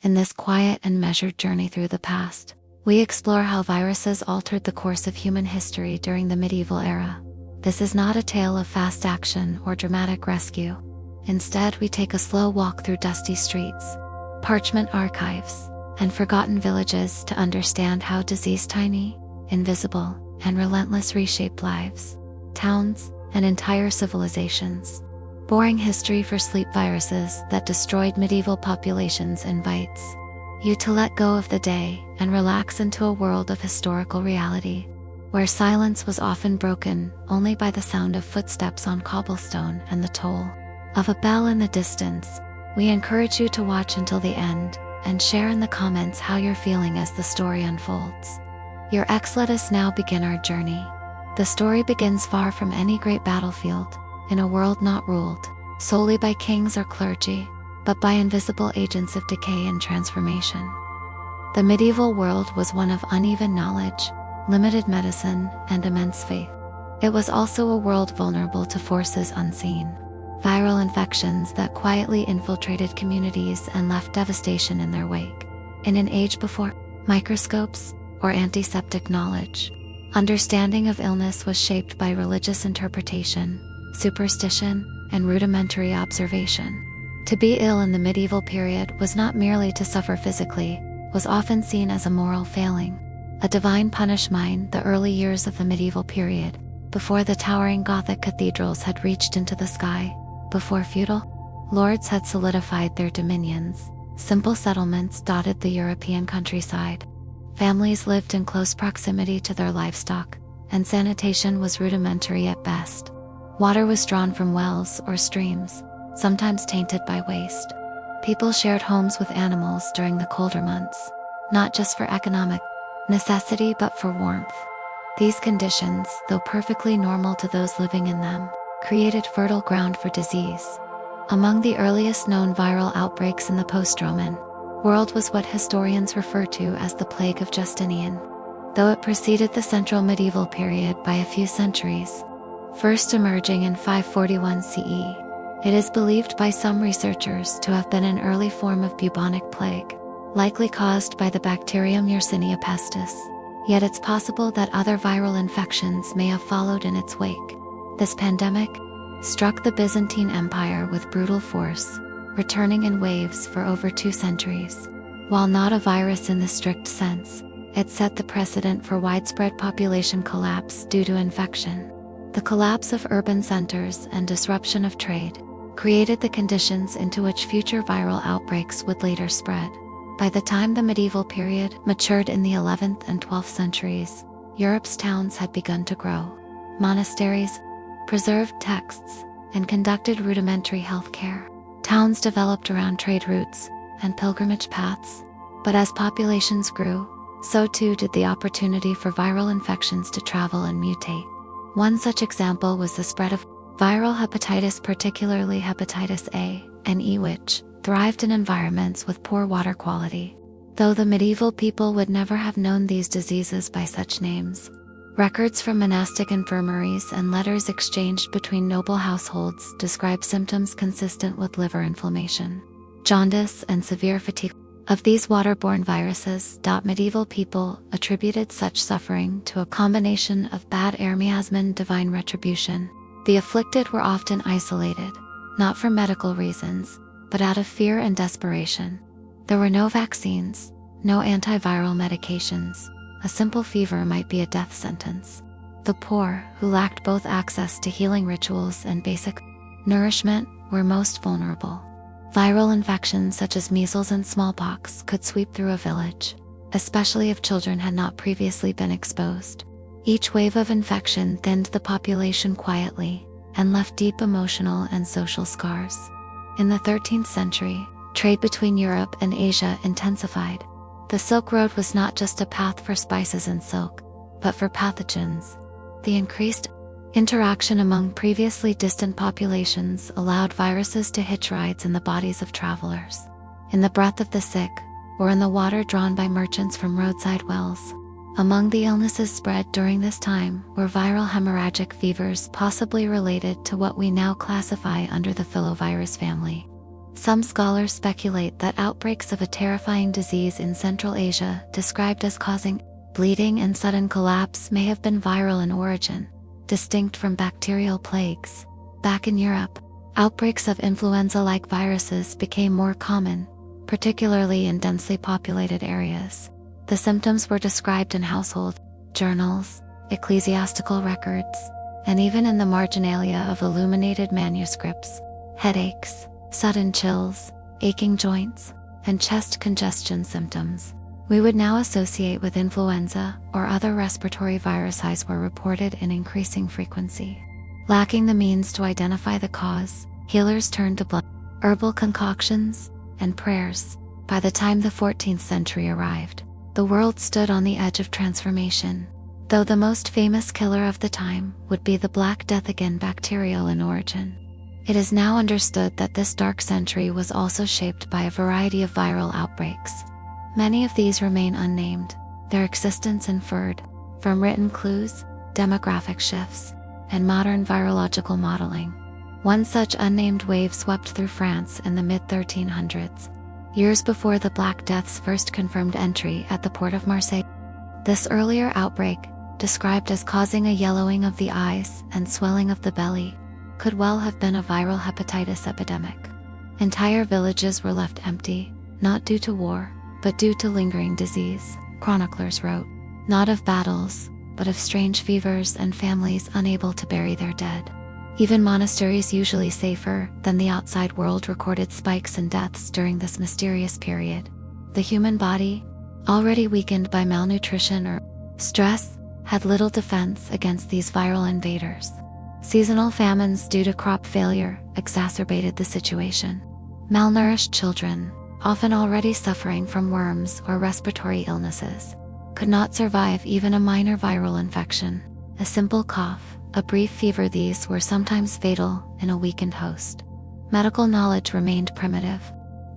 In this quiet and measured journey through the past, we explore how viruses altered the course of human history during the medieval era. This is not a tale of fast action or dramatic rescue. Instead, we take a slow walk through dusty streets, parchment archives, and forgotten villages to understand how disease tiny, invisible, and relentless reshaped lives, towns, and entire civilizations. Boring history for sleep viruses that destroyed medieval populations invites you to let go of the day and relax into a world of historical reality, where silence was often broken only by the sound of footsteps on cobblestone and the toll of a bell in the distance. We encourage you to watch until the end and share in the comments how you're feeling as the story unfolds. Let us now begin our journey. The story begins far from any great battlefield, in a world not ruled solely by kings or clergy, but by invisible agents of decay and transformation. The medieval world was one of uneven knowledge, limited medicine, and immense faith. It was also a world vulnerable to forces unseen, viral infections that quietly infiltrated communities and left devastation in their wake. In an age before microscopes or antiseptic knowledge, understanding of illness was shaped by religious interpretation, superstition, and rudimentary observation. To be ill in the medieval period was not merely to suffer physically, was often seen as a moral failing, a divine punishment. The early years of the medieval period, before the towering Gothic cathedrals had reached into the sky, before feudal lords had solidified their dominions, simple settlements dotted the European countryside. Families lived in close proximity to their livestock, and sanitation was rudimentary at best. Water was drawn from wells or streams, sometimes tainted by waste. People shared homes with animals during the colder months, not just for economic necessity but for warmth. These conditions, though perfectly normal to those living in them, created fertile ground for disease. Among the earliest known viral outbreaks in the post-Roman world was what historians refer to as the Plague of Justinian. Though it preceded the central medieval period by a few centuries, first emerging in 541 CE, it is believed by some researchers to have been an early form of bubonic plague, likely caused by the bacterium Yersinia pestis. Yet it's possible that other viral infections may have followed in its wake. This pandemic struck the Byzantine Empire with brutal force, returning in waves for over 2 centuries. While not a virus in the strict sense, it set the precedent for widespread population collapse due to infection. The collapse of urban centers and disruption of trade created the conditions into which future viral outbreaks would later spread. By the time the medieval period matured in the 11th and 12th centuries, Europe's towns had begun to grow. Monasteries preserved texts and conducted rudimentary health care. Towns developed around trade routes and pilgrimage paths, but as populations grew, so too did the opportunity for viral infections to travel and mutate. One such example was the spread of viral hepatitis, particularly hepatitis A and E, which thrived in environments with poor water quality. Though the medieval people would never have known these diseases by such names, records from monastic infirmaries and letters exchanged between noble households describe symptoms consistent with liver inflammation, jaundice, and severe fatigue. Of these waterborne viruses, medieval people attributed such suffering to a combination of bad air, miasma, and divine retribution. The afflicted were often isolated, not for medical reasons, but out of fear and desperation. There were no vaccines, no antiviral medications. A simple fever might be a death sentence. The poor, who lacked both access to healing rituals and basic nourishment, were most vulnerable. Viral infections such as measles and smallpox could sweep through a village, especially if children had not previously been exposed. Each wave of infection thinned the population quietly and left deep emotional and social scars. In the 13th century, trade between Europe and Asia intensified. The Silk Road was not just a path for spices and silk, but for pathogens. The increased interaction among previously distant populations allowed viruses to hitch rides in the bodies of travelers, in the breath of the sick, or in the water drawn by merchants from roadside wells. Among the illnesses spread during this time were viral hemorrhagic fevers, possibly related to what we now classify under the filovirus family. Some scholars speculate that outbreaks of a terrifying disease in Central Asia, described as causing bleeding and sudden collapse, may have been viral in origin, distinct from bacterial plagues. Back in Europe, outbreaks of influenza-like viruses became more common, particularly in densely populated areas. The symptoms were described in household journals, ecclesiastical records, and even in the marginalia of illuminated manuscripts. Headaches, sudden chills, aching joints, and chest congestion symptoms we would now associate with influenza or other respiratory viruses were reported in increasing frequency. Lacking the means to identify the cause, healers turned to blood, herbal concoctions, and prayers. By the time the 14th century arrived, the world stood on the edge of transformation. Though the most famous killer of the time would be the Black Death, again bacterial in origin. It is now understood that this dark century was also shaped by a variety of viral outbreaks. Many of these remain unnamed, their existence inferred from written clues, demographic shifts, and modern virological modeling. One such unnamed wave swept through France in the mid-1300s, years before the Black Death's first confirmed entry at the port of Marseille. This earlier outbreak, described as causing a yellowing of the eyes and swelling of the belly, could well have been a viral hepatitis epidemic. Entire villages were left empty, not due to war, but due to lingering disease, chroniclers wrote, not of battles, but of strange fevers and families unable to bury their dead. Even monasteries, usually safer than the outside world, recorded spikes in deaths during this mysterious period. The human body, already weakened by malnutrition or stress, had little defense against these viral invaders. Seasonal famines due to crop failure exacerbated the situation. Malnourished children, often already suffering from worms or respiratory illnesses, could not survive even a minor viral infection. A simple cough, a brief fever, these were sometimes fatal in a weakened host. Medical knowledge remained primitive.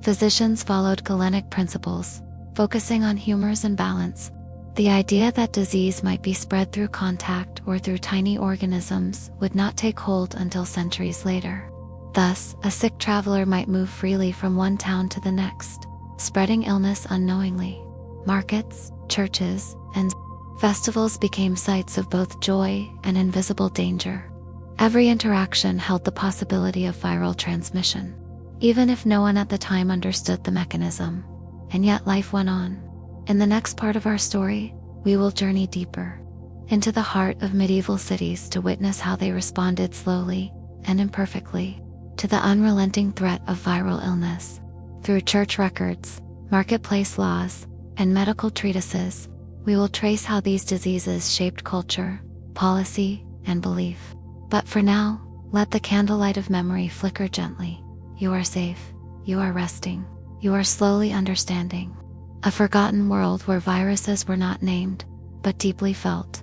Physicians followed Galenic principles, focusing on humors and balance. The idea that disease might be spread through contact or through tiny organisms would not take hold until centuries later. Thus, a sick traveler might move freely from one town to the next, spreading illness unknowingly. Markets, churches, and festivals became sites of both joy and invisible danger. Every interaction held the possibility of viral transmission, even if no one at the time understood the mechanism. And yet life went on. In the next part of our story, we will journey deeper into the heart of medieval cities to witness how they responded slowly and imperfectly to the unrelenting threat of viral illness. Through church records, marketplace laws, and medical treatises, we will trace how these diseases shaped culture, policy, and belief. But for now, let the candlelight of memory flicker gently. You are safe, you are resting, you are slowly understanding. A forgotten world where viruses were not named, but deeply felt.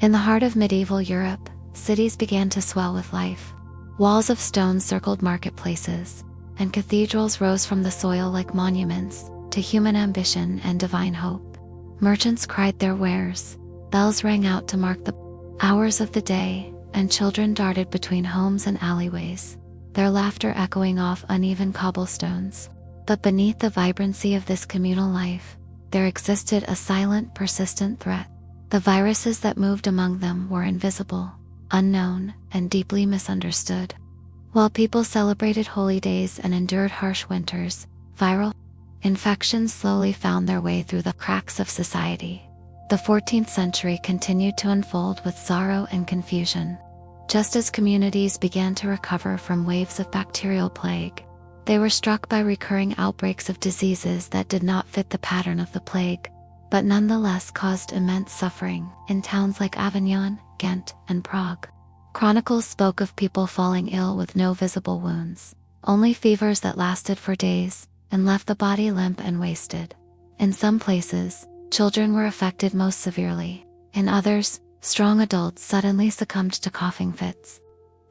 In the heart of medieval Europe, cities began to swell with life. Walls of stone circled marketplaces, and cathedrals rose from the soil like monuments to human ambition and divine hope. Merchants cried their wares, bells rang out to mark the hours of the day, and children darted between homes and alleyways, their laughter echoing off uneven cobblestones. But beneath the vibrancy of this communal life, there existed a silent, persistent threat. The viruses that moved among them were invisible, unknown, and deeply misunderstood. While people celebrated holy days and endured harsh winters, viral infections slowly found their way through the cracks of society. The 14th century continued to unfold with sorrow and confusion. Just as communities began to recover from waves of bacterial plague, they were struck by recurring outbreaks of diseases that did not fit the pattern of the plague, but nonetheless caused immense suffering in towns like Avignon, Ghent, and Prague. Chronicles spoke of people falling ill with no visible wounds, only fevers that lasted for days and left the body limp and wasted. In some places, children were affected most severely. In others, strong adults suddenly succumbed to coughing fits,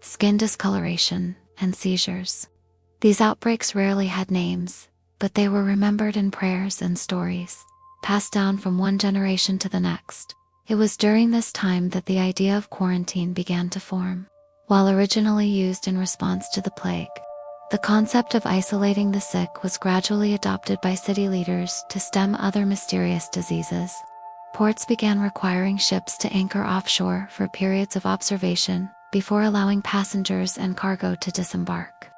skin discoloration, and seizures. These outbreaks rarely had names, but they were remembered in prayers and stories, passed down from one generation to the next. It was during this time that the idea of quarantine began to form. While originally used in response to the plague, The concept of isolating the sick was gradually adopted by city leaders to stem other mysterious diseases. Ports began requiring ships to anchor offshore for periods of observation before allowing passengers and cargo to disembark.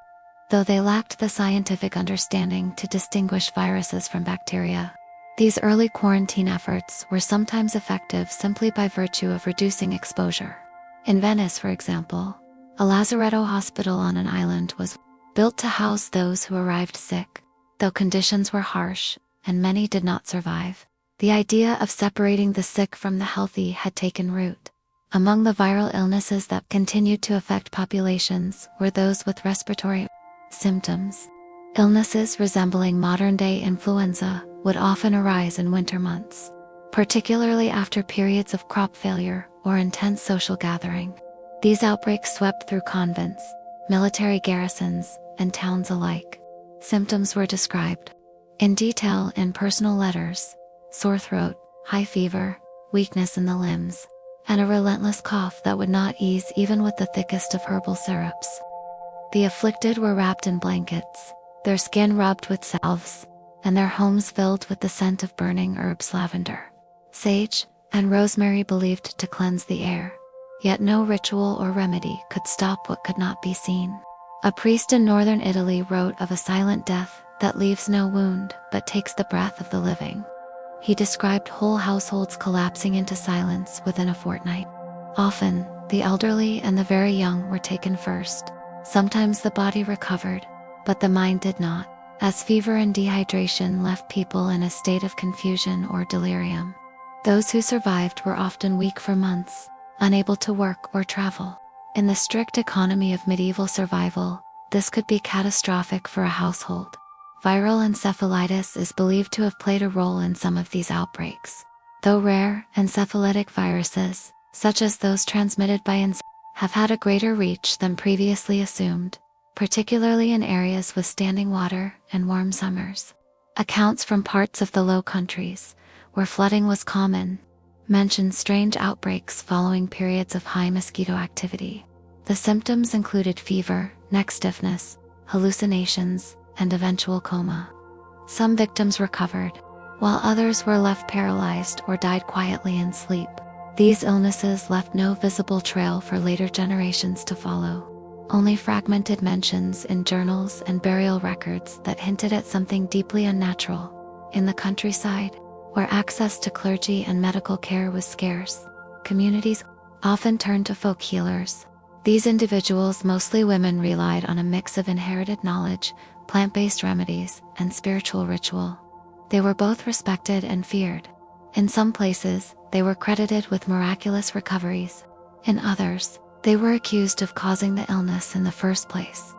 Though they lacked the scientific understanding to distinguish viruses from bacteria, these early quarantine efforts were sometimes effective simply by virtue of reducing exposure. In Venice, for example, a lazaretto hospital on an island was built to house those who arrived sick, though conditions were harsh and many did not survive. The idea of separating the sick from the healthy had taken root. Among the viral illnesses that continued to affect populations were those with respiratory symptoms. Illnesses resembling modern-day influenza would often arise in winter months, particularly after periods of crop failure or intense social gathering. These outbreaks swept through convents, military garrisons, and towns alike. Symptoms were described in detail in personal letters: sore throat, high fever, weakness in the limbs, and a relentless cough that would not ease even with the thickest of herbal syrups. The afflicted were wrapped in blankets, their skin rubbed with salves, and their homes filled with the scent of burning herbs, lavender, sage, and rosemary, believed to cleanse the air. Yet no ritual or remedy could stop what could not be seen. A priest in northern Italy wrote of a silent death that leaves no wound but takes the breath of the living. He described whole households collapsing into silence within a fortnight. Often, the elderly and the very young were taken first. Sometimes the body recovered, but the mind did not, as fever and dehydration left people in a state of confusion or delirium. Those who survived were often weak for months, unable to work or travel. In the strict economy of medieval survival, this could be catastrophic for a household. Viral encephalitis is believed to have played a role in some of these outbreaks. Though rare, encephalitic viruses, such as those transmitted by insects, have had a greater reach than previously assumed, particularly in areas with standing water and warm summers. Accounts from parts of the Low Countries, where flooding was common, mention strange outbreaks following periods of high mosquito activity. The symptoms included fever, neck stiffness, hallucinations, and eventual coma. Some victims recovered, while others were left paralyzed or died quietly in sleep. These illnesses left no visible trail for later generations to follow, only fragmented mentions in journals and burial records that hinted at something deeply unnatural. In the countryside, where access to clergy and medical care was scarce, communities often turned to folk healers. These individuals, mostly women, relied on a mix of inherited knowledge, plant-based remedies, and spiritual ritual. They were both respected and feared. In some places, they were credited with miraculous recoveries. In others, they were accused of causing the illness in the first place.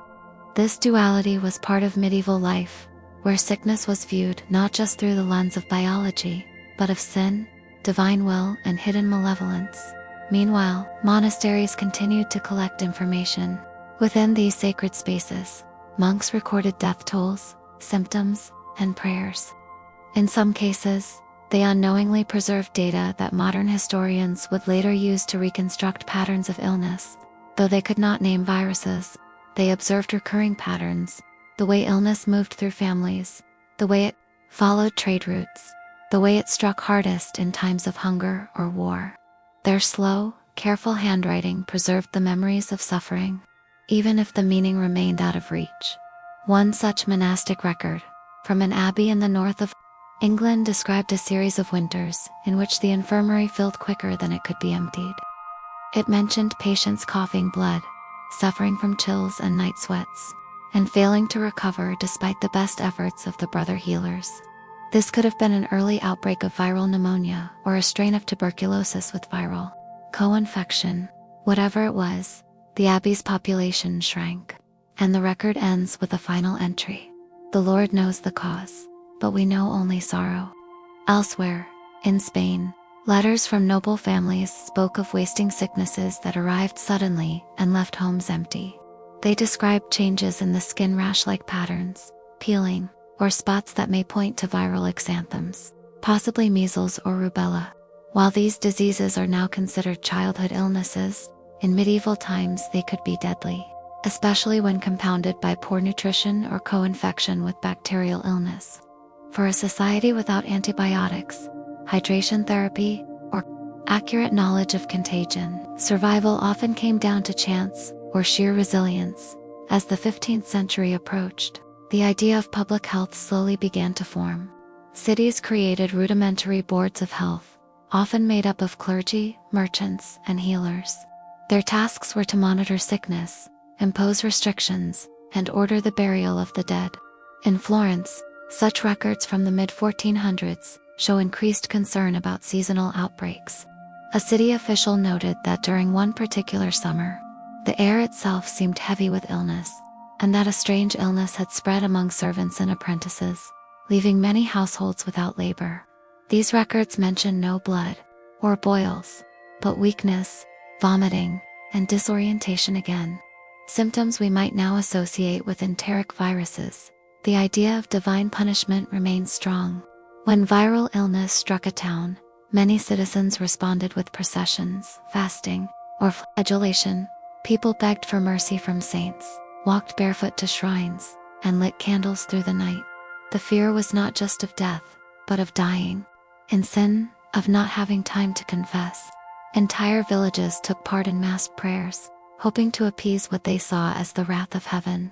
This duality was part of medieval life, where sickness was viewed not just through the lens of biology, but of sin, divine will, and hidden malevolence. Meanwhile, monasteries continued to collect information. Within these sacred spaces, monks recorded death tolls, symptoms, and prayers. In some cases, they unknowingly preserved data that modern historians would later use to reconstruct patterns of illness. Though they could not name viruses, they observed recurring patterns: the way illness moved through families, the way it followed trade routes, the way it struck hardest in times of hunger or war. Their slow, careful handwriting preserved the memories of suffering, even if the meaning remained out of reach. One such monastic record, from an abbey in the north of England, described a series of winters in which the infirmary filled quicker than it could be emptied. It mentioned patients coughing blood, suffering from chills and night sweats, and failing to recover despite the best efforts of the brother healers. This could have been an early outbreak of viral pneumonia or a strain of tuberculosis with viral co-infection. Whatever it was, the abbey's population shrank, and the record ends with a final entry: "The Lord knows the cause, but we know only sorrow." Elsewhere, in Spain, letters from noble families spoke of wasting sicknesses that arrived suddenly and left homes empty. They described changes in the skin, rash-like patterns, peeling, or spots that may point to viral exanthems, possibly measles or rubella. While these diseases are now considered childhood illnesses, in medieval times they could be deadly. especially when compounded by poor nutrition or co-infection with bacterial illness. For a society without antibiotics, hydration therapy, or accurate knowledge of contagion, survival often came down to chance or sheer resilience. As the 15th century approached, the idea of public health slowly began to form. Cities created rudimentary boards of health, often made up of clergy, merchants, and healers. Their tasks were to monitor sickness, impose restrictions, and order the burial of the dead. In Florence, such records from the mid-1400s show increased concern about seasonal outbreaks. A city official noted that during one particular summer, the air itself seemed heavy with illness, and that a strange illness had spread among servants and apprentices, leaving many households without labor. These records mention no blood or boils, but weakness, vomiting, and disorientation again. Symptoms we might now associate with enteric viruses. The idea of divine punishment remained strong. When viral illness struck a town, many citizens responded with processions, fasting, or flagellation. People begged for mercy from saints, walked barefoot to shrines, and lit candles through the night. The fear was not just of death, but of dying in sin, of not having time to confess. Entire villages took part in mass prayers, hoping to appease what they saw as the wrath of heaven.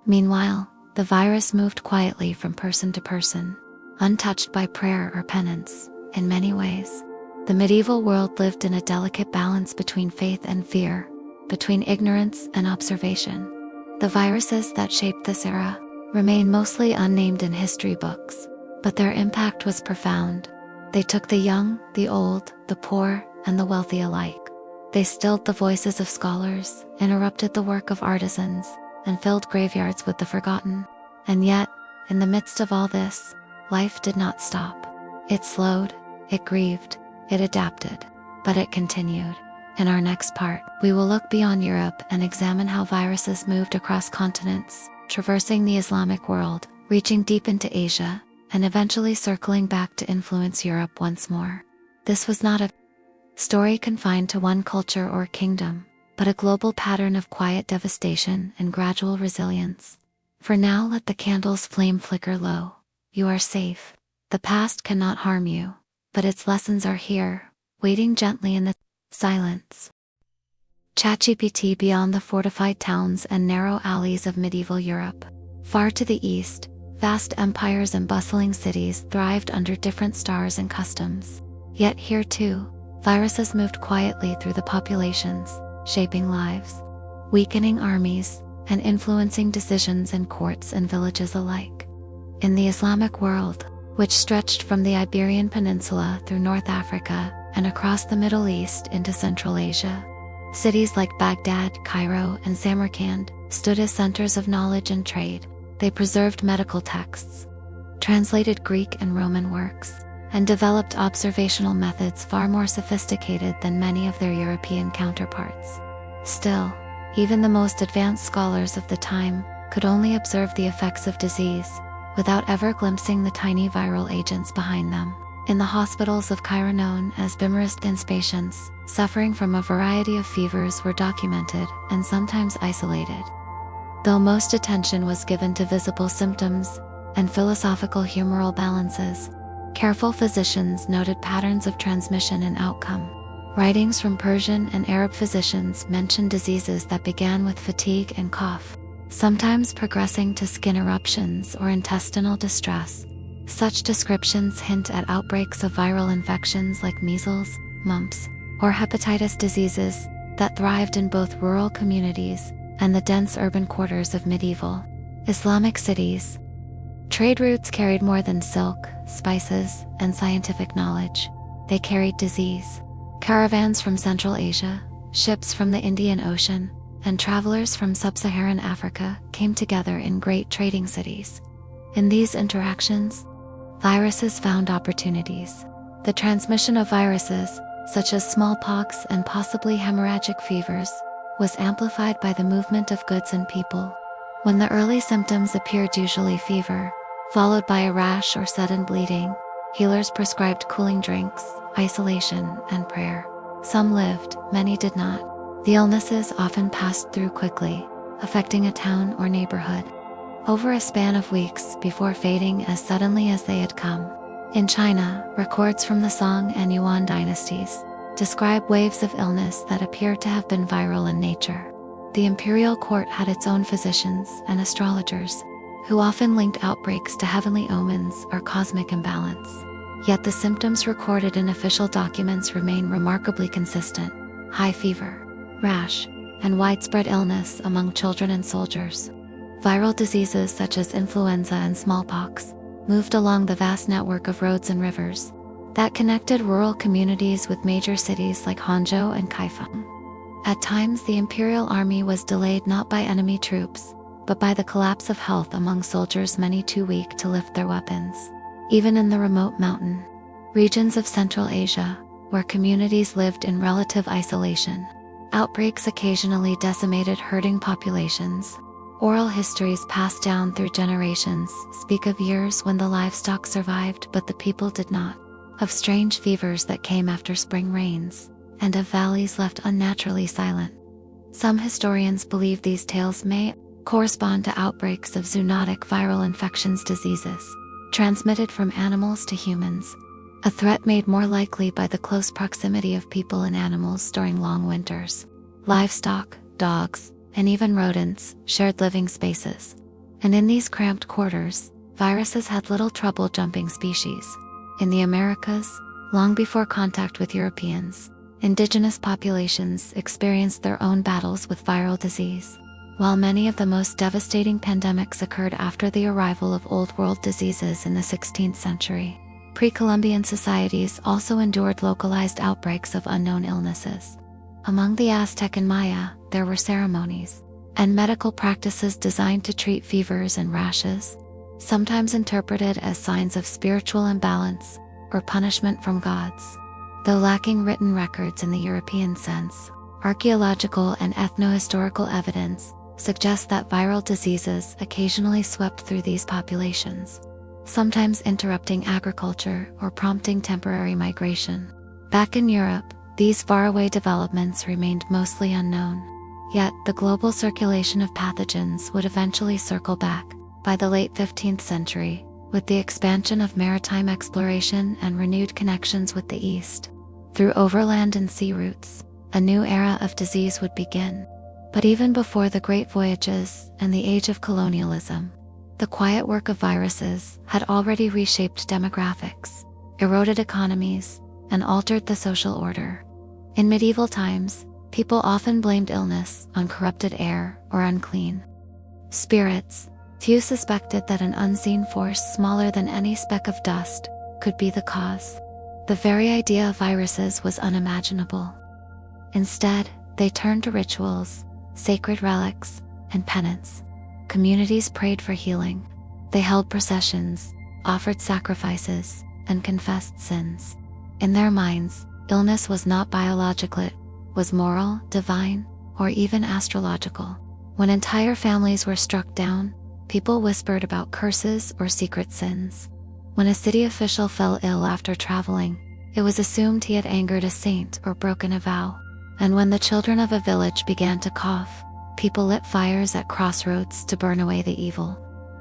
Meanwhile, the virus moved quietly from person to person, untouched by prayer or penance. In many ways, the medieval world lived in a delicate balance between faith and fear, between ignorance and observation. The viruses that shaped this era remain mostly unnamed in history books, but their impact was profound. They took the young, the old, the poor, and the wealthy alike. They stilled the voices of scholars, interrupted the work of artisans, and filled graveyards with the forgotten. And yet, in the midst of all this, life did not stop. It slowed, it grieved, it adapted, but it continued. In our next part, we will look beyond Europe and examine how viruses moved across continents, traversing the Islamic world, reaching deep into Asia, and eventually circling back to influence Europe once more. This was not a story confined to one culture or kingdom, but a global pattern of quiet devastation and gradual resilience. For now, let the candle's flame flicker low. You are safe. The past cannot harm you, but its lessons are here, waiting gently in the silence. ChatGPT beyond the fortified towns and narrow alleys of medieval Europe. Far to the east, vast empires and bustling cities thrived under different stars and customs. Yet here too, viruses moved quietly through the populations, shaping lives, weakening armies, and influencing decisions in courts and villages alike. In the Islamic world, which stretched from the Iberian Peninsula through North Africa and across the Middle East into Central Asia, cities like Baghdad, Cairo, and Samarkand stood as centers of knowledge and trade. They preserved medical texts, translated Greek and Roman works, and developed observational methods far more sophisticated than many of their European counterparts. Still, even the most advanced scholars of the time could only observe the effects of disease, without ever glimpsing the tiny viral agents behind them. In the hospitals of Cairo known as Bimaristans, patients suffering from a variety of fevers were documented and sometimes isolated. Though most attention was given to visible symptoms and philosophical humoral balances, careful physicians noted patterns of transmission and outcome. Writings from Persian and Arab physicians mention diseases that began with fatigue and cough, sometimes progressing to skin eruptions or intestinal distress. Such descriptions hint at outbreaks of viral infections like measles, mumps, or hepatitis diseases that thrived in both rural communities and the dense urban quarters of medieval Islamic cities. Trade routes carried more than silk, spices, and scientific knowledge. They carried disease. Caravans from Central Asia, ships from the Indian Ocean, and travelers from sub-Saharan Africa came together in great trading cities. In these interactions, viruses found opportunities. The transmission of viruses, such as smallpox and possibly hemorrhagic fevers, was amplified by the movement of goods and people. When the early symptoms appeared, usually fever, followed by a rash or sudden bleeding, healers prescribed cooling drinks, isolation, and prayer. Some lived, many did not. The illnesses often passed through quickly, affecting a town or neighborhood over a span of weeks before fading as suddenly as they had come. In China, records from the Song and Yuan dynasties describe waves of illness that appear to have been viral in nature. The imperial court had its own physicians and astrologers, who often linked outbreaks to heavenly omens or cosmic imbalance. Yet the symptoms recorded in official documents remain remarkably consistent: high fever, rash, and widespread illness among children and soldiers. Viral diseases such as influenza and smallpox moved along the vast network of roads and rivers that connected rural communities with major cities like Hangzhou and Kaifeng. At times, the imperial army was delayed not by enemy troops, but by the collapse of health among soldiers, many too weak to lift their weapons. Even in the remote mountain regions of Central Asia, where communities lived in relative isolation, outbreaks occasionally decimated herding populations. Oral histories passed down through generations speak of years when the livestock survived but the people did not, of strange fevers that came after spring rains, and of valleys left unnaturally silent. Some historians believe these tales may correspond to outbreaks of zoonotic viral infections, diseases transmitted from animals to humans, a threat made more likely by the close proximity of people and animals during long winters. Livestock, dogs, and even rodents shared living spaces, and in these cramped quarters, viruses had little trouble jumping species. In the Americas, long before contact with Europeans, indigenous populations experienced their own battles with viral disease. While many of the most devastating pandemics occurred after the arrival of Old World diseases in the 16th century, pre-Columbian societies also endured localized outbreaks of unknown illnesses. Among the Aztec and Maya, there were ceremonies and medical practices designed to treat fevers and rashes, sometimes interpreted as signs of spiritual imbalance or punishment from gods. Though lacking written records in the European sense, archaeological and ethno-historical evidence suggests that viral diseases occasionally swept through these populations, sometimes interrupting agriculture or prompting temporary migration. Back in Europe, these faraway developments remained mostly unknown. Yet, the global circulation of pathogens would eventually circle back. By the late 15th century, with the expansion of maritime exploration and renewed connections with the East, through overland and sea routes, a new era of disease would begin. But even before the Great Voyages and the age of colonialism, the quiet work of viruses had already reshaped demographics, eroded economies, and altered the social order. In medieval times, people often blamed illness on corrupted air or unclean spirits. Few suspected that an unseen force smaller than any speck of dust could be the cause. The very idea of viruses was unimaginable. Instead, they turned to rituals, sacred relics, and penance. Communities prayed for healing. They held processions, offered sacrifices, and confessed sins. In their minds, illness was not biological, it was moral, divine, or even astrological. When entire families were struck down, people whispered about curses or secret sins. When a city official fell ill after traveling, it was assumed he had angered a saint or broken a vow. And when the children of a village began to cough, people lit fires at crossroads to burn away the evil.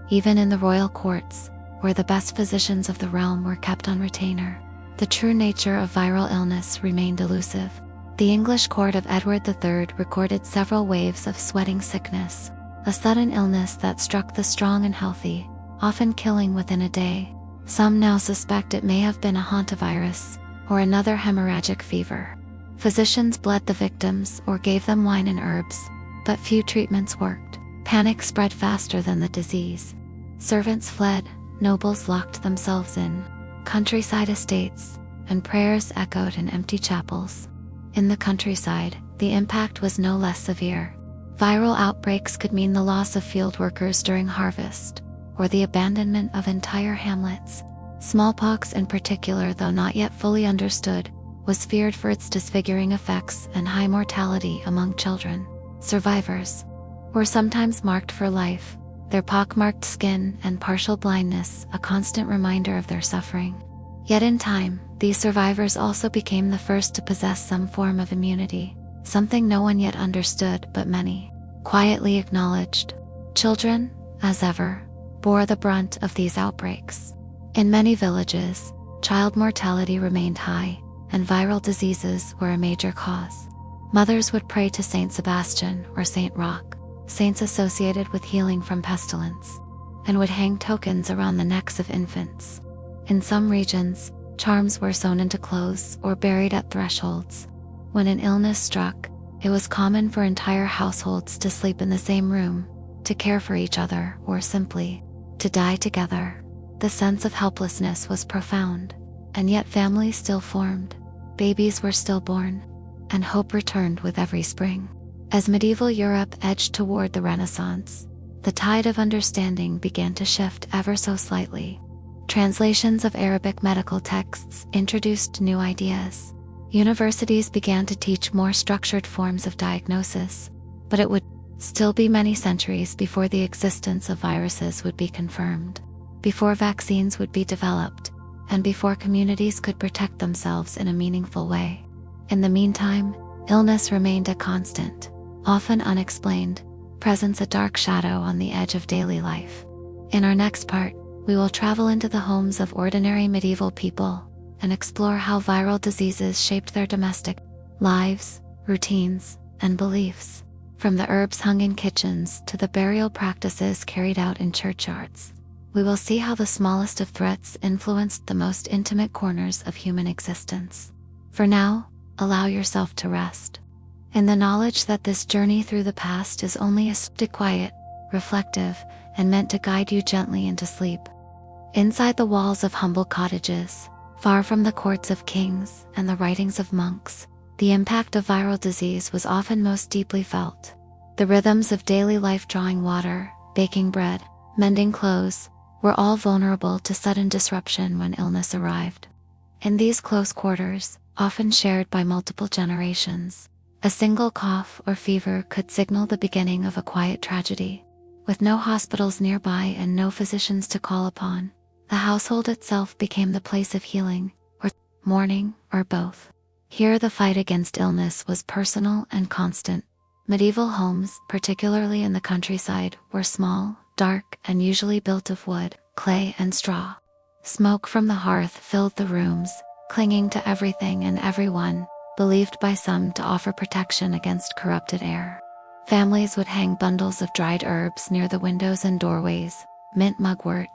Even in the royal courts, where the best physicians of the realm were kept on retainer, the true nature of viral illness remained elusive. The English court of Edward III recorded several waves of sweating sickness, a sudden illness that struck the strong and healthy, often killing within a day. Some now suspect it may have been a hantavirus, or another hemorrhagic fever. Physicians bled the victims or gave them wine and herbs, but few treatments worked. Panic spread faster than the disease. Servants fled, nobles locked themselves in countryside estates, and prayers echoed in empty chapels. In the countryside, the impact was no less severe. Viral outbreaks could mean the loss of field workers during harvest, or the abandonment of entire hamlets. Smallpox in particular, though not yet fully understood, was feared for its disfiguring effects and high mortality among children. Survivors were sometimes marked for life, their pockmarked skin and partial blindness a constant reminder of their suffering. Yet in time, these survivors also became the first to possess some form of immunity, something no one yet understood but many. quietly acknowledged. Children, as ever, bore the brunt of these outbreaks. In many villages, child mortality remained high, and viral diseases were a major cause. Mothers would pray to Saint Sebastian or Saint Roch, saints associated with healing from pestilence, and would hang tokens around the necks of infants. In some regions, charms were sewn into clothes or buried at thresholds. When an illness struck, it was common for entire households to sleep in the same room, to care for each other, or simply to die together. The sense of helplessness was profound, and yet families still formed, babies were still born, and hope returned with every spring. As medieval Europe edged toward the Renaissance, the tide of understanding began to shift ever so slightly. Translations of Arabic medical texts introduced new ideas. Universities began to teach more structured forms of diagnosis, but it would still be many centuries before the existence of viruses would be confirmed, before vaccines would be developed, and before communities could protect themselves in a meaningful way. In the meantime, illness remained a constant, often unexplained, presence, a dark shadow on the edge of daily life. In our next part, we will travel into the homes of ordinary medieval people and explore how viral diseases shaped their domestic lives, routines, and beliefs. From the herbs hung in kitchens to the burial practices carried out in churchyards, we will see how the smallest of threats influenced the most intimate corners of human existence. For now, allow yourself to rest in the knowledge that this journey through the past is only quiet, reflective, and meant to guide you gently into sleep. Inside the walls of humble cottages, far from the courts of kings and the writings of monks, the impact of viral disease was often most deeply felt. The rhythms of daily life, drawing water, baking bread, mending clothes, were all vulnerable to sudden disruption when illness arrived. In these close quarters, often shared by multiple generations, a single cough or fever could signal the beginning of a quiet tragedy. With no hospitals nearby and no physicians to call upon, the household itself became the place of healing, or mourning, or both. Here the fight against illness was personal and constant. Medieval homes, particularly in the countryside, were small, dark, and usually built of wood, clay, and straw. Smoke from the hearth filled the rooms, clinging to everything and everyone, believed by some to offer protection against corrupted air. Families would hang bundles of dried herbs near the windows and doorways, mint mugwort.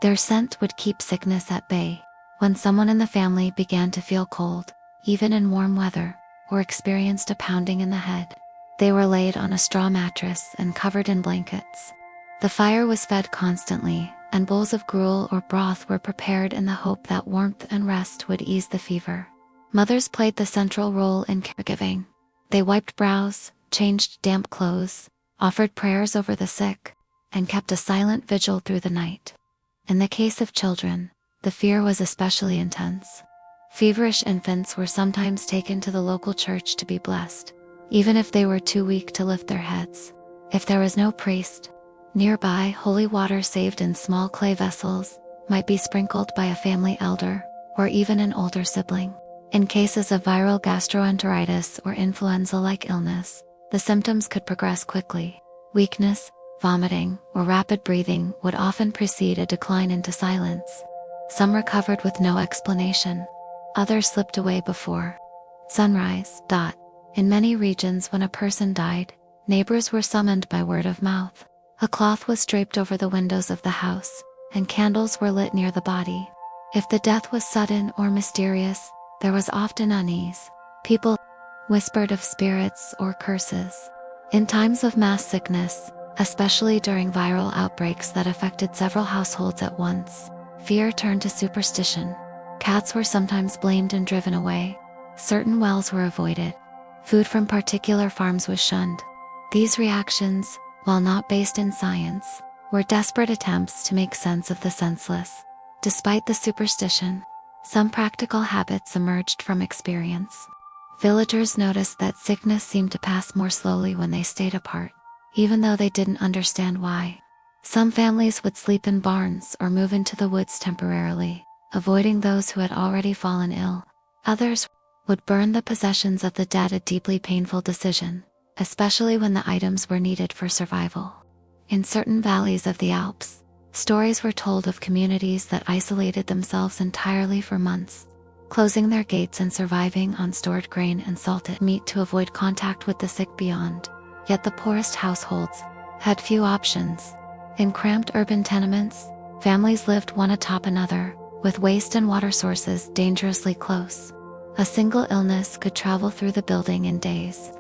Their scent would keep sickness at bay. When someone in the family began to feel cold, even in warm weather, or experienced a pounding in the head, they were laid on a straw mattress and covered in blankets. The fire was fed constantly, and bowls of gruel or broth were prepared in the hope that warmth and rest would ease the fever. Mothers played the central role in caregiving. They wiped brows, changed damp clothes, offered prayers over the sick, and kept a silent vigil through the night. In the case of children, the fear was especially intense. Feverish infants were sometimes taken to the local church to be blessed, even if they were too weak to lift their heads. If there was no priest nearby, holy water saved in small clay vessels might be sprinkled by a family elder, or even an older sibling. In cases of viral gastroenteritis or influenza-like illness, the symptoms could progress quickly. Weakness, vomiting, or rapid breathing would often precede a decline into silence. Some recovered with no explanation. Others slipped away before sunrise. In many regions, when a person died, neighbors were summoned by word of mouth. A cloth was draped over the windows of the house, and candles were lit near the body. If the death was sudden or mysterious, there was often unease. People whispered of spirits or curses. In times of mass sickness, especially during viral outbreaks that affected several households at once, fear turned to superstition. Cats were sometimes blamed and driven away. Certain wells were avoided. Food from particular farms was shunned. These reactions, while not based in science, were desperate attempts to make sense of the senseless. Despite the superstition, some practical habits emerged from experience. Villagers noticed that sickness seemed to pass more slowly when they stayed apart, even though they didn't understand why. Some families would sleep in barns or move into the woods temporarily, avoiding those who had already fallen ill. Others would burn the possessions of the dead, a deeply painful decision, especially when the items were needed for survival. In certain valleys of the Alps, stories were told of communities that isolated themselves entirely for months, closing their gates and surviving on stored grain and salted meat to avoid contact with the sick beyond. Yet the poorest households had few options. In cramped urban tenements, families lived one atop another, with waste and water sources dangerously close. A single illness could travel through the building in days.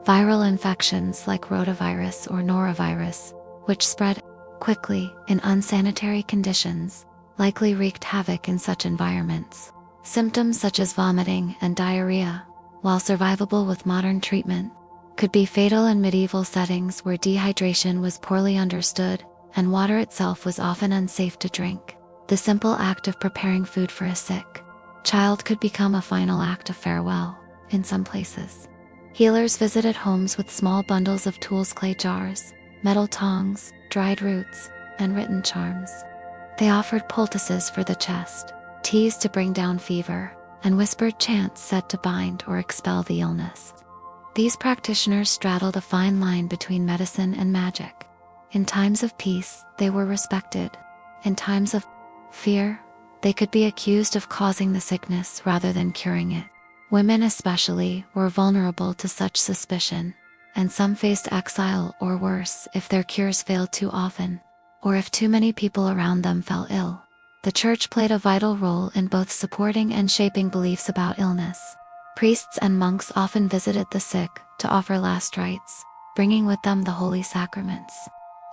Viral infections like rotavirus or norovirus, which spread quickly in unsanitary conditions, likely wreaked havoc in such environments. Symptoms such as vomiting and diarrhea, while survivable with modern treatment, could be fatal in medieval settings where dehydration was poorly understood and water itself was often unsafe to drink. The simple act of preparing food for a sick child could become a final act of farewell in some places. Healers visited homes with small bundles of tools, clay jars, metal tongs, dried roots, and written charms. They offered poultices for the chest, teas to bring down fever, and whispered chants said to bind or expel the illness. These practitioners straddled a fine line between medicine and magic. In times of peace, they were respected. In times of fear, they could be accused of causing the sickness rather than curing it. Women especially were vulnerable to such suspicion, and some faced exile or worse if their cures failed too often, or if too many people around them fell ill. The church played a vital role in both supporting and shaping beliefs about illness. Priests and monks often visited the sick to offer last rites, bringing with them the holy sacraments.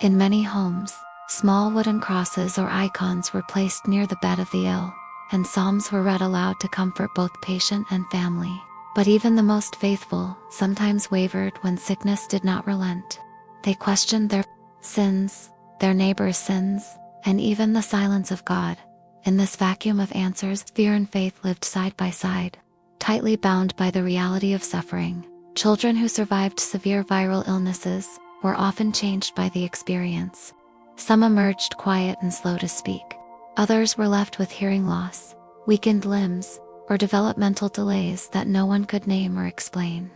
In many homes, small wooden crosses or icons were placed near the bed of the ill, and psalms were read aloud to comfort both patient and family. But even the most faithful sometimes wavered when sickness did not relent. They questioned their sins, their neighbors' sins, and even the silence of God. In this vacuum of answers, fear and faith lived side by side, tightly bound by the reality of suffering. Children who survived severe viral illnesses were often changed by the experience. Some emerged quiet and slow to speak. Others were left with hearing loss, weakened limbs, or developmental delays that no one could name or explain.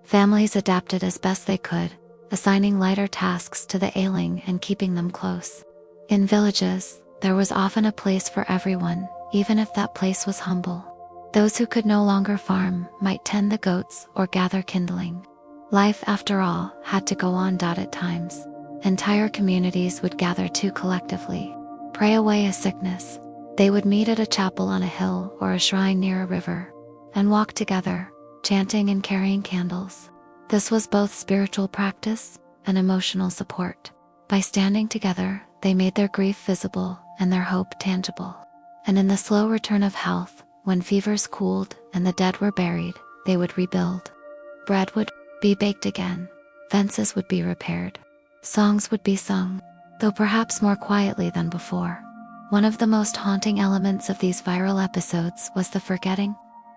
Families adapted as best they could, assigning lighter tasks to the ailing and keeping them close. In villages, there was often a place for everyone, even if that place was humble. Those who could no longer farm might tend the goats or gather kindling. Life, after all, had to go on. At times, entire communities would gather to collectively pray away a sickness. They would meet at a chapel on a hill or a shrine near a river, and walk together, chanting and carrying candles. This was both spiritual practice and emotional support. By standing together, they made their grief visible and their hope tangible. And in the slow return of health, when fevers cooled and the dead were buried, they would rebuild. Bread would be baked again, fences would be repaired, songs would be sung, though perhaps more quietly than before. One of the most haunting elements of these viral episodes was the forgetting.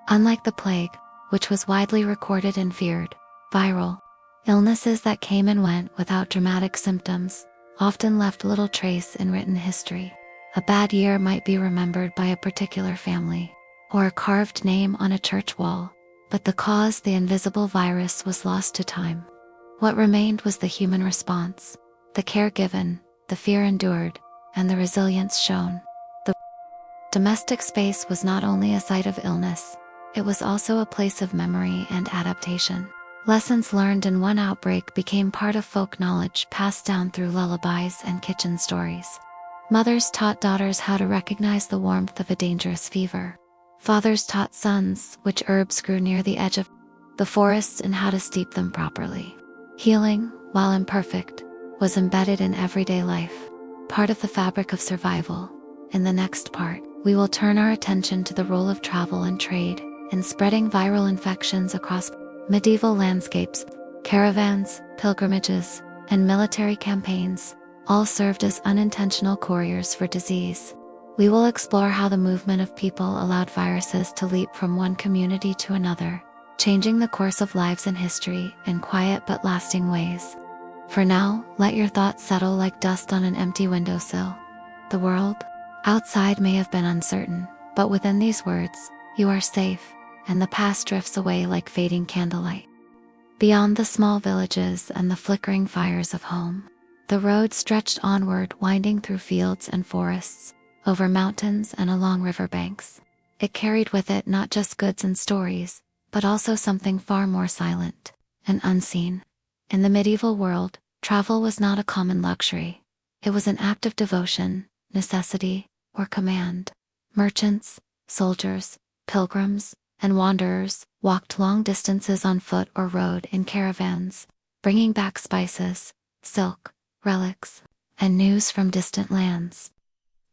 Unlike the plague, which was widely recorded and feared, viral illnesses that came and went without dramatic symptoms often left little trace in written history. A bad year might be remembered by a particular family, or a carved name on a church wall, but the cause, the invisible virus, was lost to time. What remained was the human response, the care given, the fear endured, and the resilience shown. The domestic space was not only a site of illness, it was also a place of memory and adaptation. Lessons learned in one outbreak became part of folk knowledge passed down through lullabies and kitchen stories. Mothers taught daughters how to recognize the warmth of a dangerous fever. Fathers taught sons which herbs grew near the edge of the forests and how to steep them properly. Healing, while imperfect, was embedded in everyday life, part of the fabric of survival. In the next part, we will turn our attention to the role of travel and trade in spreading viral infections across medieval landscapes. Caravans, pilgrimages, and military campaigns all served as unintentional couriers for disease. We will explore how the movement of people allowed viruses to leap from one community to another, changing the course of lives and history in quiet but lasting ways. For now, let your thoughts settle like dust on an empty windowsill. The world outside may have been uncertain, but within these words, you are safe, and the past drifts away like fading candlelight. Beyond the small villages and the flickering fires of home, the road stretched onward, winding through fields and forests, over mountains and along riverbanks. It carried with it not just goods and stories, but also something far more silent and unseen. In the medieval world, travel was not a common luxury. It was an act of devotion, necessity, or command. Merchants, soldiers, pilgrims, and wanderers walked long distances on foot or rode in caravans, bringing back spices, silk, relics, and news from distant lands.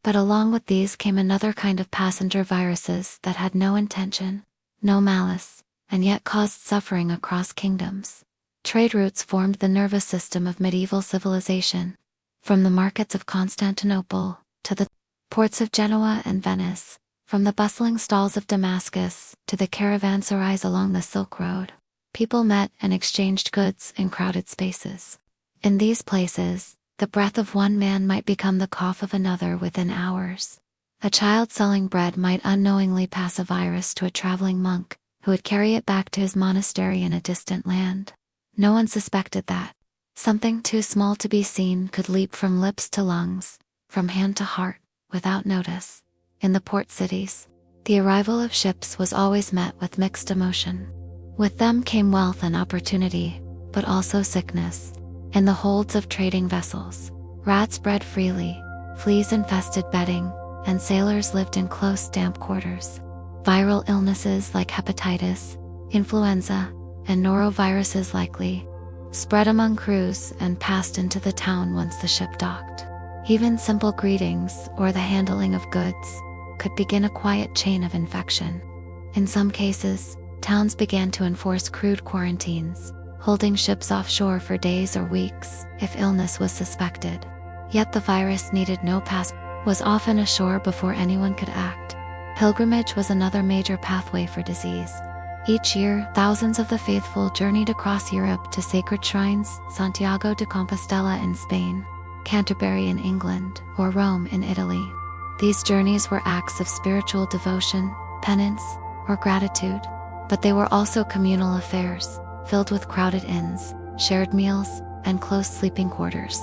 But along with these came another kind of passenger viruses that had no intention, no malice, and yet caused suffering across kingdoms. Trade routes formed the nervous system of medieval civilization. From the markets of Constantinople to the ports of Genoa and Venice, from the bustling stalls of Damascus to the caravanserais along the Silk Road, people met and exchanged goods in crowded spaces. In these places, the breath of one man might become the cough of another within hours. A child selling bread might unknowingly pass a virus to a traveling monk, who would carry it back to his monastery in a distant land. No one suspected that something too small to be seen could leap from lips to lungs, from hand to heart, without notice. In the port cities, the arrival of ships was always met with mixed emotion. With them came wealth and opportunity, but also sickness. In the holds of trading vessels, rats bred freely, fleas infested bedding, and sailors lived in close, damp quarters. Viral illnesses like hepatitis, influenza, and noroviruses likely spread among crews and passed into the town once the ship docked. Even simple greetings or the handling of goods could begin a quiet chain of infection. In some cases, towns began to enforce crude quarantines, holding ships offshore for days or weeks if illness was suspected. Yet the virus needed no pass, was often ashore before anyone could act. Pilgrimage was another major pathway for disease. Each year, thousands of the faithful journeyed across Europe to sacred shrines, Santiago de Compostela in Spain, Canterbury in England, or Rome in Italy. These journeys were acts of spiritual devotion, penance, or gratitude, but they were also communal affairs, filled with crowded inns, shared meals, and close sleeping quarters.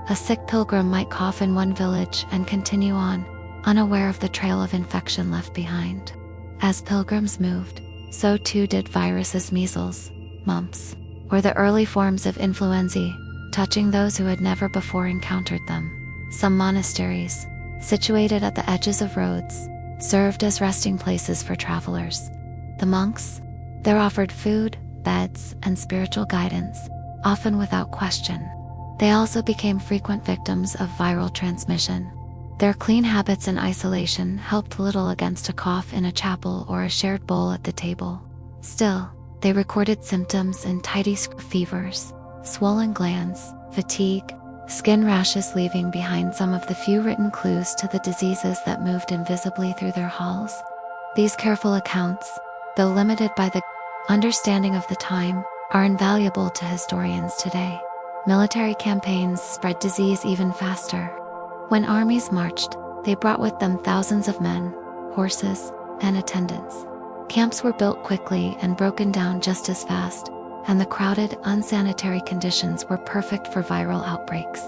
A sick pilgrim might cough in one village and continue on, unaware of the trail of infection left behind. As pilgrims moved, so too did viruses, measles, mumps, or the early forms of influenza, touching those who had never before encountered them. Some monasteries, situated at the edges of roads, served as resting places for travelers. The monks there offered food, beds, and spiritual guidance, often without question. They also became frequent victims of viral transmission. Their clean habits and isolation helped little against a cough in a chapel or a shared bowl at the table. Still, they recorded symptoms in tidy fevers, swollen glands, fatigue, skin rashes, leaving behind some of the few written clues to the diseases that moved invisibly through their halls. These careful accounts, though limited by the understanding of the time, are invaluable to historians today. Military campaigns spread disease even faster. When armies marched, they brought with them thousands of men, horses, and attendants. Camps were built quickly and broken down just as fast, and the crowded, unsanitary conditions were perfect for viral outbreaks.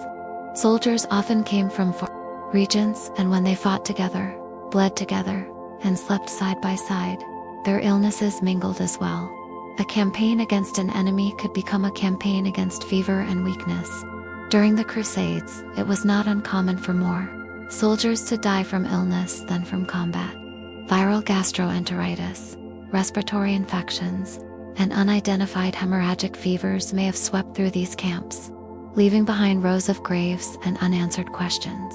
Soldiers often came from far regions, and when they fought together, bled together, and slept side by side, their illnesses mingled as well. A campaign against an enemy could become a campaign against fever and weakness. During the Crusades, it was not uncommon for more soldiers to die from illness than from combat. Viral gastroenteritis, respiratory infections, and unidentified hemorrhagic fevers may have swept through these camps, leaving behind rows of graves and unanswered questions.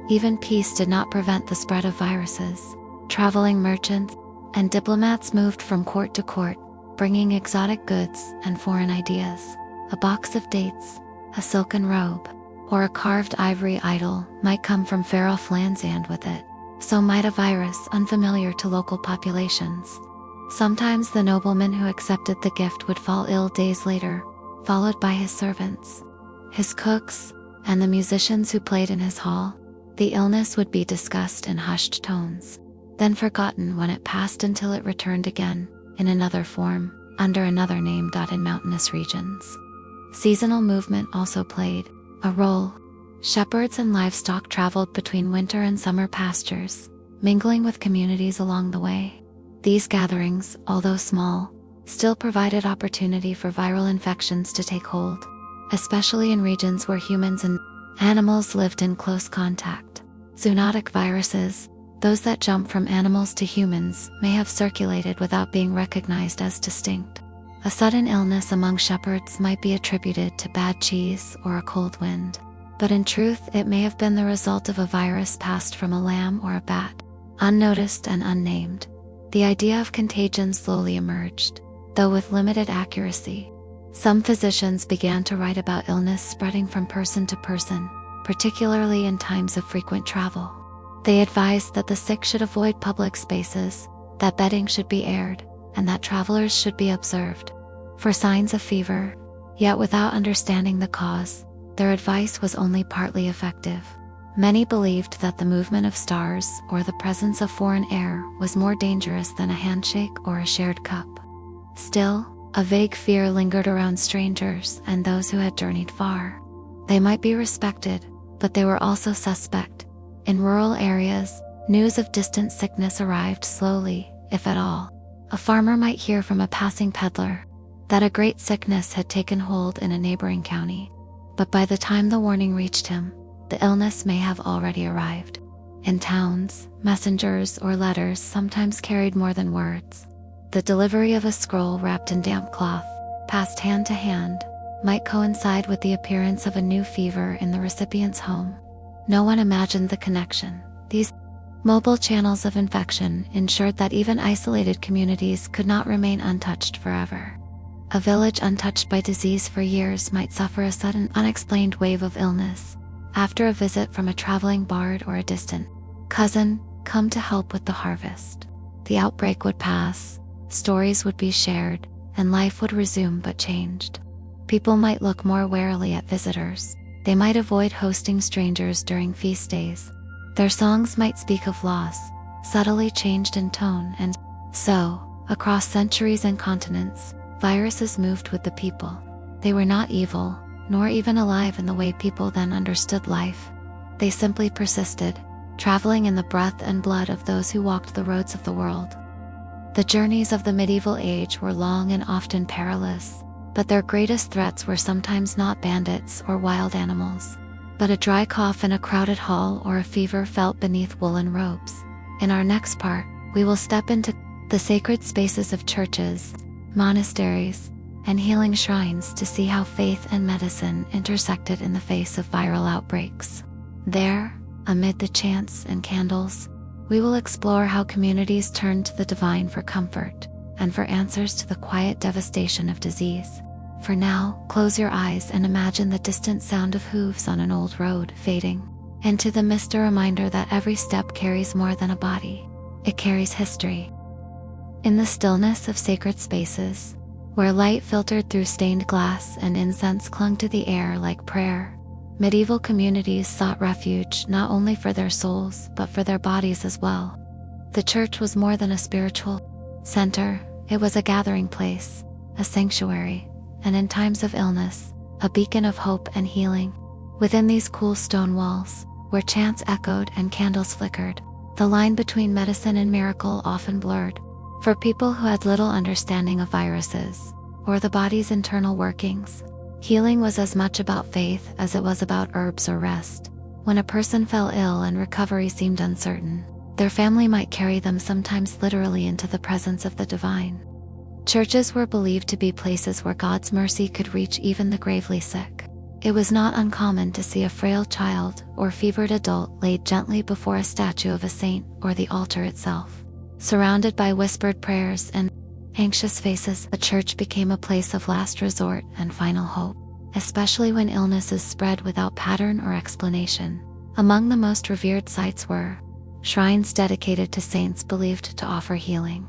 Even peace did not prevent the spread of viruses. Traveling merchants and diplomats moved from court to court, bringing exotic goods and foreign ideas. A box of dates, a silken robe, or a carved ivory idol might come from far-off lands, and with it, so might a virus unfamiliar to local populations. Sometimes the nobleman who accepted the gift would fall ill days later, followed by his servants, his cooks, and the musicians who played in his hall. The illness would be discussed in hushed tones, then forgotten when it passed, until it returned again, in another form, under another name. In mountainous regions, seasonal movement also played a role. Shepherds and livestock traveled between winter and summer pastures, mingling with communities along the way. These gatherings, although small, still provided opportunity for viral infections to take hold, especially in regions where humans and animals lived in close contact. Zoonotic viruses, those that jump from animals to humans, may have circulated without being recognized as distinct. A sudden illness among shepherds might be attributed to bad cheese or a cold wind, but in truth it may have been the result of a virus passed from a lamb or a bat. Unnoticed and unnamed, the idea of contagion slowly emerged, though with limited accuracy. Some physicians began to write about illness spreading from person to person, particularly in times of frequent travel. They advised that the sick should avoid public spaces, that bedding should be aired, and that travelers should be observed for signs of fever. Yet without understanding the cause, their advice was only partly effective. Many believed that the movement of stars or the presence of foreign air was more dangerous than a handshake or a shared cup. Still, a vague fear lingered around strangers and those who had journeyed far. They might be respected, but they were also suspect. In rural areas, news of distant sickness arrived slowly, if at all. A farmer might hear from a passing peddler that a great sickness had taken hold in a neighboring county, but by the time the warning reached him, the illness may have already arrived. In towns, messengers or letters sometimes carried more than words. The delivery of a scroll wrapped in damp cloth, passed hand to hand, might coincide with the appearance of a new fever in the recipient's home. No one imagined the connection. These mobile channels of infection ensured that even isolated communities could not remain untouched forever. A village untouched by disease for years might suffer a sudden, unexplained wave of illness, after a visit from a traveling bard or a distant cousin come to help with the harvest. The outbreak would pass, stories would be shared, and life would resume, but changed. People might look more warily at visitors. They might avoid hosting strangers during feast days. Their songs might speak of loss, subtly changed in tone, and so, across centuries and continents, viruses moved with the people. They were not evil, nor even alive in the way people then understood life. They simply persisted, traveling in the breath and blood of those who walked the roads of the world. The journeys of the medieval age were long and often perilous, but their greatest threats were sometimes not bandits or wild animals, but a dry cough in a crowded hall or a fever felt beneath woolen robes. In our next part, we will step into the sacred spaces of churches, monasteries, and healing shrines to see how faith and medicine intersected in the face of viral outbreaks. There, amid the chants and candles, we will explore how communities turned to the divine for comfort and for answers to the quiet devastation of disease. For now, close your eyes and imagine the distant sound of hooves on an old road fading into the mist, a reminder that every step carries more than a body. It carries history. In the stillness of sacred spaces, where light filtered through stained glass and incense clung to the air like prayer, medieval communities sought refuge not only for their souls but for their bodies as well. The church was more than a spiritual center. It was a gathering place, a sanctuary, and in times of illness, a beacon of hope and healing. Within these cool stone walls, where chants echoed and candles flickered, the line between medicine and miracle often blurred. For people who had little understanding of viruses, or the body's internal workings, healing was as much about faith as it was about herbs or rest. When a person fell ill and recovery seemed uncertain, their family might carry them, sometimes literally, into the presence of the divine. Churches were believed to be places where God's mercy could reach even the gravely sick. It was not uncommon to see a frail child or fevered adult laid gently before a statue of a saint or the altar itself. Surrounded by whispered prayers and anxious faces, the church became a place of last resort and final hope, especially when illnesses spread without pattern or explanation. Among the most revered sites were shrines dedicated to saints believed to offer healing.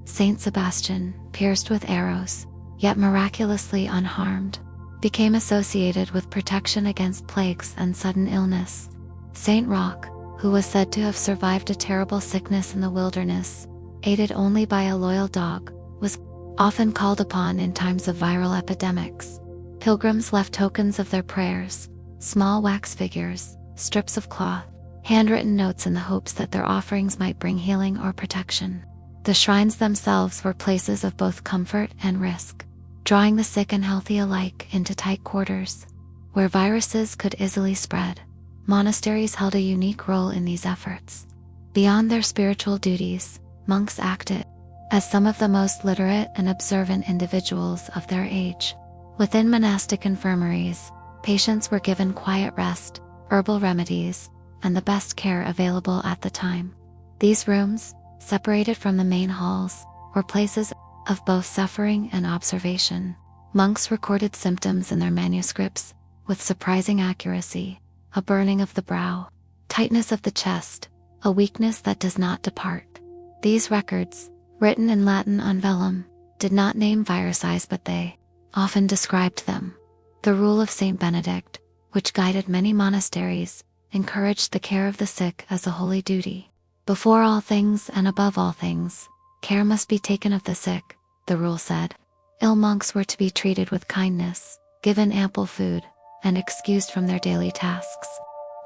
Saint Sebastian, pierced with arrows, yet miraculously unharmed, became associated with protection against plagues and sudden illness. Saint Roch, who was said to have survived a terrible sickness in the wilderness, aided only by a loyal dog, was often called upon in times of viral epidemics. Pilgrims left tokens of their prayers, small wax figures, strips of cloth, handwritten notes in the hopes that their offerings might bring healing or protection. The shrines themselves were places of both comfort and risk, drawing the sick and healthy alike into tight quarters, where viruses could easily spread. Monasteries held a unique role in these efforts. Beyond their spiritual duties, monks acted as some of the most literate and observant individuals of their age. Within monastic infirmaries, patients were given quiet rest, herbal remedies, and the best care available at the time. These rooms, separated from the main halls, were places of both suffering and observation. Monks recorded symptoms in their manuscripts with surprising accuracy: a burning of the brow, tightness of the chest, a weakness that does not depart. These records, written in Latin on vellum, did not name viruses, but they often described them. The rule of Saint Benedict, which guided many monasteries, encouraged the care of the sick as a holy duty. Before all things and above all things, care must be taken of the sick, the rule said. Ill monks were to be treated with kindness, given ample food, and excused from their daily tasks.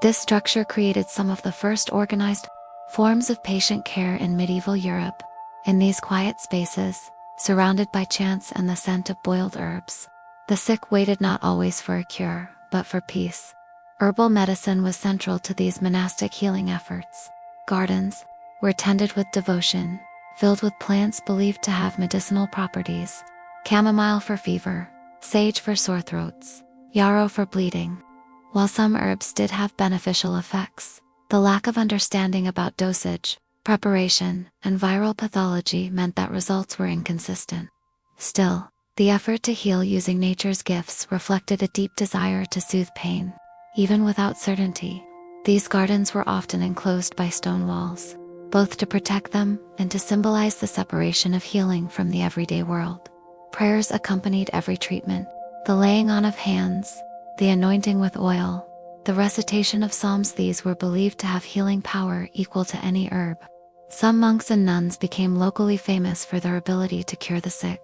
This structure created some of the first organized forms of patient care in medieval Europe. In these quiet spaces, surrounded by chants and the scent of boiled herbs, the sick waited not always for a cure, but for peace. Herbal medicine was central to these monastic healing efforts. Gardens were tended with devotion, filled with plants believed to have medicinal properties: chamomile for fever, sage for sore throats, yarrow for bleeding. While some herbs did have beneficial effects, the lack of understanding about dosage, preparation, and viral pathology meant that results were inconsistent. Still, the effort to heal using nature's gifts reflected a deep desire to soothe pain, even without certainty. These gardens were often enclosed by stone walls, both to protect them and to symbolize the separation of healing from the everyday world. Prayers accompanied every treatment: the laying on of hands, the anointing with oil, the recitation of psalms. These were believed to have healing power equal to any herb. Some monks and nuns became locally famous for their ability to cure the sick.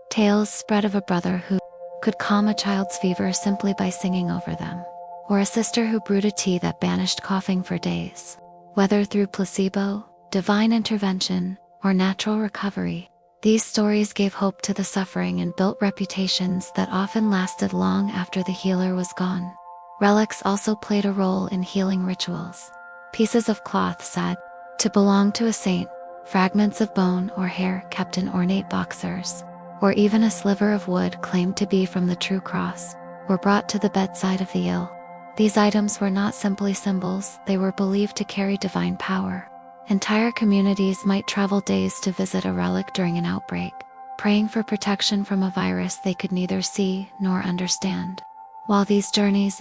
Tales spread of a brother who could calm a child's fever simply by singing over them, or a sister who brewed a tea that banished coughing for days. Whether through placebo, divine intervention, or natural recovery, these stories gave hope to the suffering and built reputations that often lasted long after the healer was gone. Relics also played a role in healing rituals. Pieces of cloth said to belong to a saint, fragments of bone or hair kept in ornate boxers, or even a sliver of wood claimed to be from the true cross, were brought to the bedside of the ill. These items were not simply symbols, they were believed to carry divine power. Entire communities might travel days to visit a relic during an outbreak, praying for protection from a virus they could neither see nor understand. While these journeys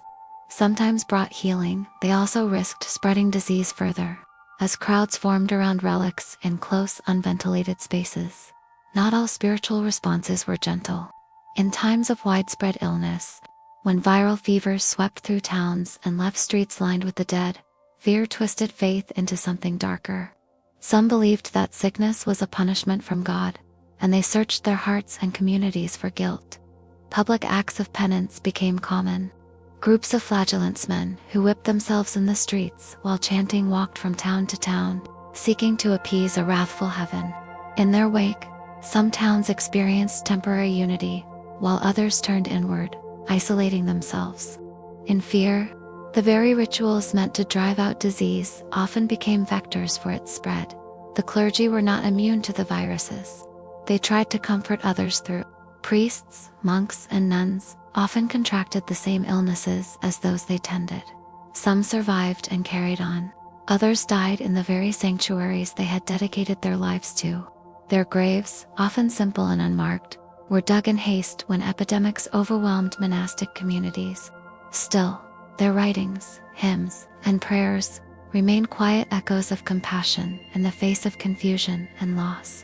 sometimes brought healing, they also risked spreading disease further, as crowds formed around relics in close, unventilated spaces. Not all spiritual responses were gentle. In times of widespread illness, when viral fevers swept through towns and left streets lined with the dead, fear twisted faith into something darker. Some believed that sickness was a punishment from God, and they searched their hearts and communities for guilt. Public acts of penance became common. Groups of flagellantsmen who whipped themselves in the streets while chanting walked from town to town, seeking to appease a wrathful heaven. In their wake, some towns experienced temporary unity, while others turned inward, isolating themselves. In fear, the very rituals meant to drive out disease often became vectors for its spread. The clergy were not immune to the viruses. They tried to comfort others through priests, monks, and nuns often contracted the same illnesses as those they tended. Some survived and carried on. Others died in the very sanctuaries they had dedicated their lives to. Their graves, often simple and unmarked, were dug in haste when epidemics overwhelmed monastic communities. Still, their writings, hymns, and prayers remained quiet echoes of compassion in the face of confusion and loss.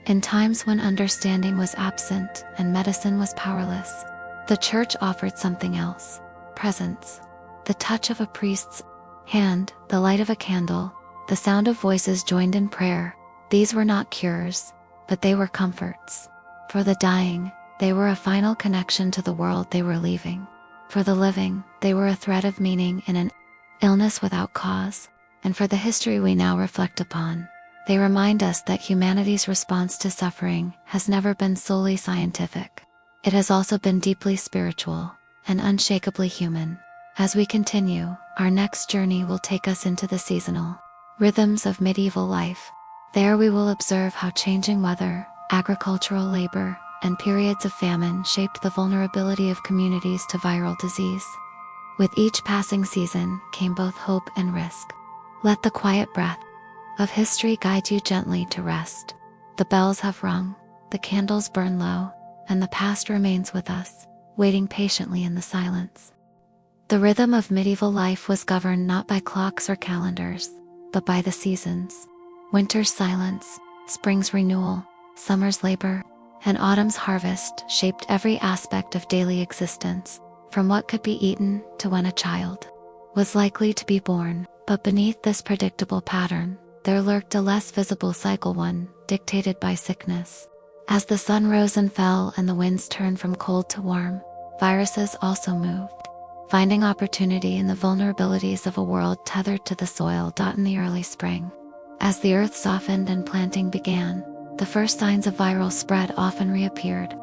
In times when understanding was absent and medicine was powerless, the Church offered something else: presence. The touch of a priest's hand, the light of a candle, the sound of voices joined in prayer. These were not cures, but they were comforts. For the dying, they were a final connection to the world they were leaving. For the living, they were a thread of meaning in an illness without cause. And for the history we now reflect upon, they remind us that humanity's response to suffering has never been solely scientific. It has also been deeply spiritual and unshakably human. As we continue, our next journey will take us into the seasonal rhythms of medieval life. There we will observe how changing weather, agricultural labor, and periods of famine shaped the vulnerability of communities to viral disease. With each passing season came both hope and risk. Let the quiet breath of history guide you gently to rest. The bells have rung, the candles burn low, and the past remains with us, waiting patiently in the silence. The rhythm of medieval life was governed not by clocks or calendars, but by the seasons. Winter's silence, spring's renewal, summer's labor, and autumn's harvest shaped every aspect of daily existence, from what could be eaten to when a child was likely to be born. But beneath this predictable pattern, there lurked a less visible cycle, one dictated by sickness. As the sun rose and fell and the winds turned from cold to warm, viruses also moved, finding opportunity in the vulnerabilities of a world tethered to the soil. In the early spring, as the earth softened and planting began, the first signs of viral spread often reappeared.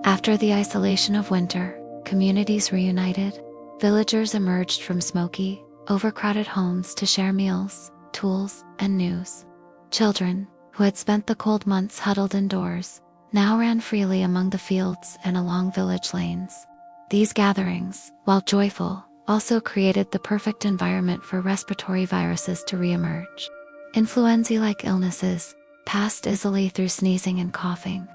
After the isolation of winter, communities reunited. Villagers emerged from smoky, overcrowded homes to share meals, tools, and news. Children, who had spent the cold months huddled indoors, now ran freely among the fields and along village lanes. These gatherings, while joyful, also created the perfect environment for respiratory viruses to reemerge. Influenza-like illnesses, passed easily through sneezing and coughing,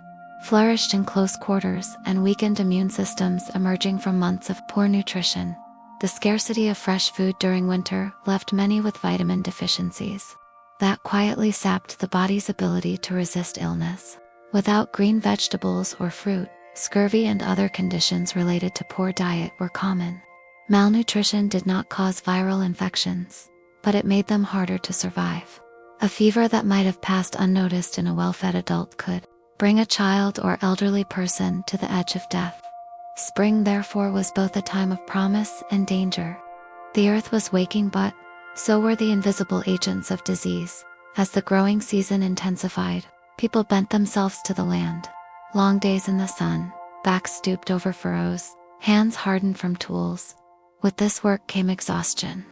flourished in close quarters and weakened immune systems emerging from months of poor nutrition. The scarcity of fresh food during winter left many with vitamin deficiencies that quietly sapped the body's ability to resist illness. Without green vegetables or fruit, scurvy and other conditions related to poor diet were common. Malnutrition did not cause viral infections, but it made them harder to survive. A fever that might have passed unnoticed in a well-fed adult could bring a child or elderly person to the edge of death. Spring, therefore, was both a time of promise and danger. The earth was waking, but so were the invisible agents of disease. As the growing season intensified, people bent themselves to the land. Long days in the sun, backs stooped over furrows, hands hardened from tools. With this work came exhaustion,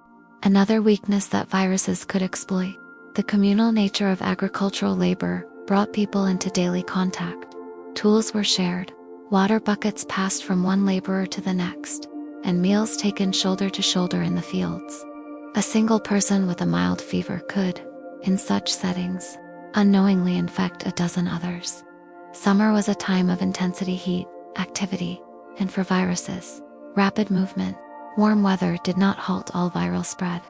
another weakness that viruses could exploit. The communal nature of agricultural labor brought people into daily contact. Tools were shared, water buckets passed from one laborer to the next, and meals taken shoulder to shoulder in the fields. A single person with a mild fever could, in such settings, unknowingly infect a dozen others. Summer was a time of intensity, heat, activity, and for viruses, rapid movement. Warm weather did not halt all viral spread.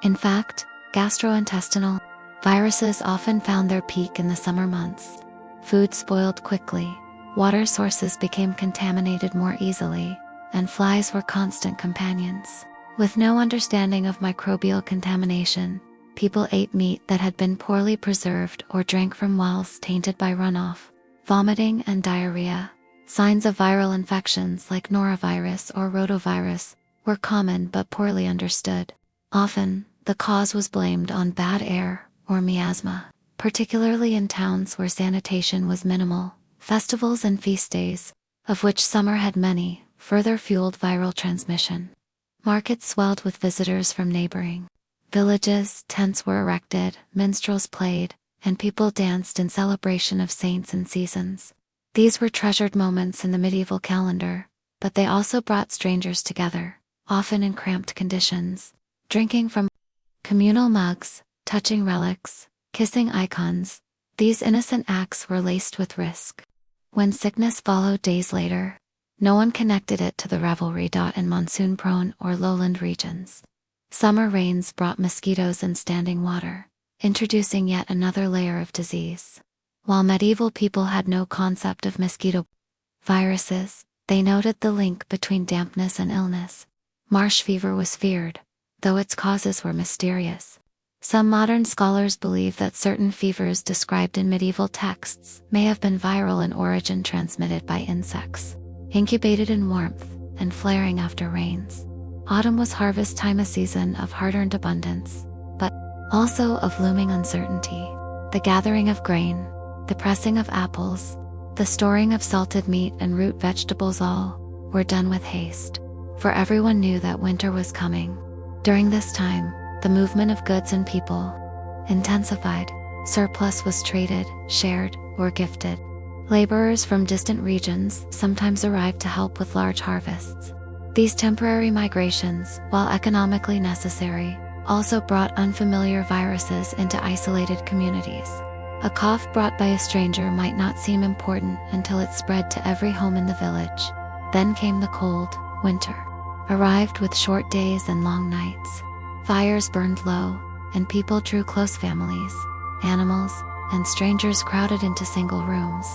In fact, gastrointestinal viruses often found their peak in the summer months. Food spoiled quickly, water sources became contaminated more easily, and flies were constant companions. With no understanding of microbial contamination, people ate meat that had been poorly preserved or drank from wells tainted by runoff. Vomiting and diarrhea, signs of viral infections like norovirus or rotavirus, were common but poorly understood. Often, the cause was blamed on bad air or miasma, particularly in towns where sanitation was minimal. Festivals and feast days, of which summer had many, further fueled viral transmission. Markets swelled with visitors from neighboring villages, tents were erected, minstrels played, and people danced in celebration of saints and seasons. These were treasured moments in the medieval calendar, but they also brought strangers together, often in cramped conditions, drinking from communal mugs, touching relics, kissing icons. These innocent acts were laced with risk. When sickness followed days later, no one connected it to the revelry. In monsoon-prone or lowland regions, summer rains brought mosquitoes and standing water, introducing yet another layer of disease. While medieval people had no concept of mosquito viruses, they noted the link between dampness and illness. Marsh fever was feared, though its causes were mysterious. Some modern scholars believe that certain fevers described in medieval texts may have been viral in origin, transmitted by insects, incubated in warmth, and flaring after rains. Autumn was harvest time, a season of hard-earned abundance, but also of looming uncertainty. The gathering of grain, the pressing of apples, the storing of salted meat and root vegetables, all were done with haste, for everyone knew that winter was coming. During this time, the movement of goods and people intensified. Surplus was traded, shared, or gifted. Laborers from distant regions sometimes arrived to help with large harvests. These temporary migrations, while economically necessary, also brought unfamiliar viruses into isolated communities. A cough brought by a stranger might not seem important until it spread to every home in the village. Then came the cold, winter. Arrived with short days and long nights. Fires burned low, and people drew close. Families, animals, and strangers crowded into single rooms.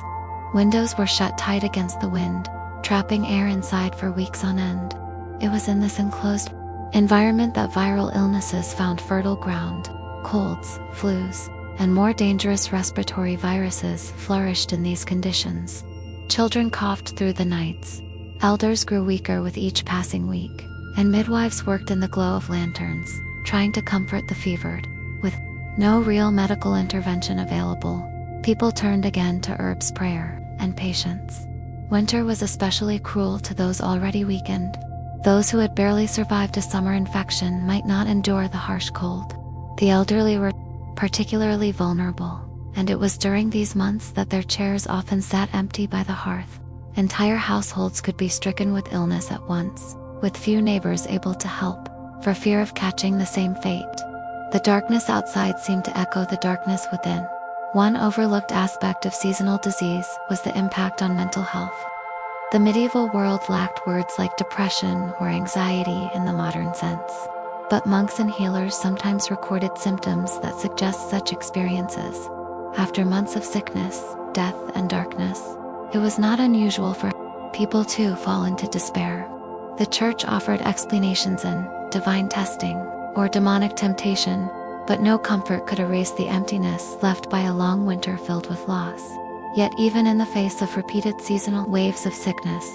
Windows were shut tight against the wind, trapping air inside for weeks on end. It was in this enclosed environment that viral illnesses found fertile ground. Colds, flus, and more dangerous respiratory viruses flourished in these conditions. Children coughed through the nights. Elders grew weaker with each passing week, and midwives worked in the glow of lanterns, trying to comfort the fevered. With no real medical intervention available, people turned again to herbs, prayer, and patience. Winter was especially cruel to those already weakened. Those who had barely survived a summer infection might not endure the harsh cold. The elderly were particularly vulnerable, and it was during these months that their chairs often sat empty by the hearth. Entire households could be stricken with illness at once, with few neighbors able to help, for fear of catching the same fate. The darkness outside seemed to echo the darkness within. One overlooked aspect of seasonal disease was the impact on mental health. The medieval world lacked words like depression or anxiety in the modern sense, but monks and healers sometimes recorded symptoms that suggest such experiences. After months of sickness, death, and darkness, it was not unusual for people to fall into despair. The church offered explanations in divine testing or demonic temptation, but no comfort could erase the emptiness left by a long winter filled with loss. Yet even in the face of repeated seasonal waves of sickness,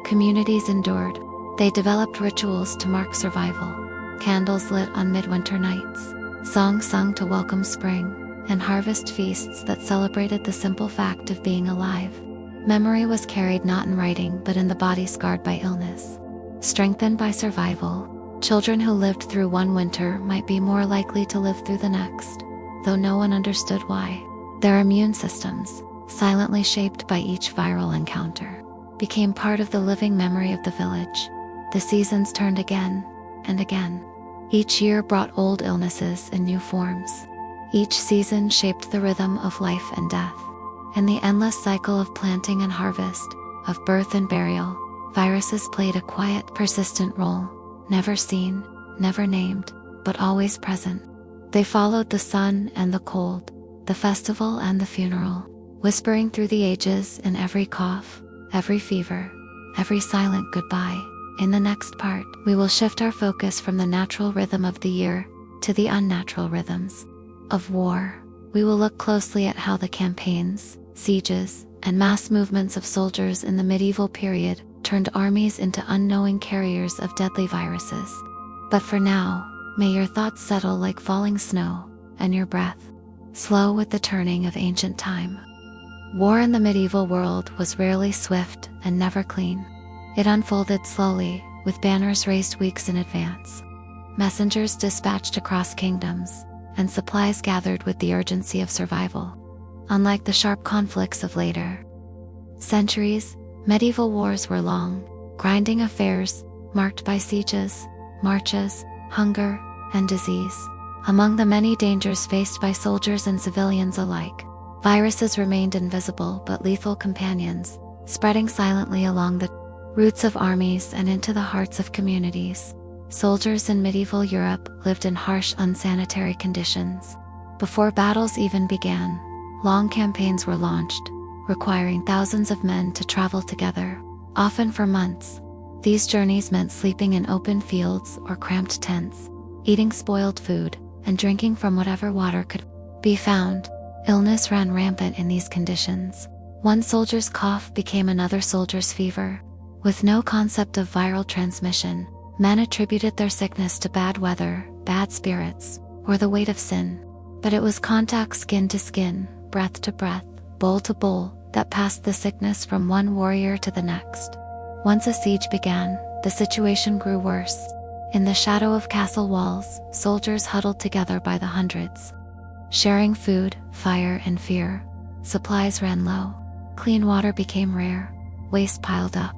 communities endured. They developed rituals to mark survival, candles lit on midwinter nights, songs sung to welcome spring, and harvest feasts that celebrated the simple fact of being alive. Memory was carried not in writing but in the body scarred by illness. Strengthened by survival, children who lived through one winter might be more likely to live through the next, though no one understood why. Their immune systems, silently shaped by each viral encounter, became part of the living memory of the village. The seasons turned again and again. Each year brought old illnesses in new forms. Each season shaped the rhythm of life and death. In the endless cycle of planting and harvest, of birth and burial, viruses played a quiet, persistent role, never seen, never named, but always present. They followed the sun and the cold, the festival and the funeral, whispering through the ages in every cough, every fever, every silent goodbye. In the next part, we will shift our focus from the natural rhythm of the year to the unnatural rhythms of war. We will look closely at how the campaigns, sieges, and mass movements of soldiers in the medieval period turned armies into unknowing carriers of deadly viruses. But for now, may your thoughts settle like falling snow, and your breath slow with the turning of ancient time. War in the medieval world was rarely swift and never clean. It unfolded slowly, with banners raised weeks in advance, messengers dispatched across kingdoms, and supplies gathered with the urgency of survival. Unlike the sharp conflicts of later centuries, medieval wars were long, grinding affairs, marked by sieges, marches, hunger, and disease. Among the many dangers faced by soldiers and civilians alike, viruses remained invisible but lethal companions, spreading silently along the routes of armies and into the hearts of communities. Soldiers in medieval Europe lived in harsh, unsanitary conditions. Before battles even began, long campaigns were launched, requiring thousands of men to travel together, often for months. These journeys meant sleeping in open fields or cramped tents, eating spoiled food, and drinking from whatever water could be found. Illness ran rampant in these conditions. One soldier's cough became another soldier's fever. With no concept of viral transmission, men attributed their sickness to bad weather, bad spirits, or the weight of sin. But it was contact skin to skin, breath to breath, bowl to bowl, that passed the sickness from one warrior to the next. Once a siege began, the situation grew worse. In the shadow of castle walls, soldiers huddled together by the hundreds, sharing food, fire, and fear. Supplies ran low. Clean water became rare. Waste piled up.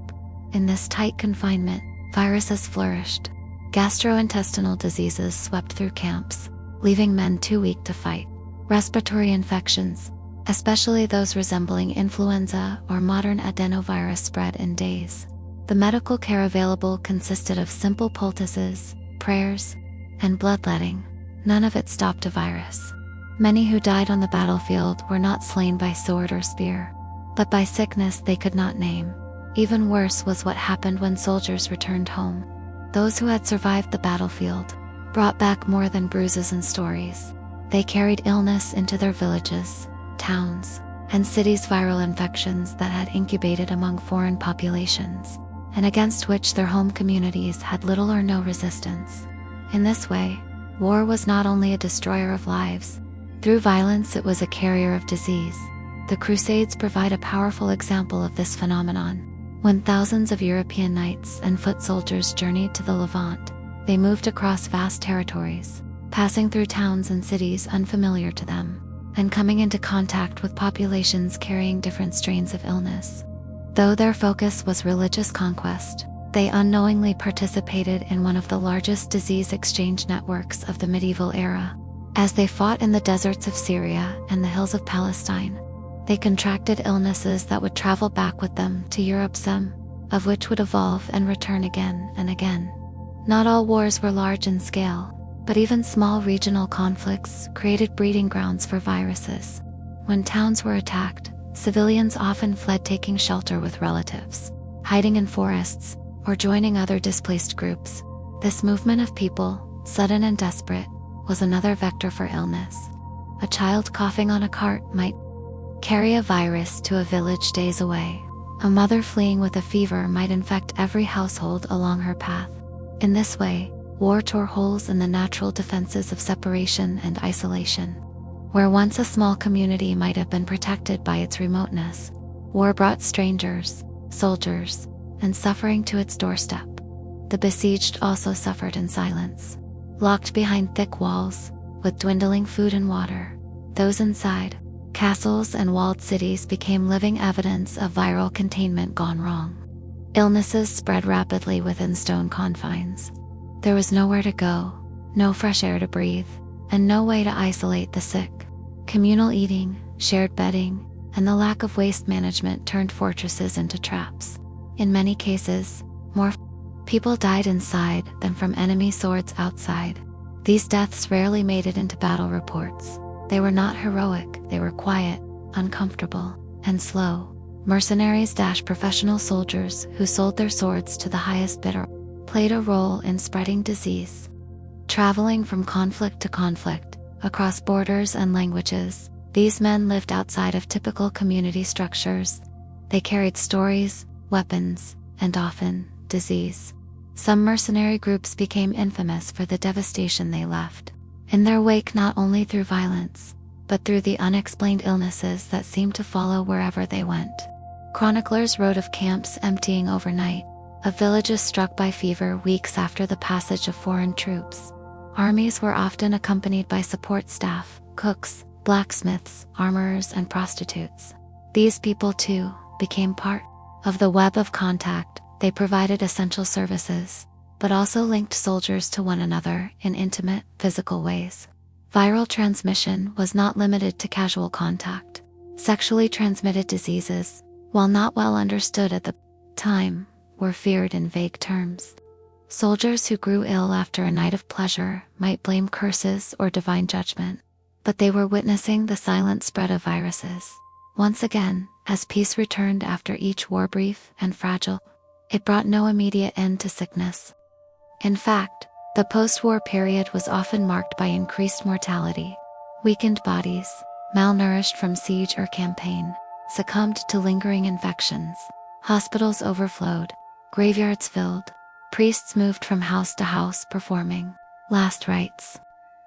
In this tight confinement, viruses flourished. Gastrointestinal diseases swept through camps, leaving men too weak to fight. Respiratory infections, especially those resembling influenza or modern adenovirus, spread in days. The medical care available consisted of simple poultices, prayers, and bloodletting. None of it stopped a virus. Many who died on the battlefield were not slain by sword or spear, but by sickness they could not name. Even worse was what happened when soldiers returned home. Those who had survived the battlefield brought back more than bruises and stories. They carried illness into their villages, towns, and cities, viral infections that had incubated among foreign populations, and against which their home communities had little or no resistance. In this way, war was not only a destroyer of lives. Through violence, it was a carrier of disease. The Crusades provide a powerful example of this phenomenon. When thousands of European knights and foot soldiers journeyed to the Levant, they moved across vast territories, passing through towns and cities unfamiliar to them, and coming into contact with populations carrying different strains of illness. Though their focus was religious conquest, they unknowingly participated in one of the largest disease exchange networks of the medieval era. As they fought in the deserts of Syria and the hills of Palestine, they contracted illnesses that would travel back with them to Europe, some of which would evolve and return again and again. Not all wars were large in scale, but even small regional conflicts created breeding grounds for viruses. When towns were attacked, civilians often fled, taking shelter with relatives, hiding in forests, or joining other displaced groups. This movement of people, sudden and desperate, was another vector for illness. A child coughing on a cart might carry a virus to a village days away. A mother fleeing with a fever might infect every household along her path. In this way, war tore holes in the natural defenses of separation and isolation. Where once a small community might have been protected by its remoteness, war brought strangers, soldiers, and suffering to its doorstep. The besieged also suffered in silence. Locked behind thick walls, with dwindling food and water, those inside, castles and walled cities, became living evidence of viral containment gone wrong. Illnesses spread rapidly within stone confines. There was nowhere to go, no fresh air to breathe, and no way to isolate the sick. Communal eating, shared bedding, and the lack of waste management turned fortresses into traps. In many cases, more people died inside than from enemy swords outside. These deaths rarely made it into battle reports. They were not heroic, they were quiet, uncomfortable, and slow. Mercenaries - professional soldiers who sold their swords to the highest bidder played a role in spreading disease. Traveling from conflict to conflict, across borders and languages, these men lived outside of typical community structures. They carried stories, weapons, and often, disease. Some mercenary groups became infamous for the devastation they left in their wake, not only through violence, but through the unexplained illnesses that seemed to follow wherever they went. Chroniclers wrote of camps emptying overnight, of villages struck by fever weeks after the passage of foreign troops. Armies were often accompanied by support staff, cooks, blacksmiths, armorers, and prostitutes. These people, too, became part of the web of contact. They provided essential services, but also linked soldiers to one another in intimate, physical ways. Viral transmission was not limited to casual contact. Sexually transmitted diseases, while not well understood at the time, were feared in vague terms. Soldiers who grew ill after a night of pleasure might blame curses or divine judgment, but they were witnessing the silent spread of viruses. Once again, as peace returned after each war, brief and fragile, it brought no immediate end to sickness. In fact, The post-war period was often marked by increased mortality. Weakened bodies, malnourished from siege or campaign, succumbed to lingering infections. Hospitals overflowed, graveyards filled, priests moved from house to house performing last rites.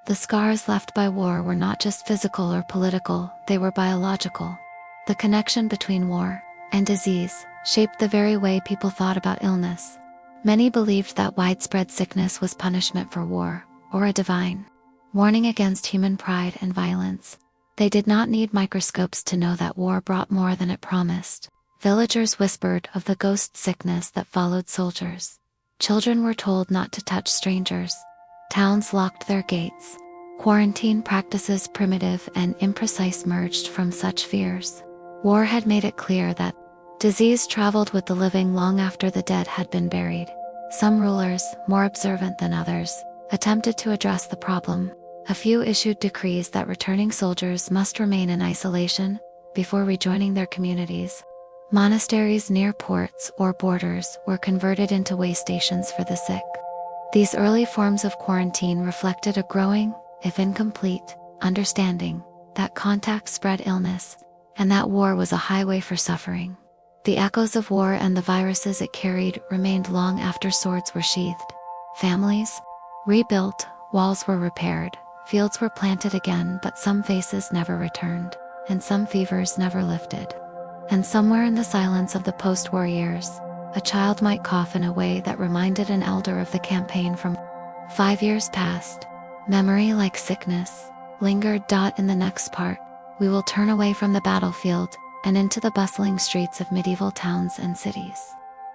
The scars left by war were not just physical or political, they were biological. The connection between war and disease shaped the very way people thought about illness. Many believed that widespread sickness was punishment for war, or a divine warning against human pride and violence. They did not need microscopes to know that war brought more than it promised. Villagers whispered of the ghost sickness that followed soldiers. Children were told not to touch strangers. Towns locked their gates. Quarantine practices, primitive and imprecise, merged from such fears. War had made it clear that disease traveled with the living long after the dead had been buried. Some rulers, more observant than others, attempted to address the problem. A few issued decrees that returning soldiers must remain in isolation before rejoining their communities. Monasteries near ports or borders were converted into way stations for the sick. These early forms of quarantine reflected a growing, if incomplete, understanding that contact spread illness, and that war was a highway for suffering. The echoes of war and the viruses it carried remained long after swords were sheathed. Families rebuilt, walls were repaired, fields were planted again, but some faces never returned, and some fevers never lifted. And somewhere in the silence of the post-war years, a child might cough in a way that reminded an elder of the campaign from 5 years past. Memory, like sickness, lingered. In the next part, we will turn away from the battlefield and into the bustling streets of medieval towns and cities.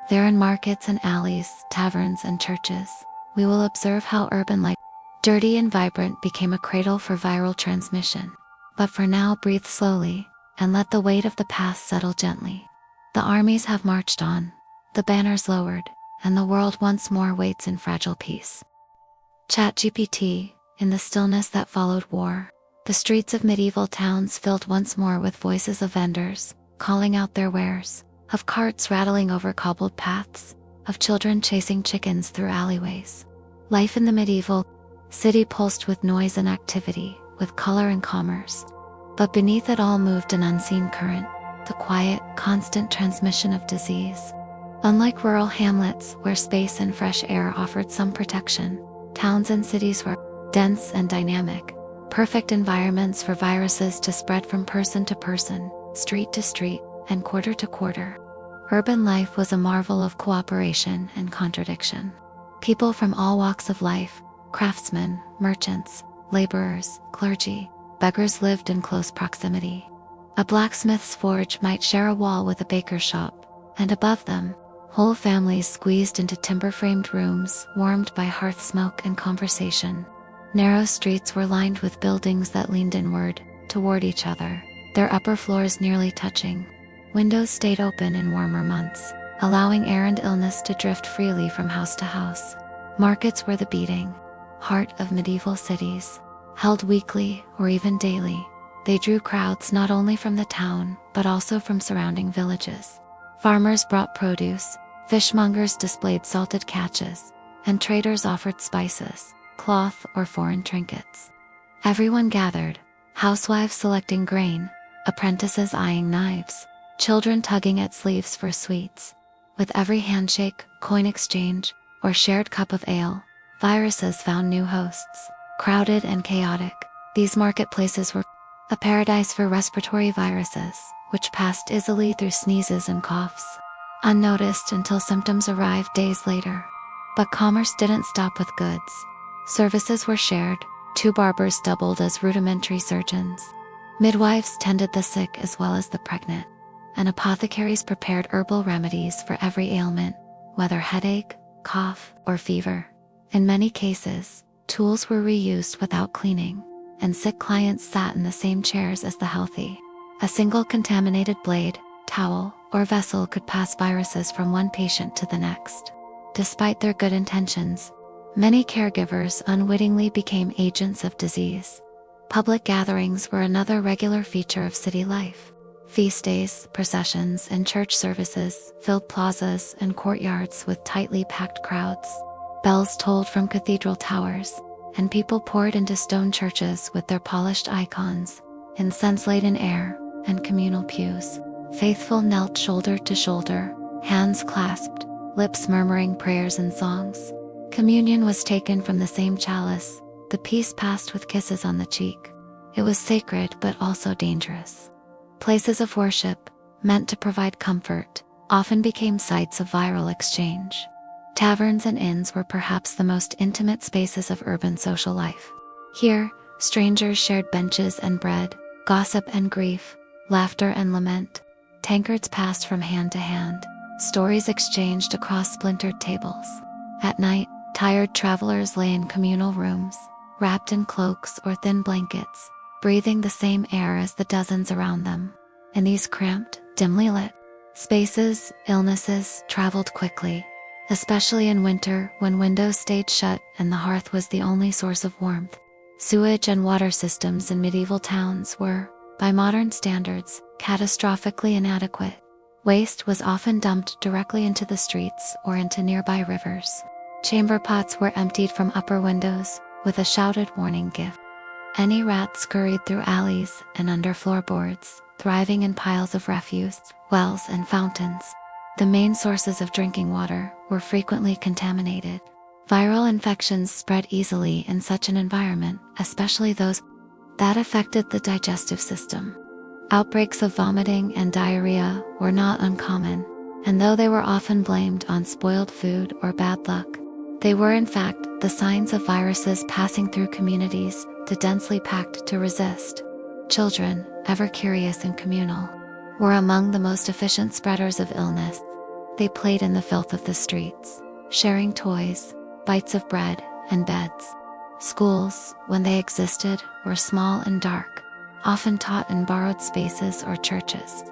There, in markets and alleys, taverns and churches, we will observe how urban life, dirty and vibrant, became a cradle for viral transmission. But for now, breathe slowly and let the weight of the past settle gently. The armies have marched on, the banners lowered, and the world once more waits in fragile peace. ChatGPT. In the stillness that followed war, the streets of medieval towns filled once more with voices of vendors calling out their wares, of carts rattling over cobbled paths, of children chasing chickens through alleyways. Life in the medieval city pulsed with noise and activity, with color and commerce. But beneath it all moved an unseen current, the quiet, constant transmission of disease. Unlike rural hamlets where space and fresh air offered some protection, towns and cities were dense and dynamic, perfect environments for viruses to spread from person to person, street to street, and quarter to quarter. Urban life was a marvel of cooperation and contradiction. People from all walks of life, craftsmen, merchants, laborers, clergy, beggars, lived in close proximity. A blacksmith's forge might share a wall with a baker's shop, and above them, whole families squeezed into timber-framed rooms, warmed by hearth smoke and conversation. Narrow streets were lined with buildings that leaned inward, toward each other, their upper floors nearly touching. Windows stayed open in warmer months, allowing air and illness to drift freely from house to house. Markets were the beating heart of medieval cities. Held weekly or even daily, they drew crowds not only from the town, but also from surrounding villages. Farmers brought produce, fishmongers displayed salted catches, and traders offered spices, cloth, or foreign trinkets. Everyone gathered, housewives selecting grain, apprentices eyeing knives, children tugging at sleeves for sweets. With every handshake, coin exchange, or shared cup of ale, viruses found new hosts. Crowded and chaotic, these marketplaces were a paradise for respiratory viruses, which passed easily through sneezes and coughs, unnoticed until symptoms arrived days later. But commerce didn't stop with goods. Services were shared, 2 barbers doubled as rudimentary surgeons. Midwives tended the sick as well as the pregnant, and apothecaries prepared herbal remedies for every ailment, whether headache, cough, or fever. In many cases, tools were reused without cleaning, and sick clients sat in the same chairs as the healthy. A single contaminated blade, towel, or vessel could pass viruses from one patient to the next. Despite their good intentions, many caregivers unwittingly became agents of disease. Public gatherings were another regular feature of city life. Feast days, processions, and church services filled plazas and courtyards with tightly packed crowds. Bells tolled from cathedral towers, and people poured into stone churches with their polished icons, incense-laden air, and communal pews. Faithful knelt shoulder to shoulder, hands clasped, lips murmuring prayers and songs. Communion was taken from the same chalice, the peace passed with kisses on the cheek. It was sacred but also dangerous. Places of worship, meant to provide comfort, often became sites of viral exchange. Taverns and inns were perhaps the most intimate spaces of urban social life. Here, strangers shared benches and bread, gossip and grief, laughter and lament. Tankards passed from hand to hand, stories exchanged across splintered tables. At night, tired travelers lay in communal rooms, wrapped in cloaks or thin blankets, breathing the same air as the dozens around them. In these cramped, dimly lit spaces, illnesses traveled quickly, especially in winter when windows stayed shut and the hearth was the only source of warmth. Sewage and water systems in medieval towns were, by modern standards, catastrophically inadequate. Waste was often dumped directly into the streets or into nearby rivers. Chamber pots were emptied from upper windows, with a shouted warning gift. Any rat scurried through alleys and under floorboards, thriving in piles of refuse, wells and fountains. The main sources of drinking water were frequently contaminated. Viral infections spread easily in such an environment, especially those that affected the digestive system. Outbreaks of vomiting and diarrhea were not uncommon, and though they were often blamed on spoiled food or bad luck, they were in fact the signs of viruses passing through communities too densely packed to resist. Children, ever curious and communal, were among the most efficient spreaders of illness. They played in the filth of the streets, sharing toys, bites of bread, and beds. Schools, when they existed, were small and dark, often taught in borrowed spaces or churches.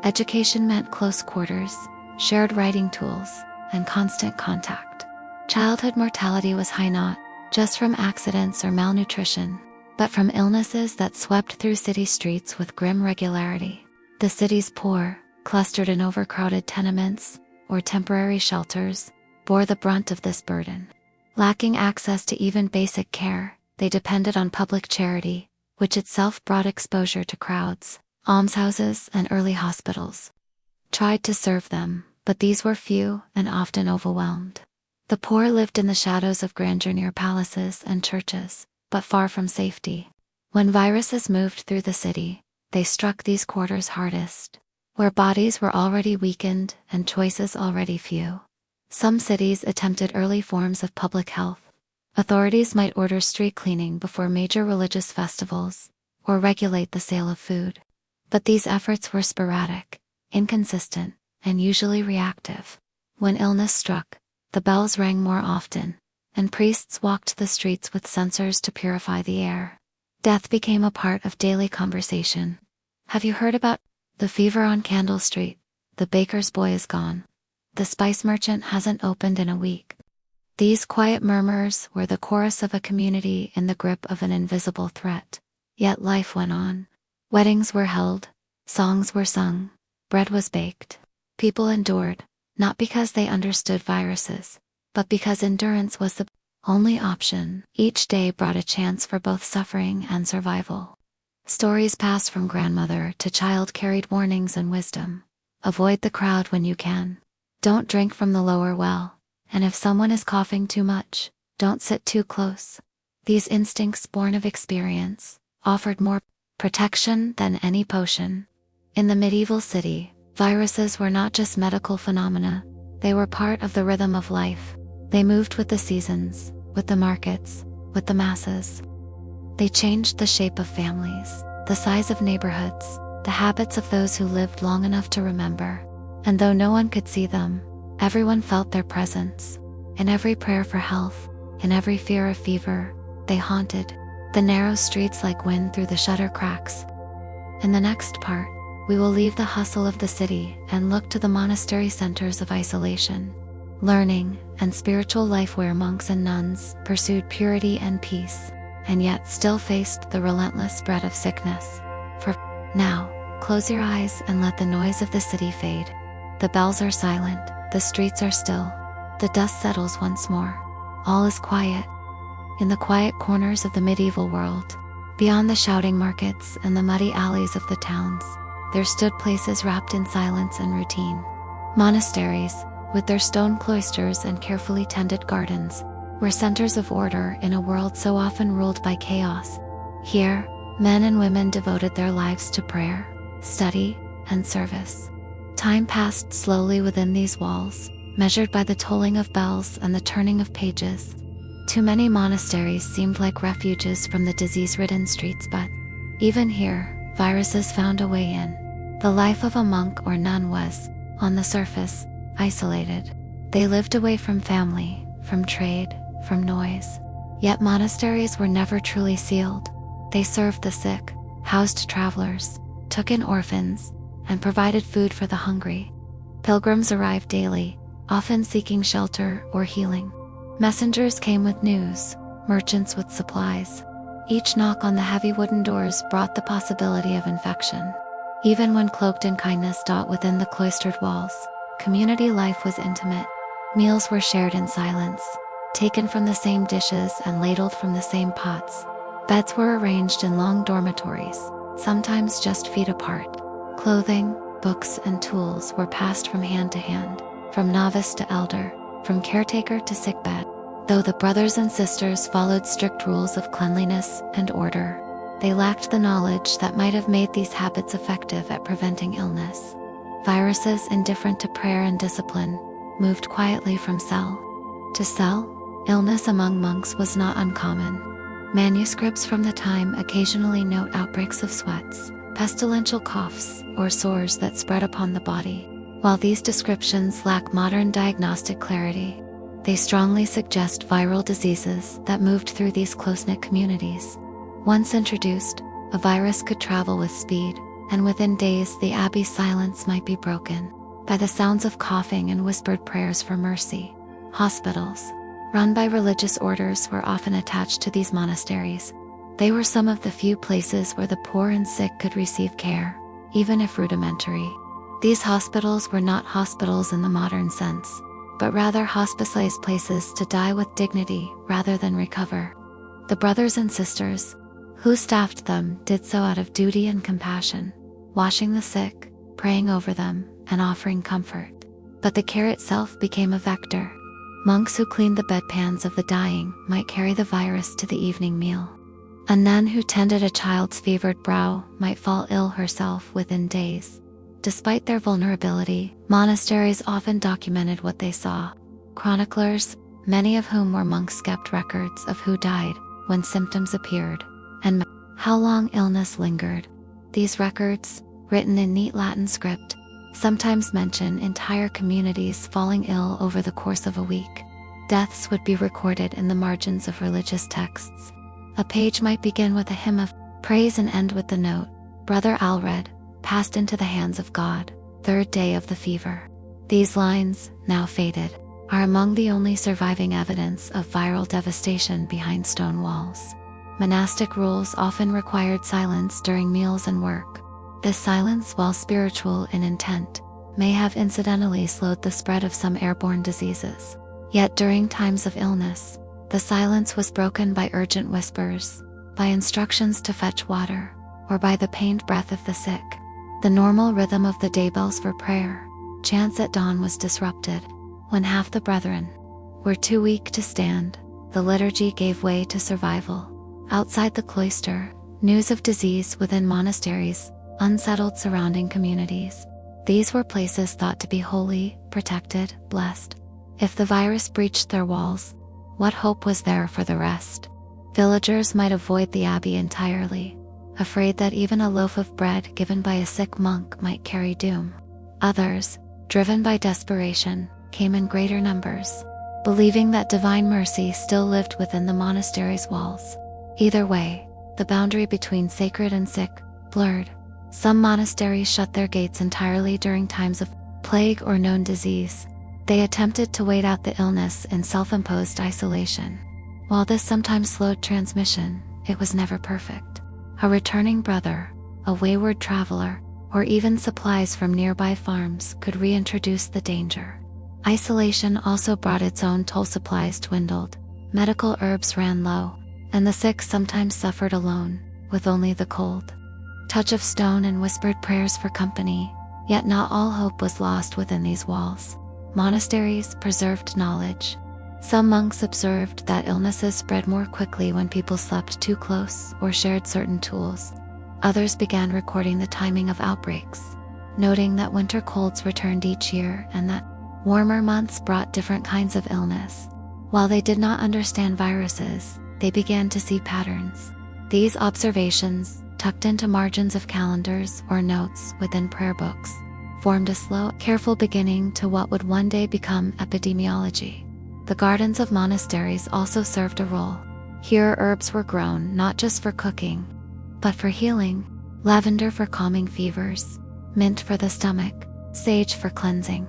Education meant close quarters, shared writing tools, and constant contact. Childhood mortality was high not just from accidents or malnutrition, but from illnesses that swept through city streets with grim regularity. The city's poor, clustered in overcrowded tenements or temporary shelters, bore the brunt of this burden. Lacking access to even basic care, they depended on public charity, which itself brought exposure to crowds. Almshouses and early hospitals tried to serve them, but these were few and often overwhelmed. The poor lived in the shadows of grandeur near palaces and churches, but far from safety. When viruses moved through the city, they struck these quarters hardest, where bodies were already weakened and choices already few. Some cities attempted early forms of public health. Authorities might order street cleaning before major religious festivals, or regulate the sale of food. But these efforts were sporadic, inconsistent, and usually reactive. When illness struck, the bells rang more often, and priests walked the streets with censers to purify the air. Death became a part of daily conversation. Have you heard about the fever on Candle Street? The baker's boy is gone. The spice merchant hasn't opened in a week. These quiet murmurs were the chorus of a community in the grip of an invisible threat. Yet life went on. Weddings were held, songs were sung, bread was baked. People endured, not because they understood viruses, but because endurance was the only option. Each day brought a chance for both suffering and survival. Stories passed from grandmother to child carried warnings and wisdom. Avoid the crowd when you can. Don't drink from the lower well, and if someone is coughing too much, don't sit too close. These instincts born of experience offered more protection than any potion. In the medieval city, viruses were not just medical phenomena, they were part of the rhythm of life. They moved with the seasons, with the markets, with the masses. They changed the shape of families, the size of neighborhoods, the habits of those who lived long enough to remember. And though no one could see them, everyone felt their presence. In every prayer for health, in every fear of fever, they haunted the narrow streets like wind through the shutter cracks. In the next part, we will leave the hustle of the city and look to the monastery centers of isolation, learning, and spiritual life where monks and nuns pursued purity and peace, and yet still faced the relentless spread of sickness. For now, close your eyes and let the noise of the city fade. The bells are silent, the streets are still, the dust settles once more. all is quiet. In the quiet corners of the medieval world, beyond the shouting markets and the muddy alleys of the towns, there stood places wrapped in silence and routine. Monasteries, with their stone cloisters and carefully tended gardens, were centers of order in a world so often ruled by chaos. Here, men and women devoted their lives to prayer, study, and service. Time passed slowly within these walls, measured by the tolling of bells and the turning of pages. Too many monasteries seemed like refuges from the disease-ridden streets, but even here, viruses found a way in. The life of a monk or nun was, on the surface, isolated. They lived away from family, from trade, from noise. Yet monasteries were never truly sealed. They served the sick, housed travelers, took in orphans, and provided food for the hungry. Pilgrims arrived daily, often seeking shelter or healing. Messengers came with news, merchants with supplies. Each knock on the heavy wooden doors brought the possibility of infection. Even when cloaked in kindness within the cloistered walls, community life was intimate. Meals were shared in silence, taken from the same dishes and ladled from the same pots. Beds were arranged in long dormitories, sometimes just feet apart. Clothing, books, and tools were passed from hand to hand, from novice to elder, from caretaker to sickbed. Though the brothers and sisters followed strict rules of cleanliness and order, they lacked the knowledge that might have made these habits effective at preventing illness. Viruses, indifferent to prayer and discipline, moved quietly from cell to cell. Illness among monks was not uncommon. Manuscripts from the time occasionally note outbreaks of sweats, pestilential coughs, or sores that spread upon the body. While these descriptions lack modern diagnostic clarity, they strongly suggest viral diseases that moved through these close-knit communities. Once introduced, a virus could travel with speed, and within days the abbey's silence might be broken by the sounds of coughing and whispered prayers for mercy. Hospitals, run by religious orders, were often attached to these monasteries. They were some of the few places where the poor and sick could receive care, even if rudimentary. These hospitals were not hospitals in the modern sense, but rather hospicized places to die with dignity rather than recover. The brothers and sisters who staffed them did so out of duty and compassion, washing the sick, praying over them, and offering comfort. But the care itself became a vector. Monks who cleaned the bedpans of the dying might carry the virus to the evening meal. A nun who tended a child's fevered brow might fall ill herself within days. Despite their vulnerability, monasteries often documented what they saw. Chroniclers, many of whom were monks, kept records of who died, when symptoms appeared, and how long illness lingered. These records, written in neat Latin script, sometimes mention entire communities falling ill over the course of a week. Deaths would be recorded in the margins of religious texts. A page might begin with a hymn of praise and end with the note, "Brother Alred passed into the hands of God, third day of the fever." These lines, now faded, are among the only surviving evidence of viral devastation behind stone walls. Monastic rules often required silence during meals and work. This silence, while spiritual in intent, may have incidentally slowed the spread of some airborne diseases. Yet during times of illness, the silence was broken by urgent whispers, by instructions to fetch water, or by the pained breath of the sick. The normal rhythm of the daybells for prayer, chants at dawn, was disrupted. When half the brethren were too weak to stand, the liturgy gave way to survival. Outside the cloister, news of disease within monasteries unsettled surrounding communities. These were places thought to be holy, protected, blessed. If the virus breached their walls, what hope was there for the rest? Villagers might avoid the abbey entirely, afraid that even a loaf of bread given by a sick monk might carry doom. Others, driven by desperation, came in greater numbers, believing that divine mercy still lived within the monastery's walls. Either way, the boundary between sacred and sick blurred. Some monasteries shut their gates entirely during times of plague or known disease. They attempted to wait out the illness in self-imposed isolation. While this sometimes slowed transmission, it was never perfect. A returning brother, a wayward traveler, or even supplies from nearby farms could reintroduce the danger. Isolation also brought its own toll. Supplies dwindled. medical herbs ran low, and the sick sometimes suffered alone, with only the cold touch of stone and whispered prayers for company. Yet not all hope was lost within these walls. Monasteries preserved knowledge. Some monks observed that illnesses spread more quickly when people slept too close or shared certain tools. Others began recording the timing of outbreaks, noting that winter colds returned each year and that warmer months brought different kinds of illness. While they did not understand viruses, they began to see patterns. These observations, tucked into margins of calendars or notes within prayer books, formed a slow, careful beginning to what would one day become epidemiology. The gardens of monasteries also served a role. Here herbs were grown not just for cooking, but for healing: lavender for calming fevers, mint for the stomach, sage for cleansing.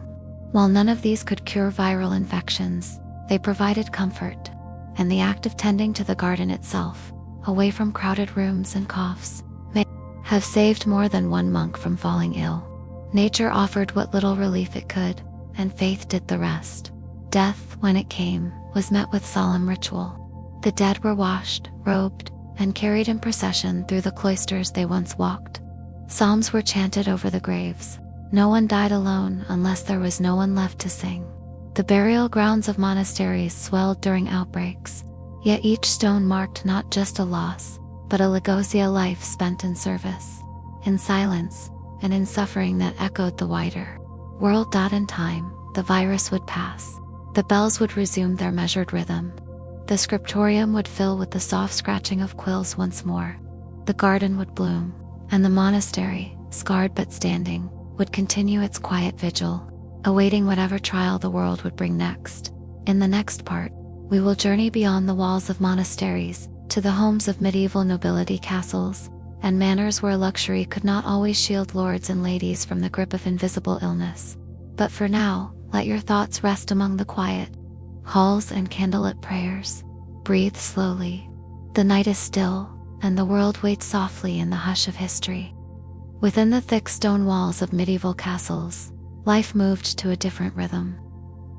While none of these could cure viral infections, they provided comfort, and the act of tending to the garden itself, away from crowded rooms and coughs, may have saved more than one monk from falling ill. Nature offered what little relief it could, and faith did the rest. Death, when it came, was met with solemn ritual. The dead were washed, robed, and carried in procession through the cloisters they once walked. Psalms were chanted over the graves. No one died alone unless there was no one left to sing. The burial grounds of monasteries swelled during outbreaks, yet each stone marked not just a loss, but a legacy, a life spent in service, in silence, and in suffering that echoed the wider world. In time, the virus would pass. The bells would resume their measured rhythm. The scriptorium would fill with the soft scratching of quills once more. The garden would bloom, and the monastery, scarred but standing, would continue its quiet vigil, awaiting whatever trial the world would bring next. In the next part, we will journey beyond the walls of monasteries, to the homes of medieval nobility, castles, and manors where luxury could not always shield lords and ladies from the grip of invisible illness. But for now, let your thoughts rest among the quiet halls and candlelit prayers. Breathe slowly. The night is still, and the world waits softly in the hush of history. Within the thick stone walls of medieval castles, life moved to a different rhythm.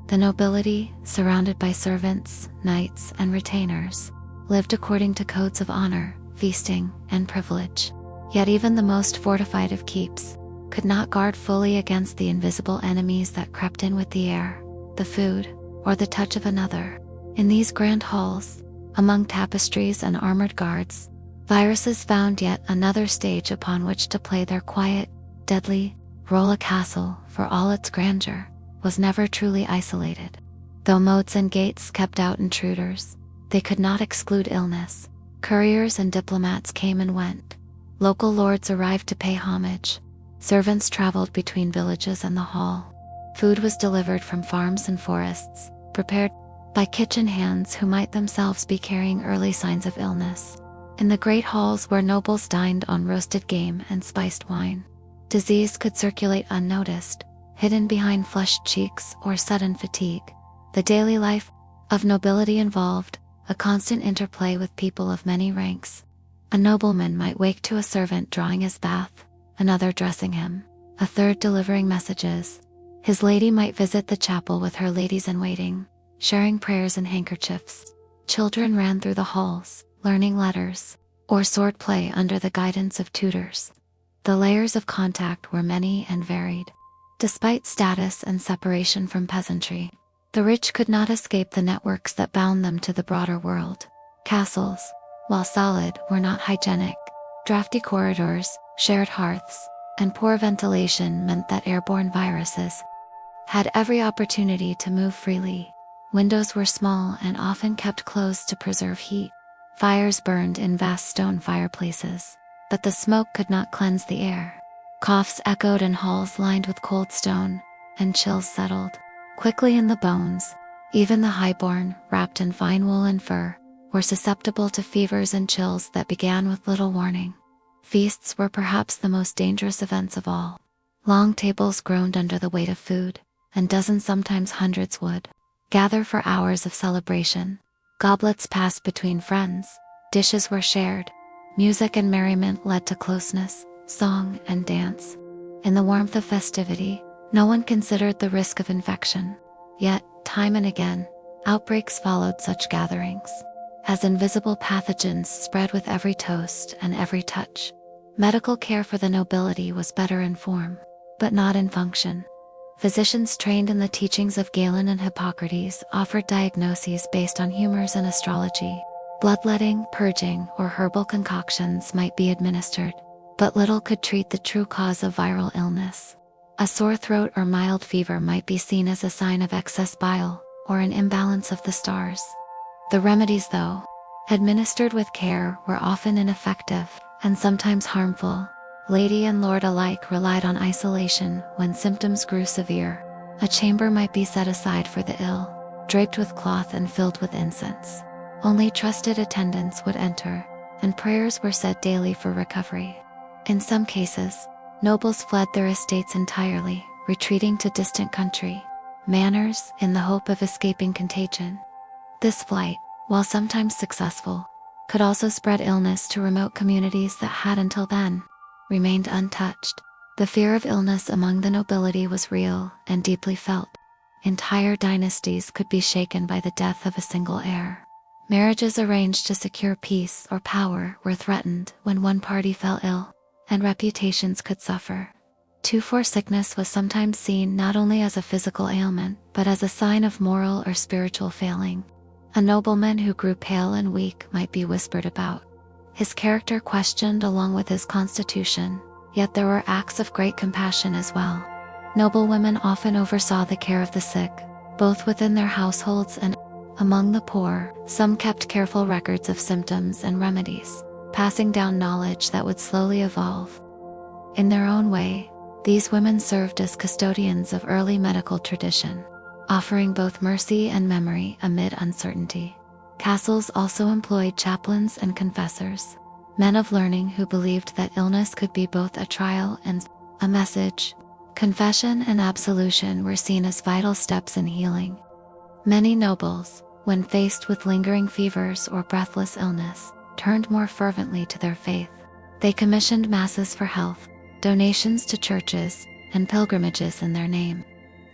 The nobility, surrounded by servants, knights, and retainers, lived according to codes of honor, feasting, and privilege. Yet even the most fortified of keeps could not guard fully against the invisible enemies that crept in with the air, the food, or the touch of another. In these grand halls, among tapestries and armored guards, viruses found yet another stage upon which to play their quiet, deadly role. A castle, for all its grandeur, was never truly isolated. Though moats and gates kept out intruders, they could not exclude illness. Couriers and diplomats came and went. Local lords arrived to pay homage. Servants traveled between villages and the hall. Food was delivered from farms and forests, prepared by kitchen hands who might themselves be carrying early signs of illness. In the great halls where nobles dined on roasted game and spiced wine, disease could circulate unnoticed, hidden behind flushed cheeks or sudden fatigue. The daily life of nobility involved a constant interplay with people of many ranks. A nobleman might wake to a servant drawing his bath, another dressing him, a third delivering messages. His lady might visit the chapel with her ladies-in-waiting, sharing prayers and handkerchiefs. Children ran through the halls, learning letters, or sword play under the guidance of tutors. The layers of contact were many and varied. Despite status and separation from peasantry, the rich could not escape the networks that bound them to the broader world. Castles, while solid, were not hygienic. Drafty corridors, shared hearths, and poor ventilation meant that airborne viruses had every opportunity to move freely. Windows were small and often kept closed to preserve heat. Fires burned in vast stone fireplaces, but the smoke could not cleanse the air. Coughs echoed in halls lined with cold stone, and chills settled quickly in the bones. Even the highborn, wrapped in fine wool and fur, were susceptible to fevers and chills that began with little warning. Feasts were perhaps the most dangerous events of all. Long tables groaned under the weight of food, and dozens, sometimes hundreds, would gather for hours of celebration. Goblets passed between friends, dishes were shared, music and merriment led to closeness, song and dance. In the warmth of festivity, no one considered the risk of infection. Yet, time and again, Outbreaks followed such gatherings, as invisible pathogens spread with every toast and every touch. Medical care for the nobility was better in form, but not in function. Physicians trained in the teachings of Galen and Hippocrates offered diagnoses based on humors and astrology. Bloodletting, purging, or herbal concoctions might be administered, but little could treat the true cause of viral illness. A sore throat or mild fever might be seen as a sign of excess bile or an imbalance of the stars. The remedies, though administered with care, were often ineffective and sometimes harmful. Lady and lord alike relied on isolation when symptoms grew severe. A chamber might be set aside for the ill, draped with cloth and filled with incense. Only trusted attendants would enter, and prayers were said daily for recovery. In some cases, nobles fled their estates entirely, retreating to distant country manors in the hope of escaping contagion. This flight, while sometimes successful, could also spread illness to remote communities that had until then remained untouched. The fear of illness among the nobility was real and deeply felt. Entire dynasties could be shaken by the death of a single heir. Marriages arranged to secure peace or power were threatened when one party fell ill, and reputations could suffer. Sickness was sometimes seen not only as a physical ailment, but as a sign of moral or spiritual failing. A nobleman who grew pale and weak might be whispered about, his character questioned along with his constitution, yet there were acts of great compassion as well. Noblewomen often oversaw the care of the sick, both within their households and among the poor. Some kept careful records of symptoms and remedies, passing down knowledge that would slowly evolve. In their own way, these women served as custodians of early medical tradition, offering both mercy and memory amid uncertainty. Castles also employed chaplains and confessors, men of learning who believed that illness could be both a trial and a message. Confession and absolution were seen as vital steps in healing. Many nobles, when faced with lingering fevers or breathless illness, turned more fervently to their faith. They commissioned masses for health, donations to churches, and pilgrimages in their name.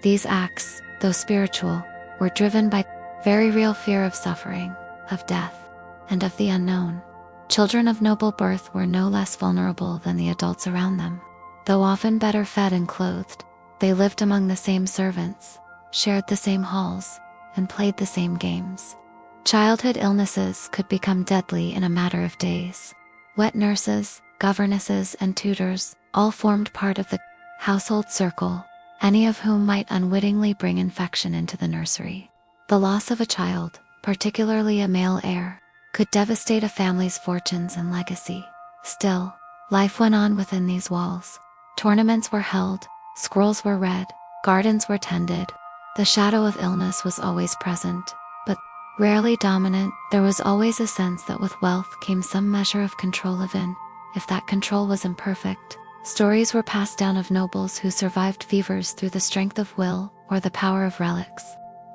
These acts, though spiritual, were driven by very real fear of suffering, of death, and of the unknown. Children of noble birth were no less vulnerable than the adults around them. Though often better fed and clothed, they lived among the same servants, shared the same halls, and played the same games. Childhood illnesses could become deadly in a matter of days. Wet nurses, governesses, and tutors all formed part of the household circle, any of whom might unwittingly bring infection into the nursery. The loss of a child, particularly a male heir, could devastate a family's fortunes and legacy. Still, life went on within these walls. Tournaments were held, scrolls were read, gardens were tended. The shadow of illness was always present, but rarely dominant. There was always a sense that with wealth came some measure of control, even if that control was imperfect. Stories were passed down of nobles who survived fevers through the strength of will or the power of relics.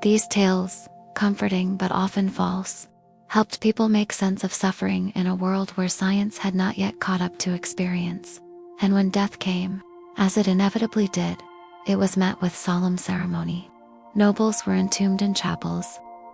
These tales, comforting but often false, helped people make sense of suffering in a world where science had not yet caught up to experience. And when death came, as it inevitably did, it was met with solemn ceremony. Nobles were entombed in chapels,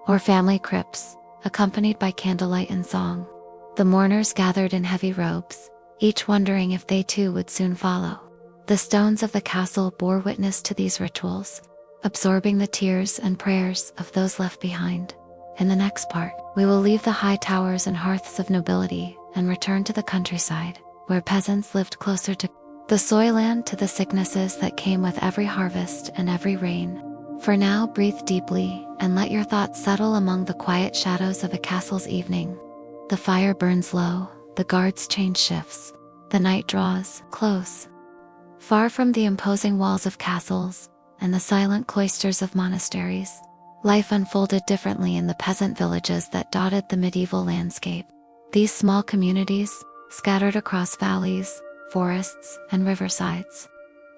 or family crypts, accompanied by candlelight and song. The mourners gathered in heavy robes, each wondering if they too would soon follow. The stones of the castle bore witness to these rituals, absorbing the tears and prayers of those left behind. In the next part, we will leave the high towers and hearths of nobility and return to the countryside, where peasants lived closer to the soil and to the sicknesses that came with every harvest and every rain. For now, breathe deeply and let your thoughts settle among the quiet shadows of a castle's evening. The fire burns low, the guards change shifts, the night draws close. Far from the imposing walls of castles and the silent cloisters of monasteries, life unfolded differently in the peasant villages that dotted the medieval landscape. These small communities, scattered across valleys, forests, and riversides,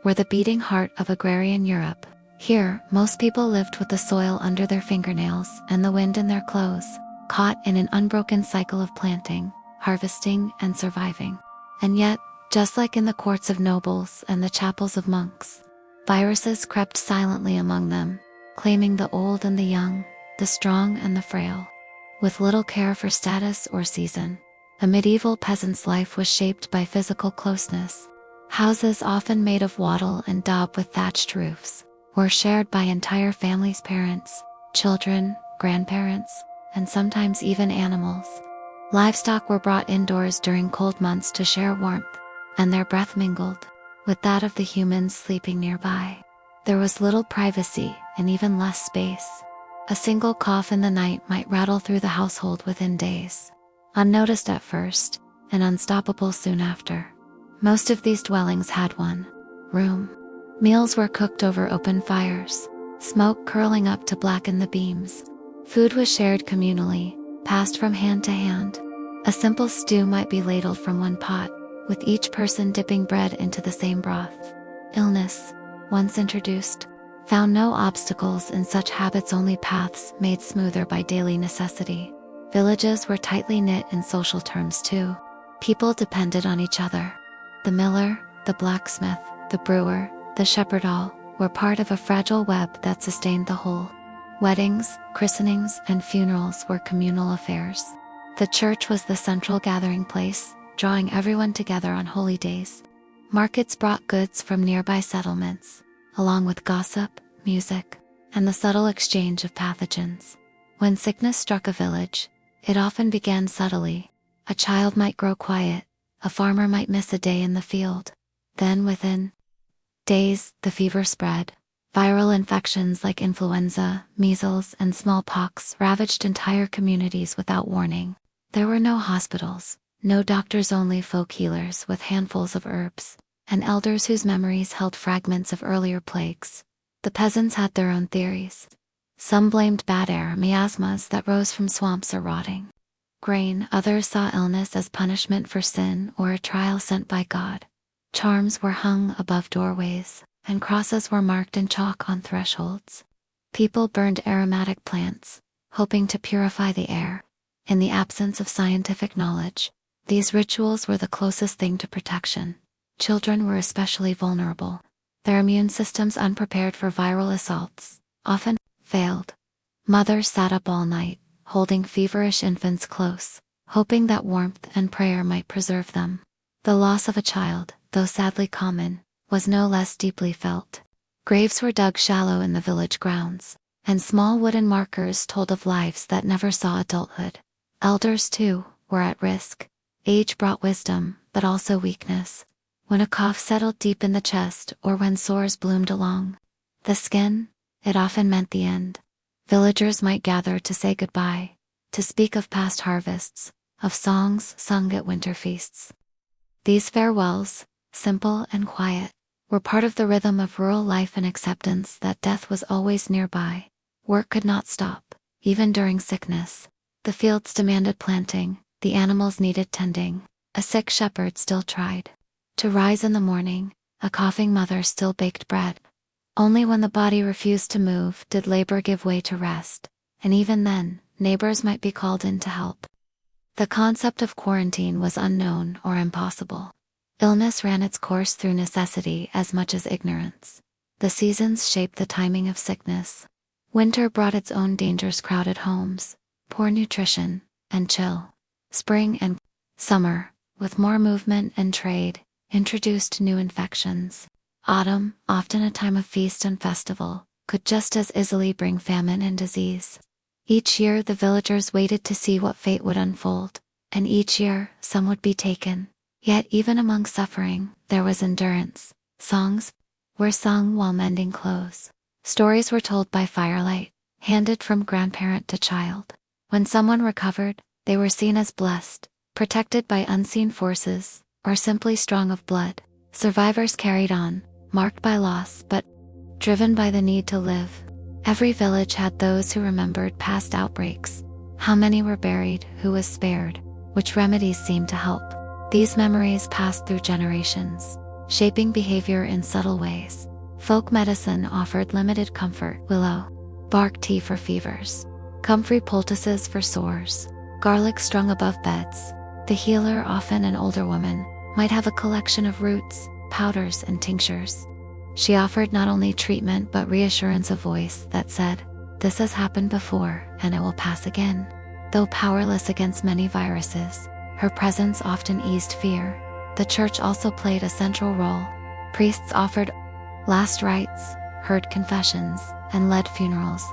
were the beating heart of agrarian Europe. Here, most people lived with the soil under their fingernails and the wind in their clothes, caught in an unbroken cycle of planting, harvesting, and surviving. And yet, just like in the courts of nobles and the chapels of monks, viruses crept silently among them, claiming the old and the young, the strong and the frail. With little care for status or season, a medieval peasant's life was shaped by physical closeness. Houses, often made of wattle and daub with thatched roofs, were shared by entire families, parents, children, grandparents, and sometimes even animals. Livestock were brought indoors during cold months to share warmth, and their breath mingled with that of the humans sleeping nearby. There was little privacy and even less space. A single cough in the night might rattle through the household within days, unnoticed at first, and unstoppable soon after. Most of these dwellings had one room. Meals were cooked over open fires, smoke curling up to blacken the beams. Food was shared communally, passed from hand to hand. A simple stew might be ladled from one pot, with each person dipping bread into the same broth. Illness, once introduced, found no obstacles in such habits, only paths made smoother by daily necessity. Villages were tightly knit in social terms too. People depended on each other. The miller, the blacksmith, the brewer, the shepherd, all were part of a fragile web that sustained the whole. Weddings, christenings, and funerals were communal affairs. The church was the central gathering place, drawing everyone together on holy days. Markets brought goods from nearby settlements, along with gossip, music, and the subtle exchange of pathogens. When sickness struck a village, it often began subtly. A child might grow quiet, a farmer might miss a day in the field. Then within days, the fever spread. Viral infections like influenza, measles, and smallpox ravaged entire communities without warning. There were no hospitals, no doctors, only folk healers with handfuls of herbs, and elders whose memories held fragments of earlier plagues. The peasants had their own theories. Some blamed bad air, miasmas that rose from swamps or rotting grain. Others saw illness as punishment for sin or a trial sent by God. Charms were hung above doorways, and crosses were marked in chalk on thresholds. People burned aromatic plants, hoping to purify the air. In the absence of scientific knowledge, these rituals were the closest thing to protection. Children were especially vulnerable. Their immune systems, unprepared for viral assaults, often failed. Mothers sat up all night, holding feverish infants close, hoping that warmth and prayer might preserve them. The loss of a child, though sadly common, was no less deeply felt. Graves were dug shallow in the village grounds, and small wooden markers told of lives that never saw adulthood. Elders, too, were at risk. Age brought wisdom, but also weakness. When a cough settled deep in the chest, or when sores bloomed along the skin, it often meant the end. Villagers might gather to say goodbye, to speak of past harvests, of songs sung at winter feasts. These farewells, simple and quiet, were part of the rhythm of rural life, and acceptance that death was always nearby. Work could not stop, even during sickness. The fields demanded planting, the animals needed tending. A sick shepherd still tried to rise in the morning, a coughing mother still baked bread. Only when the body refused to move did labor give way to rest, and even then, neighbors might be called in to help. The concept of quarantine was unknown or impossible. Illness ran its course through necessity as much as ignorance. The seasons shaped the timing of sickness. Winter brought its own dangers: crowded homes, poor nutrition, and chill. Spring and summer, with more movement and trade, introduced new infections. Autumn, often a time of feast and festival, could just as easily bring famine and disease. Each year the villagers waited to see what fate would unfold, and each year some would be taken. Yet even among suffering, there was endurance. Songs were sung while mending clothes. Stories were told by firelight, handed from grandparent to child. When someone recovered, they were seen as blessed, protected by unseen forces, or simply strong of blood. Survivors carried on, marked by loss but driven by the need to live. Every village had those who remembered past outbreaks. How many were buried, who was spared, which remedies seemed to help. These memories passed through generations, shaping behavior in subtle ways. Folk medicine offered limited comfort: willow bark tea for fevers, comfrey poultices for sores, garlic strung above beds. The healer, often an older woman, might have a collection of roots, powders, and tinctures. She offered not only treatment but reassurance, a voice that said, "This has happened before, and it will pass again." Though powerless against many viruses, her presence often eased fear. The church also played a central role. Priests offered last rites, heard confessions, and led funerals.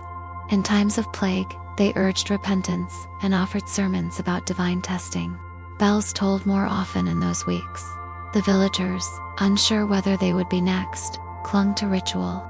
In times of plague, they urged repentance and offered sermons about divine testing. Bells tolled more often in those weeks. The villagers, unsure whether they would be next, clung to ritual.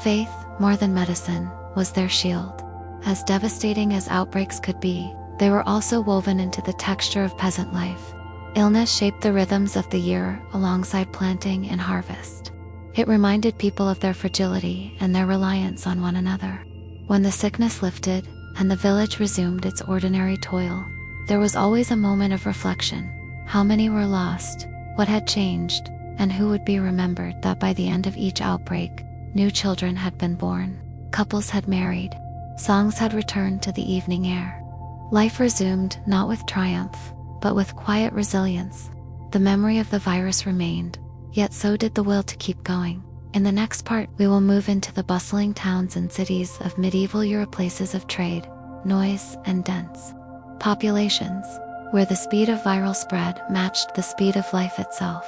Faith, more than medicine, was their shield. As devastating as outbreaks could be, they were also woven into the texture of peasant life. Illness shaped the rhythms of the year alongside planting and harvest. It reminded people of their fragility and their reliance on one another. When the sickness lifted and the village resumed its ordinary toil, there was always a moment of reflection. How many were lost, what had changed, and who would be remembered? That by the end of each outbreak, new children had been born, couples had married, songs had returned to the evening air. Life resumed, not with triumph, but with quiet resilience. The memory of the virus remained, yet so did the will to keep going. In the next part, we will move into the bustling towns and cities of medieval Europe, places of trade, noise, and dense populations, where the speed of viral spread matched the speed of life itself.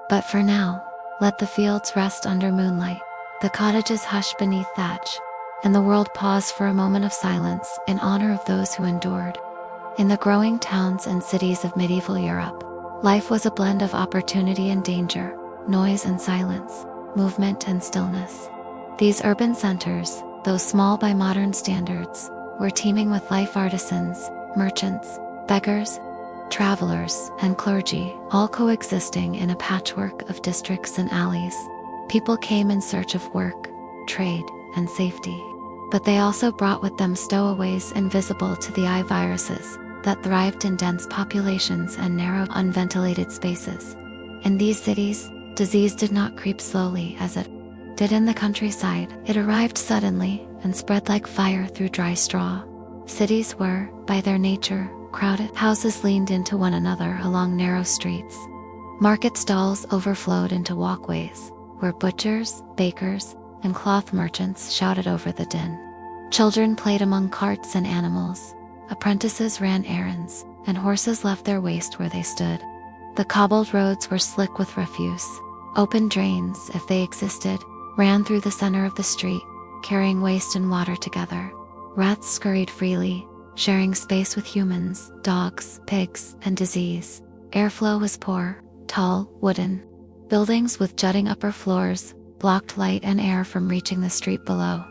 But for now, let the fields rest under moonlight, the cottages hush beneath thatch, and the world pause for a moment of silence in honor of those who endured. In the growing towns and cities of medieval Europe, life was a blend of opportunity and danger, noise and silence, movement and stillness. These urban centers, though small by modern standards, were teeming with life: artisans, merchants, beggars, travelers, and clergy, all coexisting in a patchwork of districts and alleys. People came in search of work, trade, and safety. But they also brought with them stowaways invisible to the eye: viruses that thrived in dense populations and narrow, unventilated spaces. In these cities, disease did not creep slowly as it did in the countryside. It arrived suddenly and spread like fire through dry straw. Cities were, by their nature, crowded. Houses leaned into one another along narrow streets. Market stalls overflowed into walkways, where butchers, bakers, and cloth merchants shouted over the din. Children played among carts and animals. Apprentices ran errands, and horses left their waste where they stood. The cobbled roads were slick with refuse. Open drains, if they existed, ran through the center of the street, carrying waste and water together. Rats scurried freely, sharing space with humans, dogs, pigs, and disease. Airflow was poor, tall, wooden. Buildings with jutting upper floors blocked light and air from reaching the street below.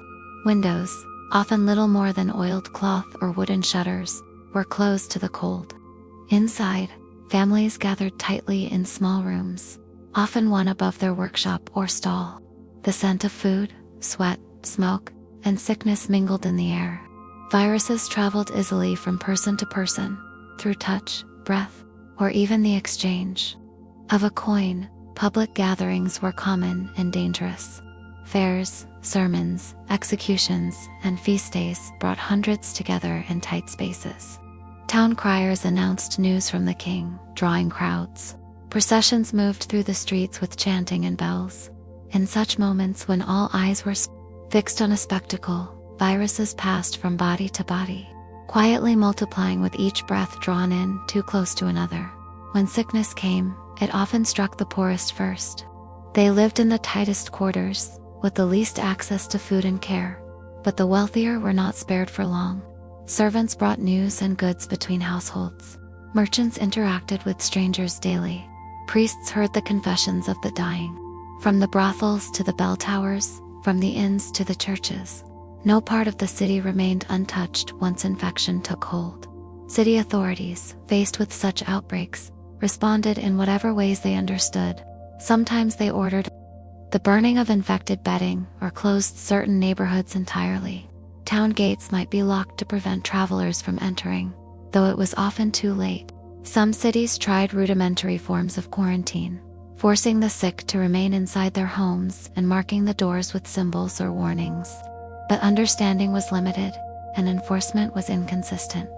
Windows, often little more than oiled cloth or wooden shutters, were closed to the cold. Inside, families gathered tightly in small rooms, often one above their workshop or stall. The scent of food, sweat, smoke, and sickness mingled in the air. Viruses traveled easily from person to person, through touch, breath, or even the exchange of a coin. Public gatherings were common and dangerous. Fairs, sermons, executions, and feast days brought hundreds together in tight spaces. Town criers announced news from the king, drawing crowds. Processions moved through the streets with chanting and bells. In such moments, when all eyes were fixed on a spectacle, viruses passed from body to body, quietly multiplying with each breath drawn in too close to another. When sickness came, it often struck the poorest first. They lived in the tightest quarters, with the least access to food and care. But the wealthier were not spared for long. Servants brought news and goods between households. Merchants interacted with strangers daily. Priests heard the confessions of the dying. From the brothels to the bell towers, from the inns to the churches, no part of the city remained untouched once infection took hold. City authorities, faced with such outbreaks, responded in whatever ways they understood. Sometimes they ordered the burning of infected bedding or closed certain neighborhoods entirely. Town gates might be locked to prevent travelers from entering, though it was often too late. Some cities tried rudimentary forms of quarantine, forcing the sick to remain inside their homes and marking the doors with symbols or warnings. But understanding was limited, and enforcement was inconsistent.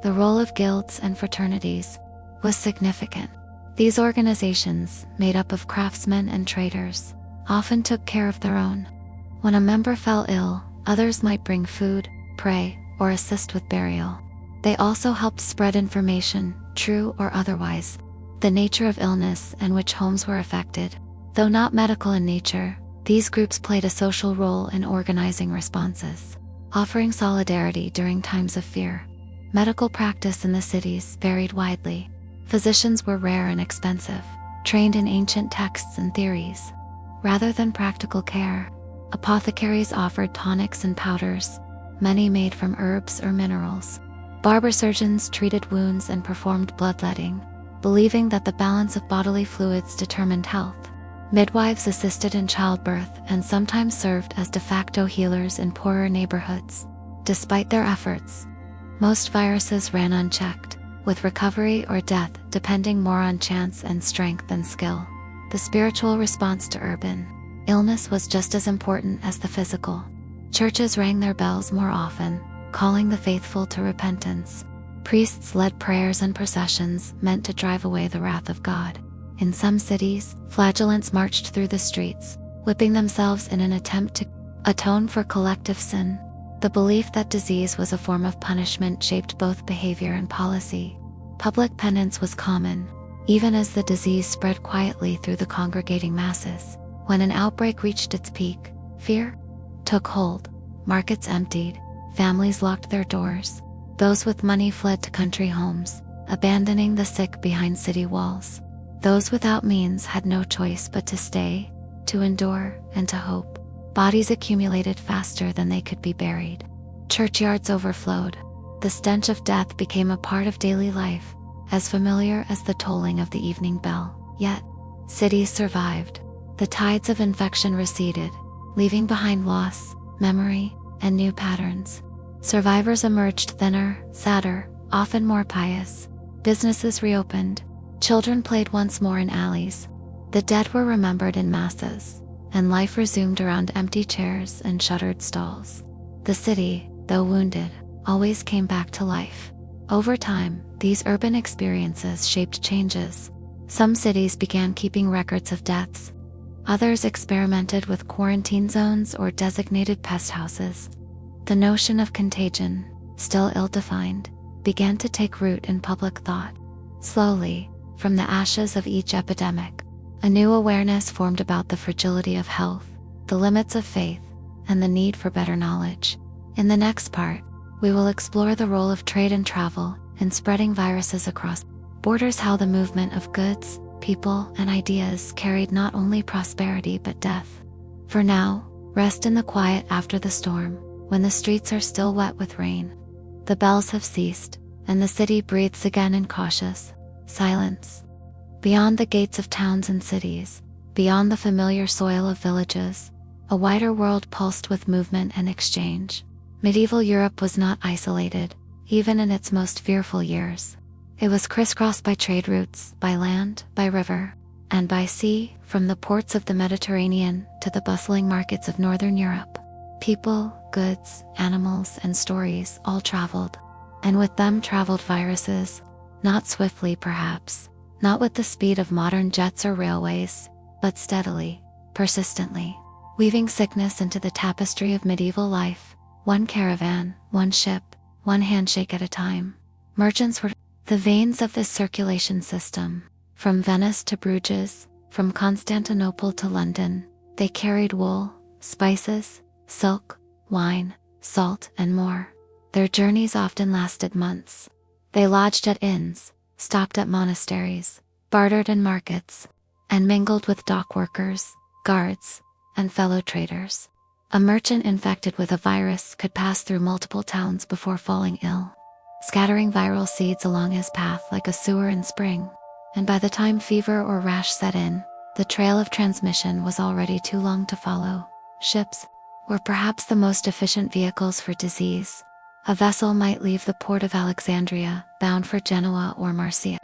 The role of guilds and fraternities was significant. These organizations, made up of craftsmen and traders, often took care of their own. When a member fell ill, Others might bring food, pray, or assist with burial. They also helped spread information, true or otherwise, the nature of illness and which homes were affected. Though not medical in nature, these groups played a social role in organizing responses, offering solidarity during times of fear. Medical practice in the cities varied widely. Physicians were rare and expensive, trained in ancient texts and theories. Rather than practical care, apothecaries offered tonics and powders, many made from herbs or minerals. Barber surgeons treated wounds and performed bloodletting, believing that the balance of bodily fluids determined health. Midwives assisted in childbirth and sometimes served as de facto healers in poorer neighborhoods. Despite their efforts, most viruses ran unchecked, with recovery or death depending more on chance and strength than skill. The spiritual response to urban illness was just as important as the physical. Churches rang their bells more often, calling the faithful to repentance. Priests led prayers and processions meant to drive away the wrath of God. In some cities, flagellants marched through the streets, whipping themselves in an attempt to atone for collective sin. The belief that disease was a form of punishment shaped both behavior and policy. Public penance was common, even as the disease spread quietly through the congregating masses. When an outbreak reached its peak, fear took hold. Markets emptied, families locked their doors. Those with money fled to country homes, abandoning the sick behind city walls. Those without means had no choice but to stay, to endure, and to hope. Bodies accumulated faster than they could be buried. Churchyards overflowed. The stench of death became a part of daily life, as familiar as the tolling of the evening bell. Yet, cities survived. The tides of infection receded, leaving behind loss, memory, and new patterns. Survivors emerged thinner, sadder, often more pious. Businesses reopened. Children played once more in alleys. The dead were remembered in masses, and life resumed around empty chairs and shuttered stalls. The city, though wounded, always came back to life. Over time, these urban experiences shaped changes. Some cities began keeping records of deaths. Others experimented with quarantine zones or designated pest houses. The notion of contagion, still ill-defined, began to take root in public thought. Slowly, from the ashes of each epidemic, a new awareness formed about the fragility of health, the limits of faith, and the need for better knowledge. In the next part, we will explore the role of trade and travel in spreading viruses across borders, how the movement of goods, people, and ideas carried not only prosperity but death. For now, rest in the quiet after the storm, when the streets are still wet with rain. The bells have ceased, and the city breathes again in cautious silence. Beyond the gates of towns and cities, beyond the familiar soil of villages, a wider world pulsed with movement and exchange. Medieval Europe was not isolated, even in its most fearful years. It was crisscrossed by trade routes, by land, by river, and by sea, from the ports of the Mediterranean to the bustling markets of Northern Europe. People, goods, animals, and stories all traveled, and with them traveled viruses, not swiftly perhaps, not with the speed of modern jets or railways, but steadily, persistently, weaving sickness into the tapestry of medieval life, one caravan, one ship, one handshake at a time. Merchants were the veins of this circulation system. From Venice to Bruges, from Constantinople to London, they carried wool, spices, silk, wine, salt, and more. Their journeys often lasted months. They lodged at inns, stopped at monasteries, bartered in markets, and mingled with dock workers, guards, and fellow traders. A merchant infected with a virus could pass through multiple towns before falling ill, scattering viral seeds along his path like a sewer in spring. And by the time fever or rash set in, the trail of transmission was already too long to follow. Ships were perhaps the most efficient vehicles for disease. A vessel might leave the port of Alexandria, bound for Genoa or Marseille,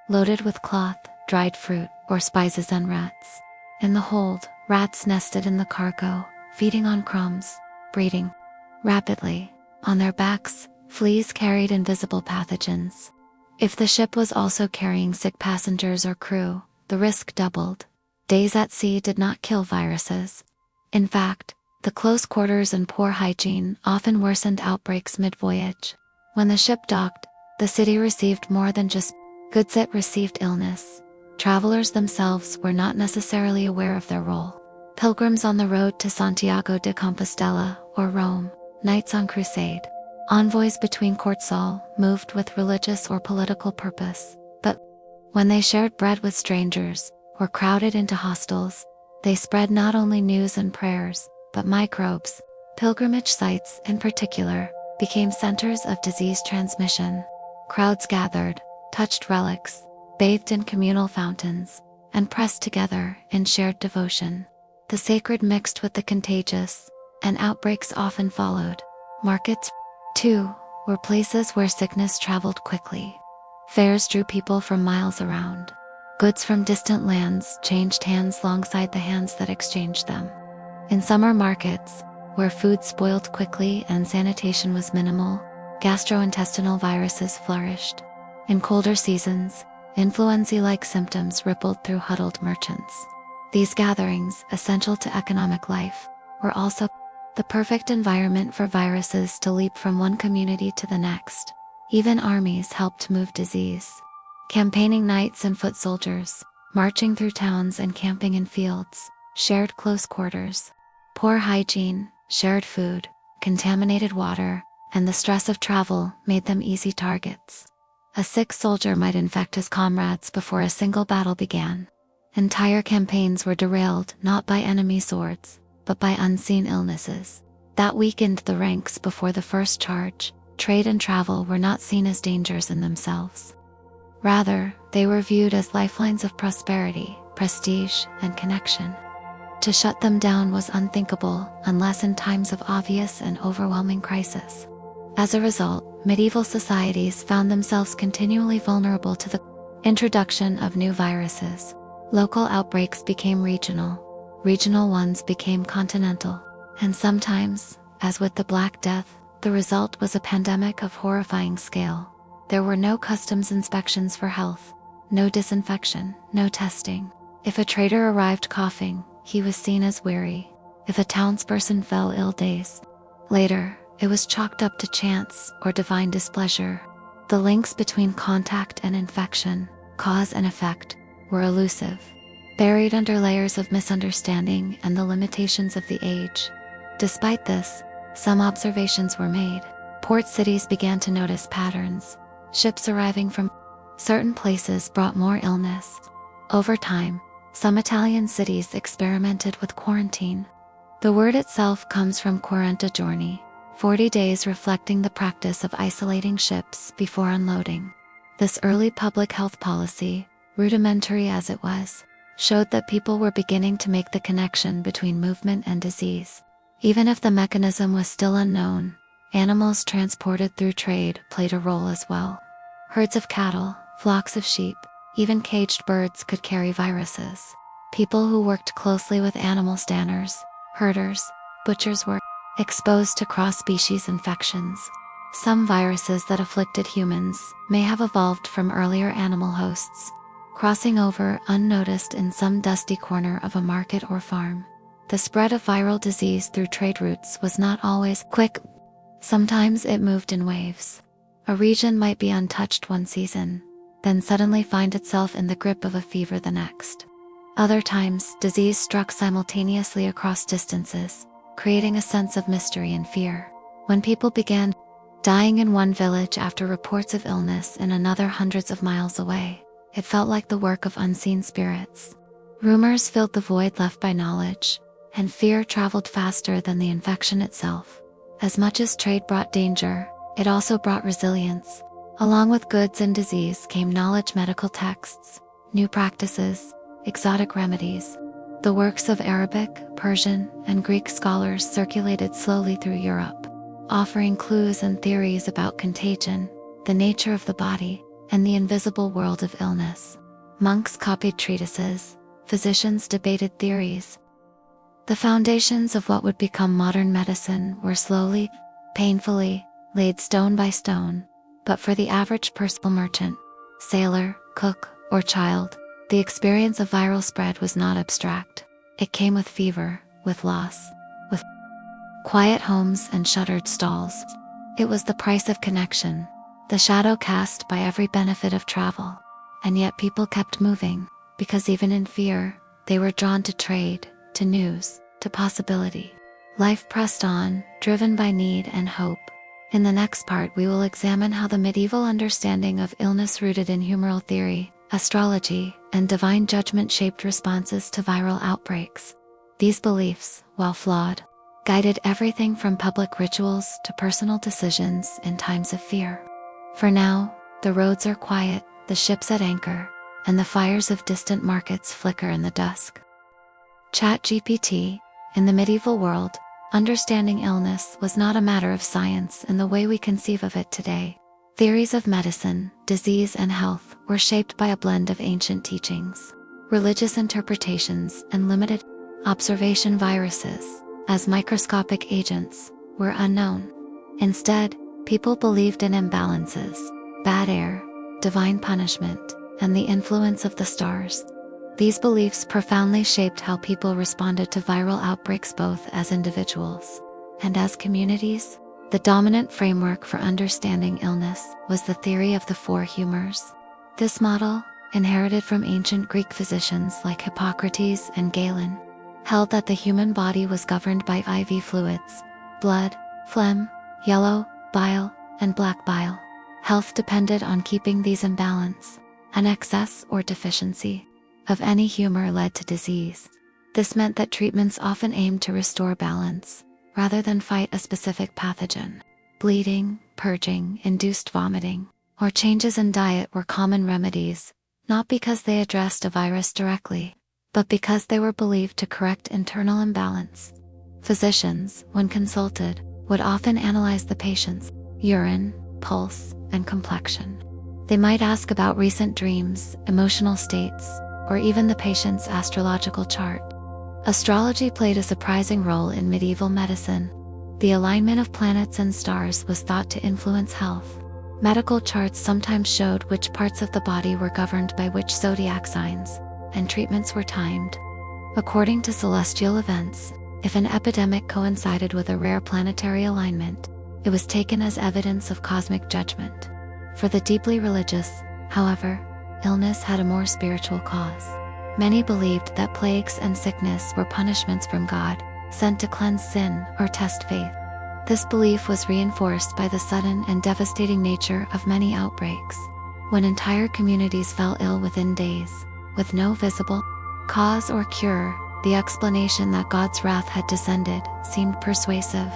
loaded with cloth, dried fruit, or spices and rats. In the hold, rats nested in the cargo, feeding on crumbs, breeding rapidly. On their backs, fleas carried invisible pathogens. If the ship was also carrying sick passengers or crew, the risk doubled. Days at sea did not kill viruses. In fact, The close quarters and poor hygiene often worsened outbreaks mid-voyage. When the ship docked, the city received more than just goods, it received illness. Travelers themselves were not necessarily aware of their role. Pilgrims on the road to Santiago de Compostela or Rome, knights on crusade, envoys between courts, all moved with religious or political purpose. But when they shared bread with strangers or crowded into hostels, they spread not only news and prayers, but microbes. Pilgrimage sites, in particular, became centers of disease transmission. Crowds gathered, touched relics, bathed in communal fountains, and pressed together in shared devotion. The sacred mixed with the contagious, and outbreaks often followed. Markets, too, were places where sickness traveled quickly. Fairs drew people from miles around. Goods from distant lands changed hands alongside the hands that exchanged them. In summer markets, where food spoiled quickly and sanitation was minimal, gastrointestinal viruses flourished. In colder seasons, influenza-like symptoms rippled through huddled merchants. These gatherings, essential to economic life, were also the perfect environment for viruses to leap from one community to the next. Even armies helped move disease. Campaigning knights and foot soldiers, marching through towns and camping in fields, shared close quarters. Poor hygiene, shared food, contaminated water, and the stress of travel made them easy targets. A sick soldier might infect his comrades before a single battle began. Entire campaigns were derailed not by enemy swords, but by unseen illnesses that weakened the ranks before the first charge. Trade and travel were not seen as dangers in themselves. Rather, they were viewed as lifelines of prosperity, prestige, and connection. To shut them down was unthinkable unless in times of obvious and overwhelming crisis. As a result, medieval societies found themselves continually vulnerable to the introduction of new viruses. Local outbreaks became regional, regional ones became continental, and sometimes, as with the Black Death, the result was a pandemic of horrifying scale. There were no customs inspections for health, no disinfection, no testing. If a trader arrived coughing, he was seen as weary. If a townsperson fell ill days later, it was chalked up to chance or divine displeasure. The links between contact and infection, cause and effect, were elusive, buried under layers of misunderstanding and the limitations of the age. Despite this, some observations were made. Port cities began to notice patterns. Ships arriving from certain places brought more illness. Over time, some Italian cities experimented with quarantine. The word itself comes from quaranta giorni, 40 days, reflecting the practice of isolating ships before unloading. This early public health policy, rudimentary as it was, showed that people were beginning to make the connection between movement and disease. Even if the mechanism was still unknown, animals transported through trade played a role as well. Herds of cattle, flocks of sheep, even caged birds could carry viruses. People who worked closely with animal stanners, herders, butchers were exposed to cross-species infections. Some viruses that afflicted humans may have evolved from earlier animal hosts, crossing over unnoticed in some dusty corner of a market or farm. The spread of viral disease through trade routes was not always quick. Sometimes it moved in waves. A region might be untouched one season, then suddenly find itself in the grip of a fever the next. Other times, disease struck simultaneously across distances, creating a sense of mystery and fear. When people began dying in one village after reports of illness in another hundreds of miles away, it felt like the work of unseen spirits. Rumors filled the void left by knowledge, and fear traveled faster than the infection itself. As much as trade brought danger, it also brought resilience. Along with goods and disease came knowledge, medical texts, new practices, exotic remedies. The works of Arabic, Persian, and Greek scholars circulated slowly through Europe, offering clues and theories about contagion, the nature of the body, and the invisible world of illness. Monks copied treatises, physicians debated theories. The foundations of what would become modern medicine were slowly, painfully, laid stone by stone. But for the average personal merchant, sailor, cook, or child, the experience of viral spread was not abstract. It came with fever, with loss, with quiet homes and shuttered stalls. It was the price of connection, the shadow cast by every benefit of travel. And yet people kept moving, because even in fear, they were drawn to trade, to news, to possibility. Life pressed on, driven by need and hope. In the next part, we will examine how the medieval understanding of illness rooted in humoral theory, astrology, and divine judgment shaped responses to viral outbreaks. These beliefs, while flawed, guided everything from public rituals to personal decisions in times of fear. For now, the roads are quiet, the ships at anchor, and the fires of distant markets flicker in the dusk. ChatGPT. In the medieval world, understanding illness was not a matter of science in the way we conceive of it today. Theories of medicine, disease, and health were shaped by a blend of ancient teachings, religious interpretations, and limited observation. Viruses, as microscopic agents, were unknown. Instead, people believed in imbalances, bad air, divine punishment, and the influence of the stars. These beliefs profoundly shaped how people responded to viral outbreaks both as individuals and as communities. The dominant framework for understanding illness was the theory of the four humors. This model, inherited from ancient Greek physicians like Hippocrates and Galen, held that the human body was governed by IV fluids, blood, phlegm, yellow bile, and black bile. Health depended on keeping these in balance. An excess or deficiency of any humor led to disease. This meant that treatments often aimed to restore balance, rather than fight a specific pathogen. Bleeding, purging, induced vomiting, or changes in diet were common remedies, not because they addressed a virus directly, but because they were believed to correct internal imbalance. Physicians, when consulted, would often analyze the patient's urine, pulse, and complexion. They might ask about recent dreams, emotional states, or even the patient's astrological chart. Astrology played a surprising role in medieval medicine. The alignment of planets and stars was thought to influence health. Medical charts sometimes showed which parts of the body were governed by which zodiac signs, and treatments were timed according to celestial events. If an epidemic coincided with a rare planetary alignment, it was taken as evidence of cosmic judgment. For the deeply religious, however, illness had a more spiritual cause. Many believed that plagues and sickness were punishments from God, sent to cleanse sin or test faith. This belief was reinforced by the sudden and devastating nature of many outbreaks, when entire communities fell ill within days, with no visible cause or cure. The explanation that God's wrath had descended seemed persuasive.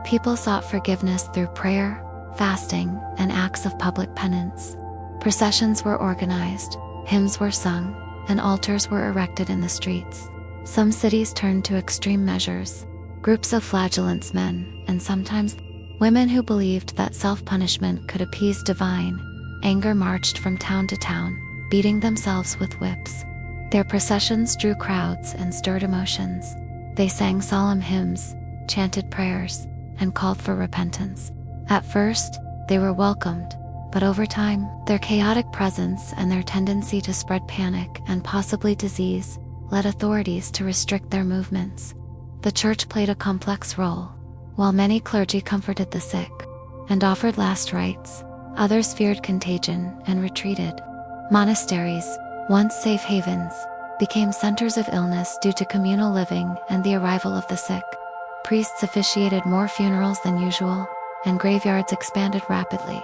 People sought forgiveness through prayer, fasting, and acts of public penance. Processions were organized, hymns were sung, and altars were erected in the streets. Some cities turned to extreme measures. Groups of flagellants, men, and sometimes women who believed that self-punishment could appease divine anger, marched from town to town, beating themselves with whips. Their processions drew crowds and stirred emotions. They sang solemn hymns, chanted prayers, and called for repentance. At first, they were welcomed, but over time, their chaotic presence and their tendency to spread panic and possibly disease led authorities to restrict their movements. The church played a complex role. While many clergy comforted the sick and offered last rites, others feared contagion and retreated. Monasteries, once safe havens, became centers of illness due to communal living and the arrival of the sick. Priests officiated more funerals than usual, and graveyards expanded rapidly.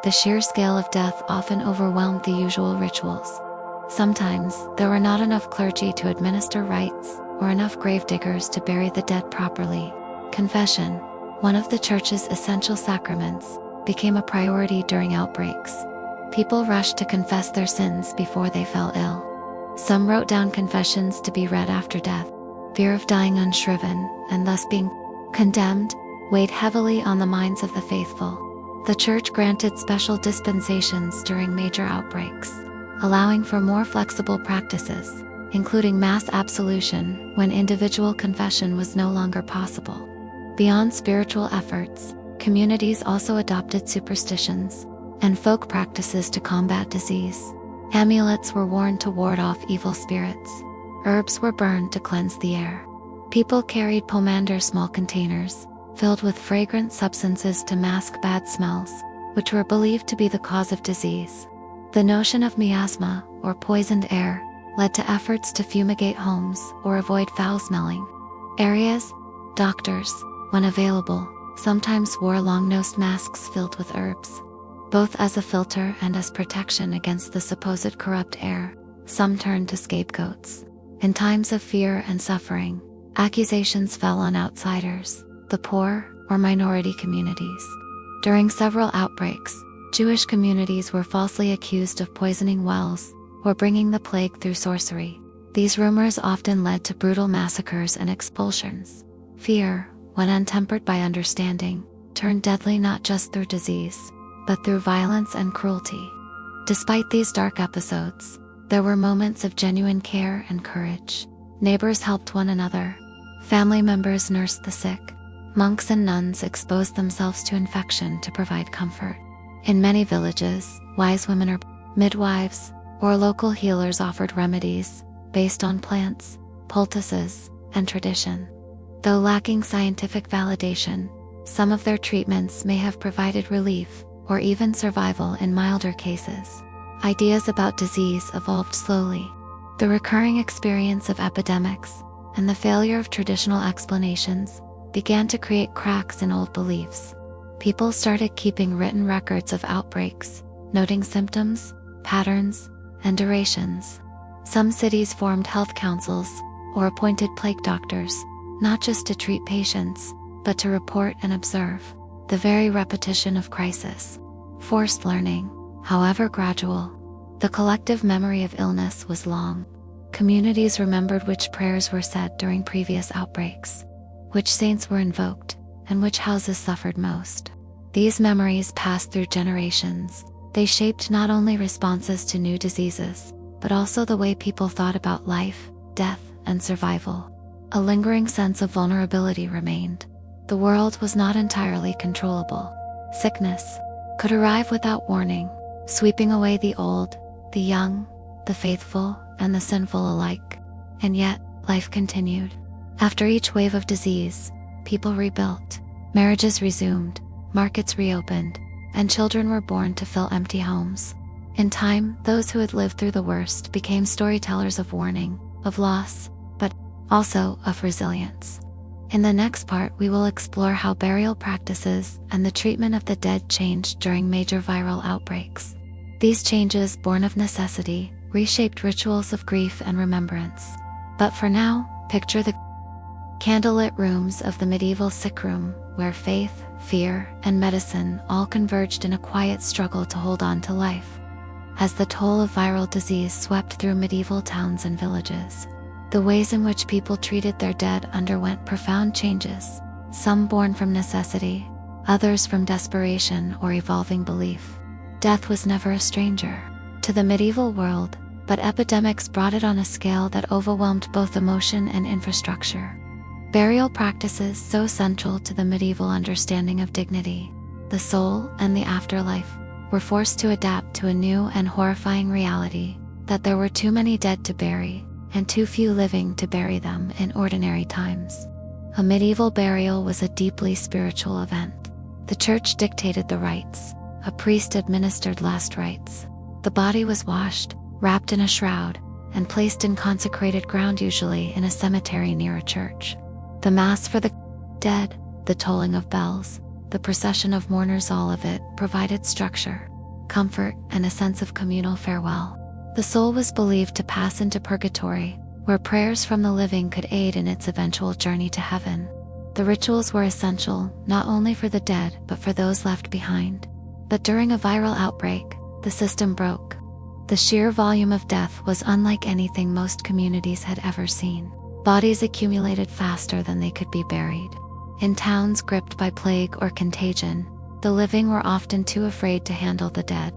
The sheer scale of death often overwhelmed the usual rituals. Sometimes, there were not enough clergy to administer rites, or enough gravediggers to bury the dead properly. Confession, one of the church's essential sacraments, became a priority during outbreaks. People rushed to confess their sins before they fell ill. Some wrote down confessions to be read after death. Fear of dying unshriven, and thus being condemned, weighed heavily on the minds of the faithful. The church granted special dispensations during major outbreaks, allowing for more flexible practices, including mass absolution when individual confession was no longer possible. Beyond spiritual efforts, communities also adopted superstitions and folk practices to combat disease. Amulets were worn to ward off evil spirits. Herbs were burned to cleanse the air. People carried pomander, small containers, filled with fragrant substances to mask bad smells, which were believed to be the cause of disease. The notion of miasma, or poisoned air, led to efforts to fumigate homes or avoid foul-smelling areas. Doctors, when available, sometimes wore long-nosed masks filled with herbs, both as a filter and as protection against the supposed corrupt air. Some turned to scapegoats. In times of fear and suffering, accusations fell on outsiders, the poor, or minority communities. During several outbreaks, Jewish communities were falsely accused of poisoning wells or bringing the plague through sorcery. These rumors often led to brutal massacres and expulsions. Fear, when untempered by understanding, turned deadly not just through disease, but through violence and cruelty. Despite these dark episodes, there were moments of genuine care and courage. Neighbors helped one another. Family members nursed the sick. Monks and nuns exposed themselves to infection to provide comfort. In many villages, wise women or midwives or local healers offered remedies based on plants, poultices, and tradition. Though lacking scientific validation, some of their treatments may have provided relief or even survival in milder cases. Ideas about disease evolved slowly. The recurring experience of epidemics and the failure of traditional explanations began to create cracks in old beliefs. People started keeping written records of outbreaks, noting symptoms, patterns, and durations. Some cities formed health councils or appointed plague doctors, not just to treat patients, but to report and observe. The very repetition of crisis forced learning, however gradual. The collective memory of illness was long. Communities remembered which prayers were said during previous outbreaks, which saints were invoked, and which houses suffered most. These memories passed through generations. They shaped not only responses to new diseases, but also the way people thought about life, death, and survival. A lingering sense of vulnerability remained. The world was not entirely controllable. Sickness could arrive without warning, sweeping away the old, the young, the faithful, and the sinful alike. And yet, life continued. After each wave of disease, people rebuilt, marriages resumed, markets reopened, and children were born to fill empty homes. In time, those who had lived through the worst became storytellers of warning, of loss, but also of resilience. In the next part, we will explore how burial practices and the treatment of the dead changed during major viral outbreaks. These changes, born of necessity, reshaped rituals of grief and remembrance. But for now, picture the candlelit rooms of the medieval sick room, where faith, fear, and medicine all converged in a quiet struggle to hold on to life. As the toll of viral disease swept through medieval towns and villages, the ways in which people treated their dead underwent profound changes, some born from necessity, others from desperation or evolving belief. Death was never a stranger to the medieval world, but epidemics brought it on a scale that overwhelmed both emotion and infrastructure. Burial practices so central to the medieval understanding of dignity, the soul, and the afterlife were forced to adapt to a new and horrifying reality, that there were too many dead to bury, and too few living to bury them in ordinary times. A medieval burial was a deeply spiritual event. The church dictated the rites. A priest administered last rites. The body was washed, wrapped in a shroud, and placed in consecrated ground, usually in a cemetery near a church. The mass for the dead, the tolling of bells, the procession of mourners, all of it provided structure, comfort, and a sense of communal farewell. The soul was believed to pass into purgatory, where prayers from the living could aid in its eventual journey to heaven. The rituals were essential, not only for the dead, but for those left behind. But during a viral outbreak, the system broke. The sheer volume of death was unlike anything most communities had ever seen. Bodies accumulated faster than they could be buried. In towns gripped by plague or contagion, the living were often too afraid to handle the dead.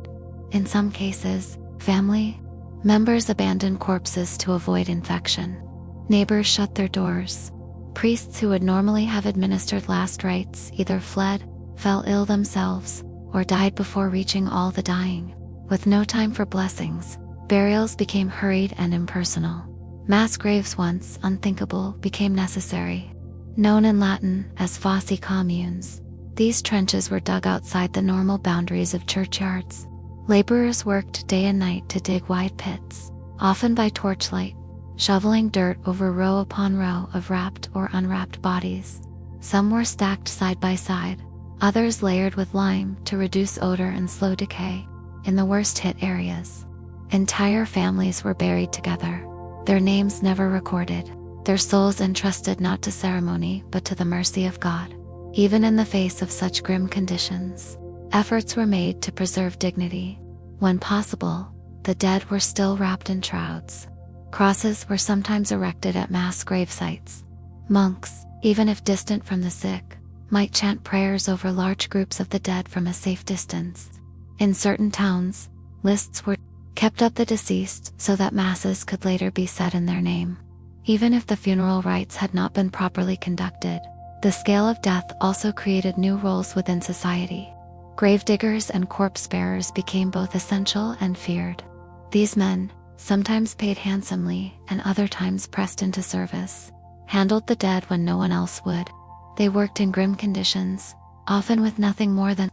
In some cases, family members abandoned corpses to avoid infection. Neighbors shut their doors. Priests who would normally have administered last rites either fled, fell ill themselves, or died before reaching all the dying. With no time for blessings, burials became hurried and impersonal. Mass graves, once unthinkable, became necessary. known in Latin as fosse communes. These trenches were dug outside the normal boundaries of churchyards. Laborers worked day and night to dig wide pits, often by torchlight, shoveling dirt over row upon row of wrapped or unwrapped bodies. Some were stacked side by side, others layered with lime to reduce odor and slow decay. In the worst-hit areas, entire families were buried together, their names never recorded, their souls entrusted not to ceremony but to the mercy of God. Even in the face of such grim conditions, efforts were made to preserve dignity. When possible, the dead were still wrapped in shrouds. Crosses were sometimes erected at mass grave sites. Monks, even if distant from the sick, might chant prayers over large groups of the dead from a safe distance. In certain towns, lists were kept of the deceased so that masses could later be said in their name. Even if the funeral rites had not been properly conducted, the scale of death also created new roles within society. Gravediggers and corpse bearers became both essential and feared. These men, sometimes paid handsomely and other times pressed into service, handled the dead when no one else would. They worked in grim conditions, often with nothing more than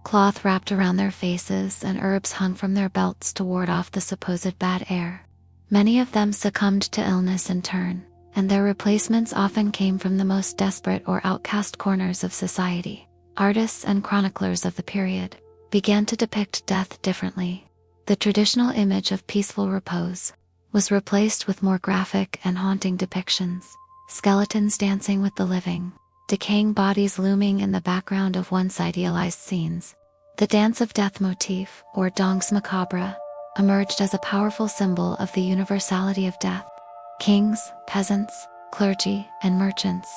cloth wrapped around their faces and herbs hung from their belts to ward off the supposed bad air. Many of them succumbed to illness in turn, and their replacements often came from the most desperate or outcast corners of society. Artists and chroniclers of the period began to depict death differently. The traditional image of peaceful repose was replaced with more graphic and haunting depictions, skeletons dancing with the living, decaying bodies looming in the background of once idealized scenes. The dance of death motif, or danse macabre, emerged as a powerful symbol of the universality of death. Kings, peasants, clergy, and merchants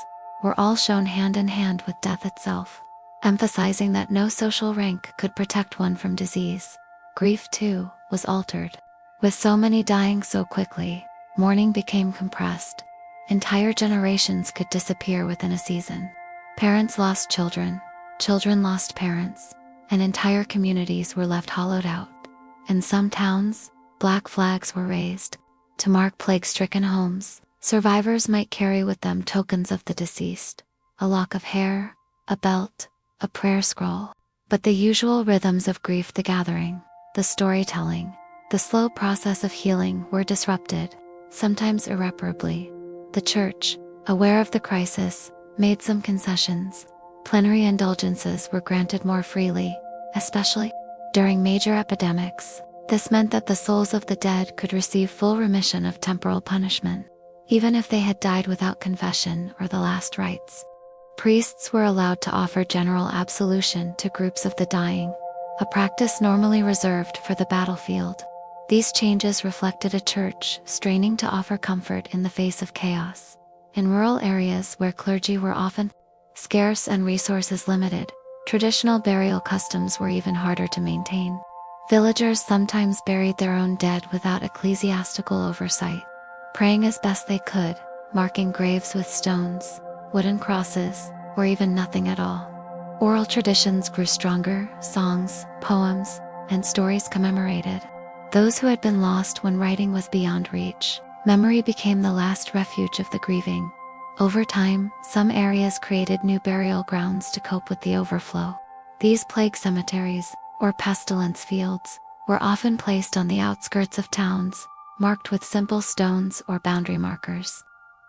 were all shown hand in hand with death itself, emphasizing that no social rank could protect one from disease. Grief, too, was altered. With so many dying so quickly, mourning became compressed. Entire generations could disappear within a season. Parents lost children, children lost parents, and entire communities were left hollowed out. In some towns, black flags were raised to mark plague-stricken homes. Survivors might carry with them tokens of the deceased, a lock of hair, a belt, a prayer scroll. But the usual rhythms of grief, the gathering, the storytelling, the slow process of healing were disrupted, sometimes irreparably. The church, aware of the crisis, made some concessions. Plenary indulgences were granted more freely, especially during major epidemics. This meant that the souls of the dead could receive full remission of temporal punishment, even if they had died without confession or the last rites. Priests were allowed to offer general absolution to groups of the dying, a practice normally reserved for the battlefield. These changes reflected a church straining to offer comfort in the face of chaos. In rural areas where clergy were often scarce and resources limited, traditional burial customs were even harder to maintain. Villagers sometimes buried their own dead without ecclesiastical oversight, praying as best they could, marking graves with stones, wooden crosses, or even nothing at all. Oral traditions grew stronger, songs, poems, and stories commemorated those who had been lost when writing was beyond reach. Memory became the last refuge of the grieving. Over time, some areas created new burial grounds to cope with the overflow. These plague cemeteries, or pestilence fields, were often placed on the outskirts of towns, marked with simple stones or boundary markers.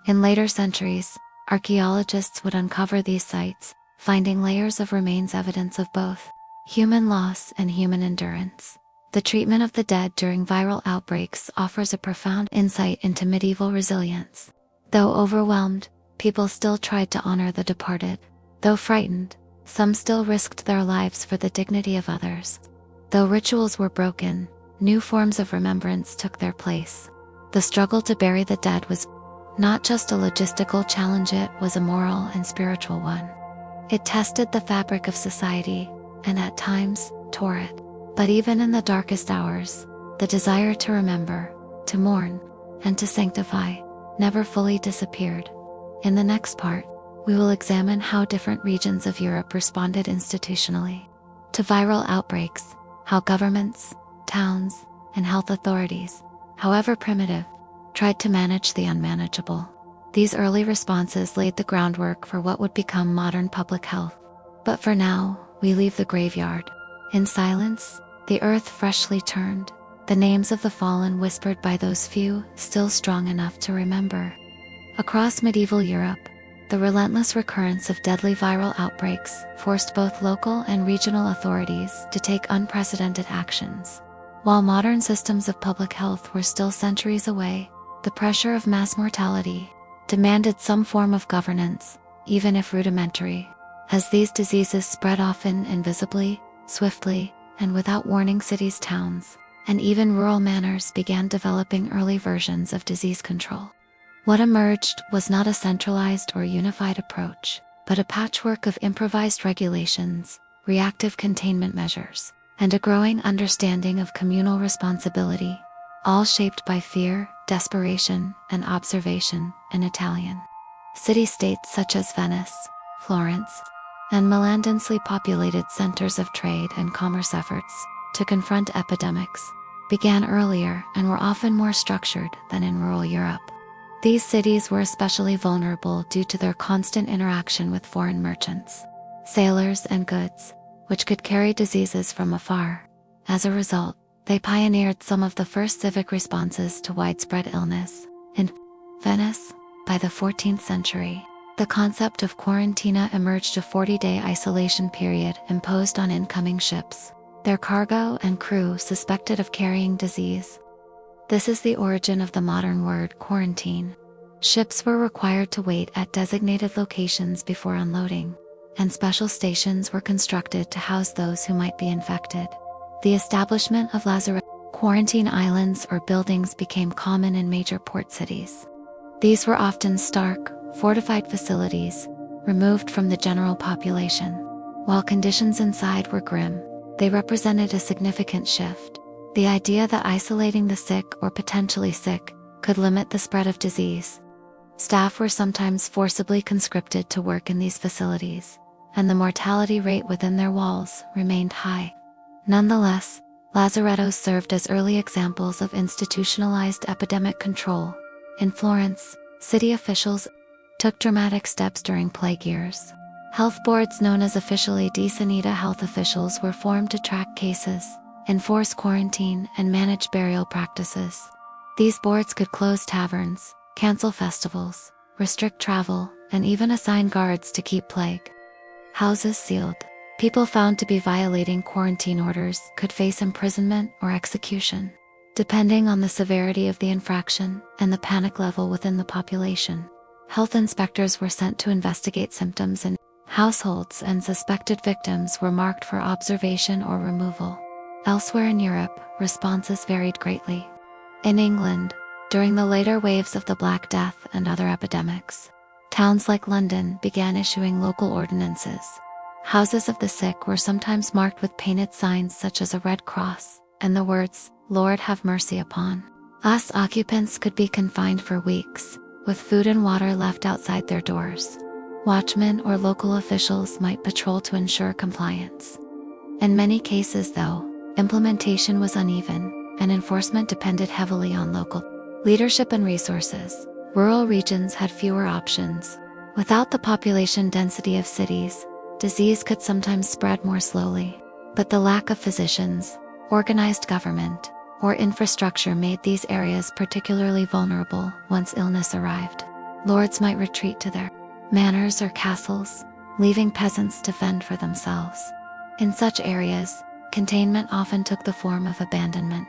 In later centuries, archaeologists would uncover these sites, finding layers of remains, evidence of both human loss and human endurance. The treatment of the dead during viral outbreaks offers a profound insight into medieval resilience. Though overwhelmed, people still tried to honor the departed. Though frightened, some still risked their lives for the dignity of others. Though rituals were broken, new forms of remembrance took their place. The struggle to bury the dead was not just a logistical challenge, it was a moral and spiritual one. It tested the fabric of society, and at times, tore it. But even in the darkest hours, the desire to remember, to mourn, and to sanctify never fully disappeared. In the next part, we will examine how different regions of Europe responded institutionally to viral outbreaks, how governments, towns, and health authorities, however primitive, tried to manage the unmanageable. These early responses laid the groundwork for what would become modern public health. But for now, we leave the graveyard. In silence, the earth freshly turned, the names of the fallen whispered by those few still strong enough to remember. Across medieval Europe, the relentless recurrence of deadly viral outbreaks forced both local and regional authorities to take unprecedented actions. While modern systems of public health were still centuries away, the pressure of mass mortality demanded some form of governance, even if rudimentary. As these diseases spread often invisibly, swiftly, and without warning, cities, towns, and even rural manors began developing early versions of disease control. What emerged was not a centralized or unified approach, but a patchwork of improvised regulations, reactive containment measures, and a growing understanding of communal responsibility, all shaped by fear, desperation, and observation. In Italian city-states such as Venice, Florence, and Milan, densely populated centers of trade and commerce, efforts to confront epidemics began earlier and were often more structured than in rural Europe. These cities were especially vulnerable due to their constant interaction with foreign merchants, sailors, and goods, which could carry diseases from afar. As a result, they pioneered some of the first civic responses to widespread illness. In Venice, by the 14th century, the concept of quarantina emerged, a 40-day isolation period imposed on incoming ships, their cargo and crew suspected of carrying disease. This is the origin of the modern word quarantine. Ships were required to wait at designated locations before unloading, and special stations were constructed to house those who might be infected. The establishment of quarantine islands or buildings became common in major port cities. These were often stark, fortified facilities, removed from the general population. While conditions inside were grim, they represented a significant shift. The idea that isolating the sick or potentially sick could limit the spread of disease. Staff were sometimes forcibly conscripted to work in these facilities, and the mortality rate within their walls remained high. Nonetheless, lazarettos served as early examples of institutionalized epidemic control. In Florence, city officials took dramatic steps during plague years. Health boards known as Officiali di Sanità, health officials, were formed to track cases, enforce quarantine, and manage burial practices. These boards could close taverns, cancel festivals, restrict travel, and even assign guards to keep plague houses sealed. People found to be violating quarantine orders could face imprisonment or execution, depending on the severity of the infraction and the panic level within the population. Health inspectors were sent to investigate symptoms in households, and suspected victims were marked for observation or removal. Elsewhere in Europe, responses varied greatly. In England, during the later waves of the Black Death and other epidemics, towns like London began issuing local ordinances. Houses of the sick were sometimes marked with painted signs such as a red cross and the words, "Lord have mercy upon us." Occupants could be confined for weeks, with food and water left outside their doors. Watchmen or local officials might patrol to ensure compliance. In many cases, though, implementation was uneven, and enforcement depended heavily on local leadership and resources. Rural regions had fewer options. Without the population density of cities, disease could sometimes spread more slowly. But the lack of physicians, organized government, or infrastructure made these areas particularly vulnerable. Once illness arrived, lords might retreat to their manors or castles, leaving peasants to fend for themselves. In such areas, containment often took the form of abandonment.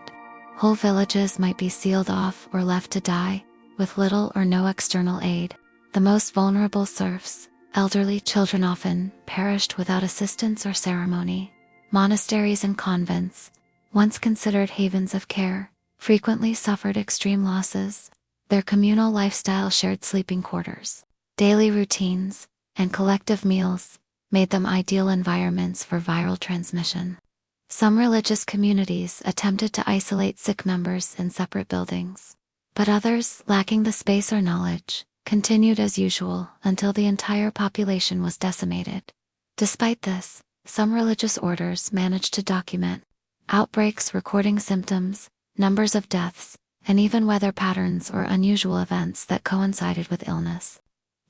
Whole villages might be sealed off or left to die, with little or no external aid. The most vulnerable serfs, elderly children, often perished without assistance or ceremony. Monasteries and convents, once considered havens of care, frequently suffered extreme losses. Their communal lifestyle, shared sleeping quarters, daily routines, and collective meals made them ideal environments for viral transmission. Some religious communities attempted to isolate sick members in separate buildings, but others, lacking the space or knowledge, continued as usual until the entire population was decimated. Despite this, some religious orders managed to document outbreaks, recording symptoms, numbers of deaths, and even weather patterns or unusual events that coincided with illness.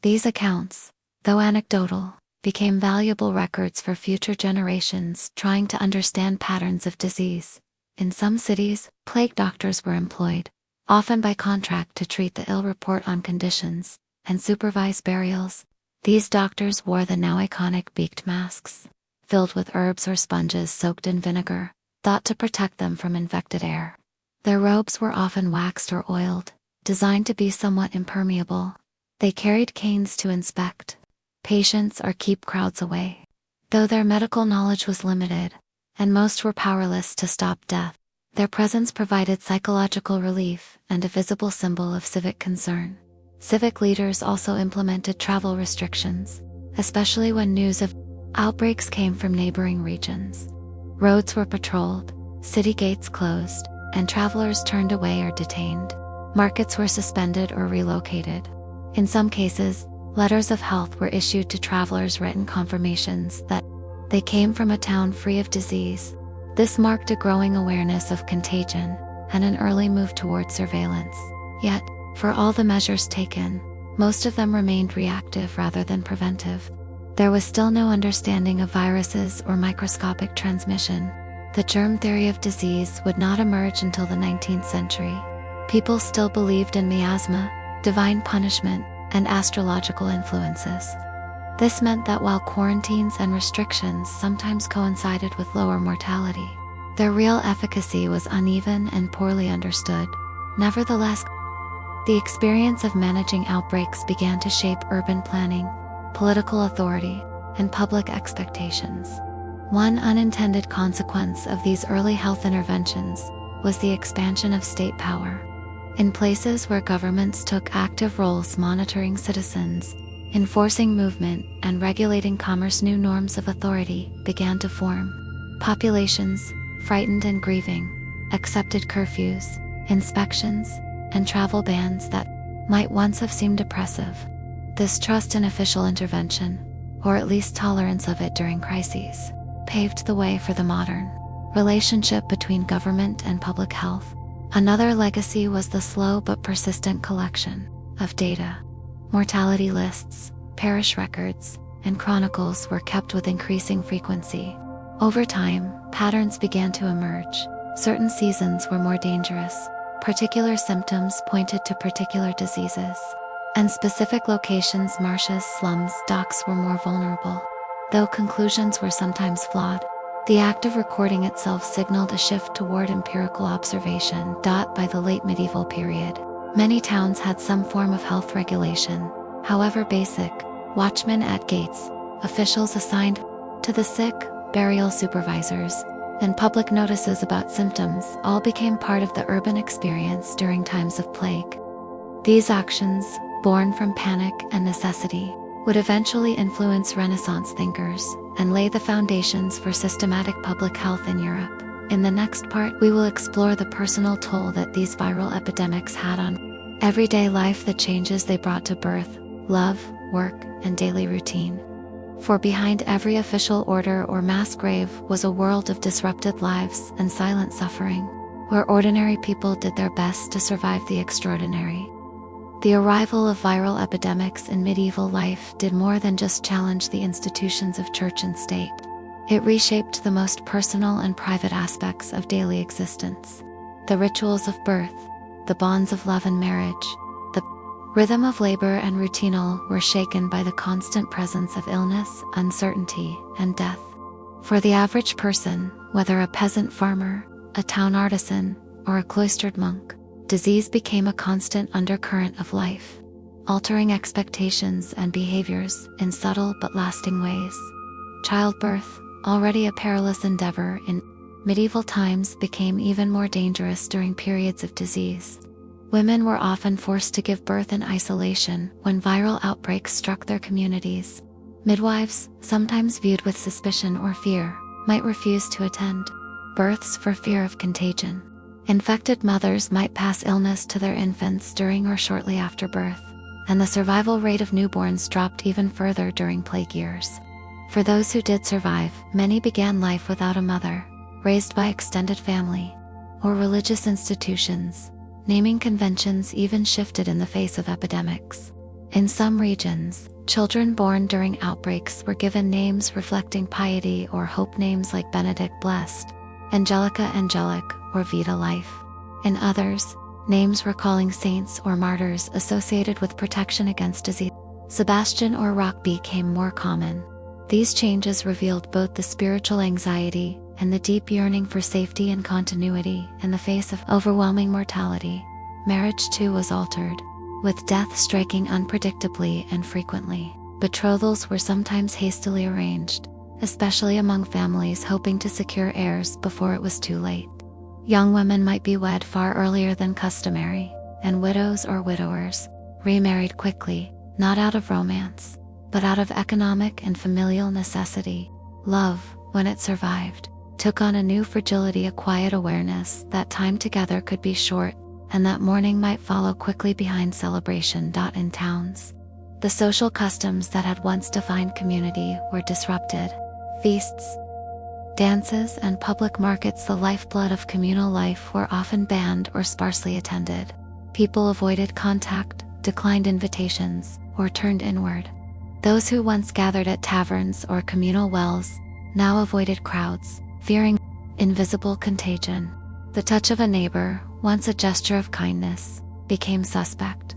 These accounts, though anecdotal, became valuable records for future generations trying to understand patterns of disease. In some cities, plague doctors were employed, often by contract to treat the ill, report on conditions, and supervise burials. These doctors wore the now iconic beaked masks, filled with herbs or sponges soaked in vinegar, thought to protect them from infected air. Their robes were often waxed or oiled, designed to be somewhat impermeable. They carried canes to inspect patients or keep crowds away. Though their medical knowledge was limited, and most were powerless to stop death, their presence provided psychological relief and a visible symbol of civic concern. Civic leaders also implemented travel restrictions, especially when news of outbreaks came from neighboring regions. Roads were patrolled, city gates closed, and travelers turned away or detained. Markets were suspended or relocated. In some cases, letters of health were issued to travelers, written confirmations that they came from a town free of disease. This marked a growing awareness of contagion and an early move toward surveillance. Yet, for all the measures taken, most of them remained reactive rather than preventive. There was still no understanding of viruses or microscopic transmission. The germ theory of disease would not emerge until the 19th century. People still believed in miasma, divine punishment, and astrological influences. This meant that while quarantines and restrictions sometimes coincided with lower mortality, their real efficacy was uneven and poorly understood. Nevertheless, the experience of managing outbreaks began to shape urban planning, political authority, and public expectations. One unintended consequence of these early health interventions was the expansion of state power. In places where governments took active roles monitoring citizens, enforcing movement, and regulating commerce, new norms of authority began to form. Populations, frightened and grieving, accepted curfews, inspections, and travel bans that might once have seemed oppressive. This trust in official intervention, or at least tolerance of it during crises, paved the way for the modern relationship between government and public health. Another legacy was the slow but persistent collection of data. Mortality lists, parish records, and chronicles were kept with increasing frequency. Over time, patterns began to emerge. Certain seasons were more dangerous, particular symptoms pointed to particular diseases, and specific locations, marshes, slums, docks, were more vulnerable. Though conclusions were sometimes flawed, the act of recording itself signaled a shift toward empirical observation. By the late medieval period, many towns had some form of health regulation, however basic: watchmen at gates, officials assigned to the sick, burial supervisors, and public notices about symptoms all became part of the urban experience during times of plague. These actions, born from panic and necessity, would eventually influence Renaissance thinkers and lay the foundations for systematic public health in Europe. In the next part, we will explore the personal toll that these viral epidemics had on everyday life, the changes they brought to birth, love, work, and daily routine. For behind every official order or mass grave was a world of disrupted lives and silent suffering, where ordinary people did their best to survive the extraordinary. The arrival of viral epidemics in medieval life did more than just challenge the institutions of church and state. It reshaped the most personal and private aspects of daily existence. The rituals of birth, the bonds of love and marriage, the rhythm of labor and routine were shaken by the constant presence of illness, uncertainty, and death. For the average person, whether a peasant farmer, a town artisan, or a cloistered monk, disease became a constant undercurrent of life, altering expectations and behaviors in subtle but lasting ways. Childbirth, already a perilous endeavor in medieval times, became even more dangerous during periods of disease. Women were often forced to give birth in isolation when viral outbreaks struck their communities. Midwives, sometimes viewed with suspicion or fear, might refuse to attend births for fear of contagion. Infected mothers might pass illness to their infants during or shortly after birth, and the survival rate of newborns dropped even further during plague years. For those who did survive, many began life without a mother, raised by extended family or religious institutions. Naming conventions even shifted in the face of epidemics. In some regions, children born during outbreaks were given names reflecting piety or hope, names like Benedict blessed, Angelica angelic, or Vita life. In others, names recalling saints or martyrs associated with protection against disease. Sebastian or Rock became more common. These changes revealed both the spiritual anxiety and the deep yearning for safety and continuity in the face of overwhelming mortality. Marriage too was altered, with death striking unpredictably and frequently. Betrothals were sometimes hastily arranged, especially among families hoping to secure heirs before it was too late. Young women might be wed far earlier than customary, and widows or widowers remarried quickly, not out of romance, but out of economic and familial necessity. Love, when it survived, took on a new fragility, a quiet awareness that time together could be short, and that mourning might follow quickly behind celebration. In towns, the social customs that had once defined community were disrupted. Feasts, dances, and public markets, the lifeblood of communal life, were often banned or sparsely attended. People avoided contact, declined invitations, or turned inward. Those who once gathered at taverns or communal wells now avoided crowds, fearing invisible contagion. The touch of a neighbor, once a gesture of kindness, became suspect.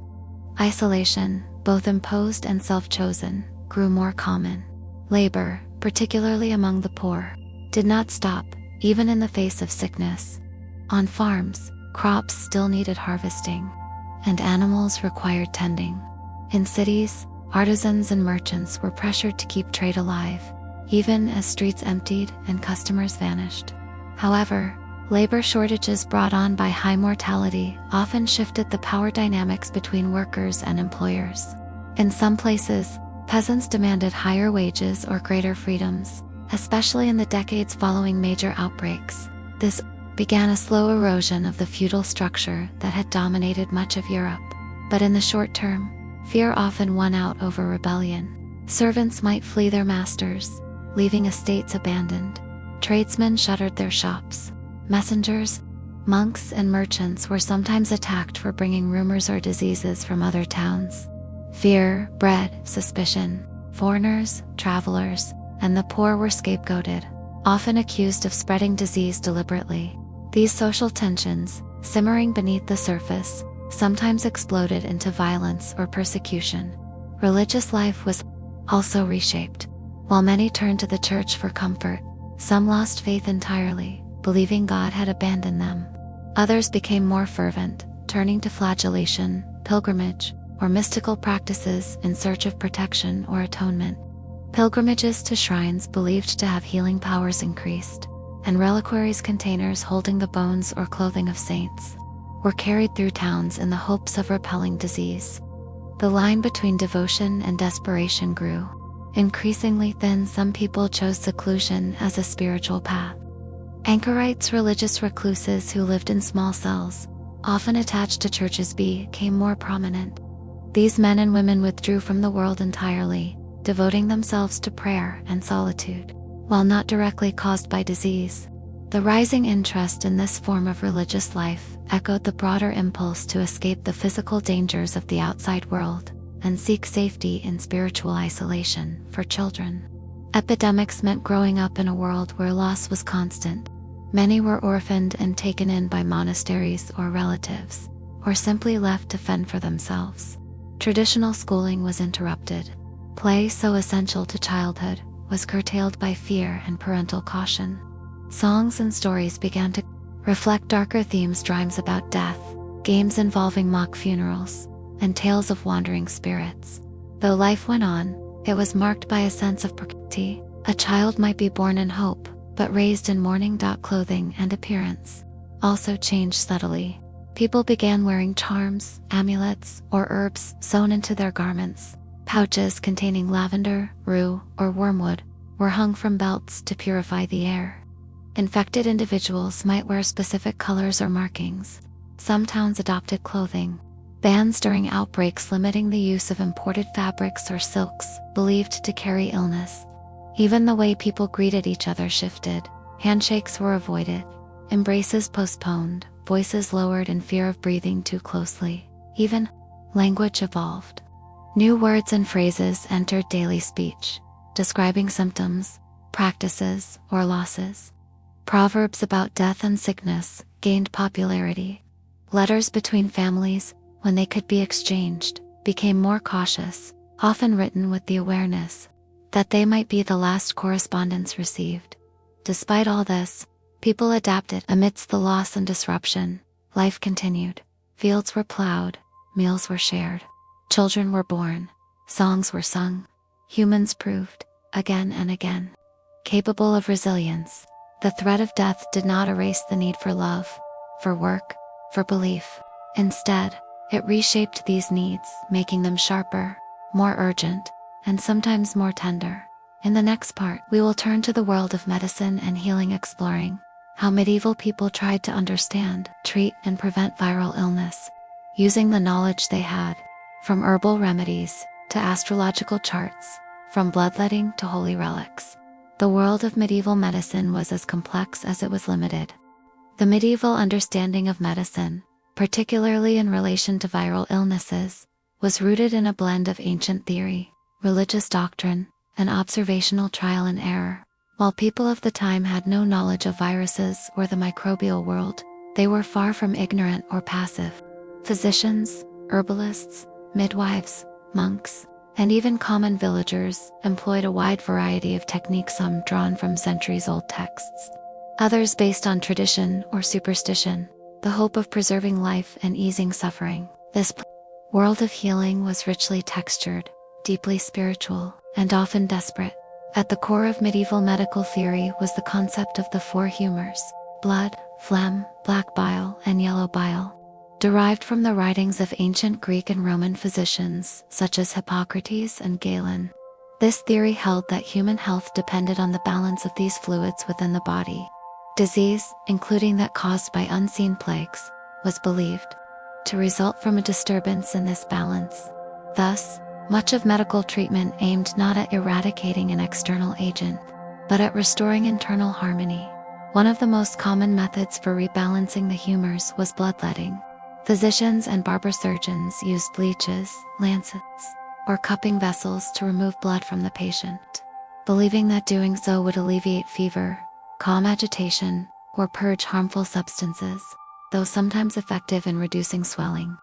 Isolation, both imposed and self-chosen, grew more common. Labor, particularly among the poor, did not stop, even in the face of sickness. On farms, crops still needed harvesting, and animals required tending. In cities, artisans and merchants were pressured to keep trade alive, even as streets emptied and customers vanished. However, labor shortages brought on by high mortality often shifted the power dynamics between workers and employers. In some places, peasants demanded higher wages or greater freedoms, especially in the decades following major outbreaks. This began a slow erosion of the feudal structure that had dominated much of Europe. But in the short term, fear often won out over rebellion. Servants might flee their masters, leaving estates abandoned. Tradesmen shuttered their shops. Messengers, monks, and merchants were sometimes attacked for bringing rumors or diseases from other towns. Fear bred suspicion. Foreigners, travelers, and the poor were scapegoated, often accused of spreading disease deliberately. These social tensions, simmering beneath the surface, sometimes exploded into violence or persecution. Religious life was also reshaped. While many turned to the church for comfort, some lost faith entirely, believing God had abandoned them. Others became more fervent, turning to flagellation, pilgrimage, or mystical practices in search of protection or atonement. Pilgrimages to shrines believed to have healing powers increased, and reliquaries, containers holding the bones or clothing of saints, were carried through towns in the hopes of repelling disease. The line between devotion and desperation grew. Increasingly thin, some people chose seclusion as a spiritual path. Anchorites, religious recluses who lived in small cells, often attached to churches, became more prominent. These men and women withdrew from the world entirely, devoting themselves to prayer and solitude. While not directly caused by disease, the rising interest in this form of religious life echoed the broader impulse to escape the physical dangers of the outside world and seek safety in spiritual isolation. For children, epidemics meant growing up in a world where loss was constant. Many were orphaned and taken in by monasteries or relatives, or simply left to fend for themselves. Traditional schooling was interrupted. Play, so essential to childhood, was curtailed by fear and parental caution. Songs and stories began to reflect darker themes, rhymes about death, games involving mock funerals, and tales of wandering spirits. Though life went on, it was marked by a sense of precarity. A child might be born in hope, but raised in mourning. Clothing and appearance also changed subtly. People began wearing charms, amulets, or herbs sewn into their garments. Pouches containing lavender, rue, or wormwood were hung from belts to purify the air. Infected individuals might wear specific colors or markings. Some towns adopted clothing bans during outbreaks, limiting the use of imported fabrics or silks believed to carry illness. Even the way people greeted each other shifted. Handshakes were avoided, embraces postponed, voices lowered in fear of breathing too closely. Even language evolved. New words and phrases entered daily speech, describing symptoms, practices, or losses. Proverbs about death and sickness gained popularity. Letters between families, when they could be exchanged, became more cautious, often written with the awareness that they might be the last correspondence received. Despite all this, people adapted amidst the loss and disruption. Life continued. Fields were plowed, meals were shared, children were born, songs were sung. Humans proved, again and again, capable of resilience. The threat of death did not erase the need for love, for work, for belief. Instead, it reshaped these needs, making them sharper, more urgent, and sometimes more tender. In the next part, we will turn to the world of medicine and healing, exploring how medieval people tried to understand, treat, and prevent viral illness, using the knowledge they had, from herbal remedies to astrological charts, from bloodletting to holy relics. The world of medieval medicine was as complex as it was limited. The medieval understanding of medicine, particularly in relation to viral illnesses, was rooted in a blend of ancient theory, religious doctrine, and observational trial and error. While people of the time had no knowledge of viruses or the microbial world, they were far from ignorant or passive. Physicians, herbalists, midwives, monks, and even common villagers employed a wide variety of techniques, some drawn from centuries-old texts, others based on tradition or superstition, the hope of preserving life and easing suffering. This world of healing was richly textured, deeply spiritual, and often desperate. At the core of medieval medical theory was the concept of the four humors: blood, phlegm, black bile, and yellow bile, derived from the writings of ancient Greek and Roman physicians such as Hippocrates and Galen. This theory held that human health depended on the balance of these fluids within the body. Disease, including that caused by unseen plagues, was believed to result from a disturbance in this balance. Thus, much of medical treatment aimed not at eradicating an external agent, but at restoring internal harmony. One of the most common methods for rebalancing the humors was bloodletting. Physicians and barber surgeons used leeches, lancets, or cupping vessels to remove blood from the patient, believing that doing so would alleviate fever, calm agitation, or purge harmful substances. Though sometimes effective in reducing swelling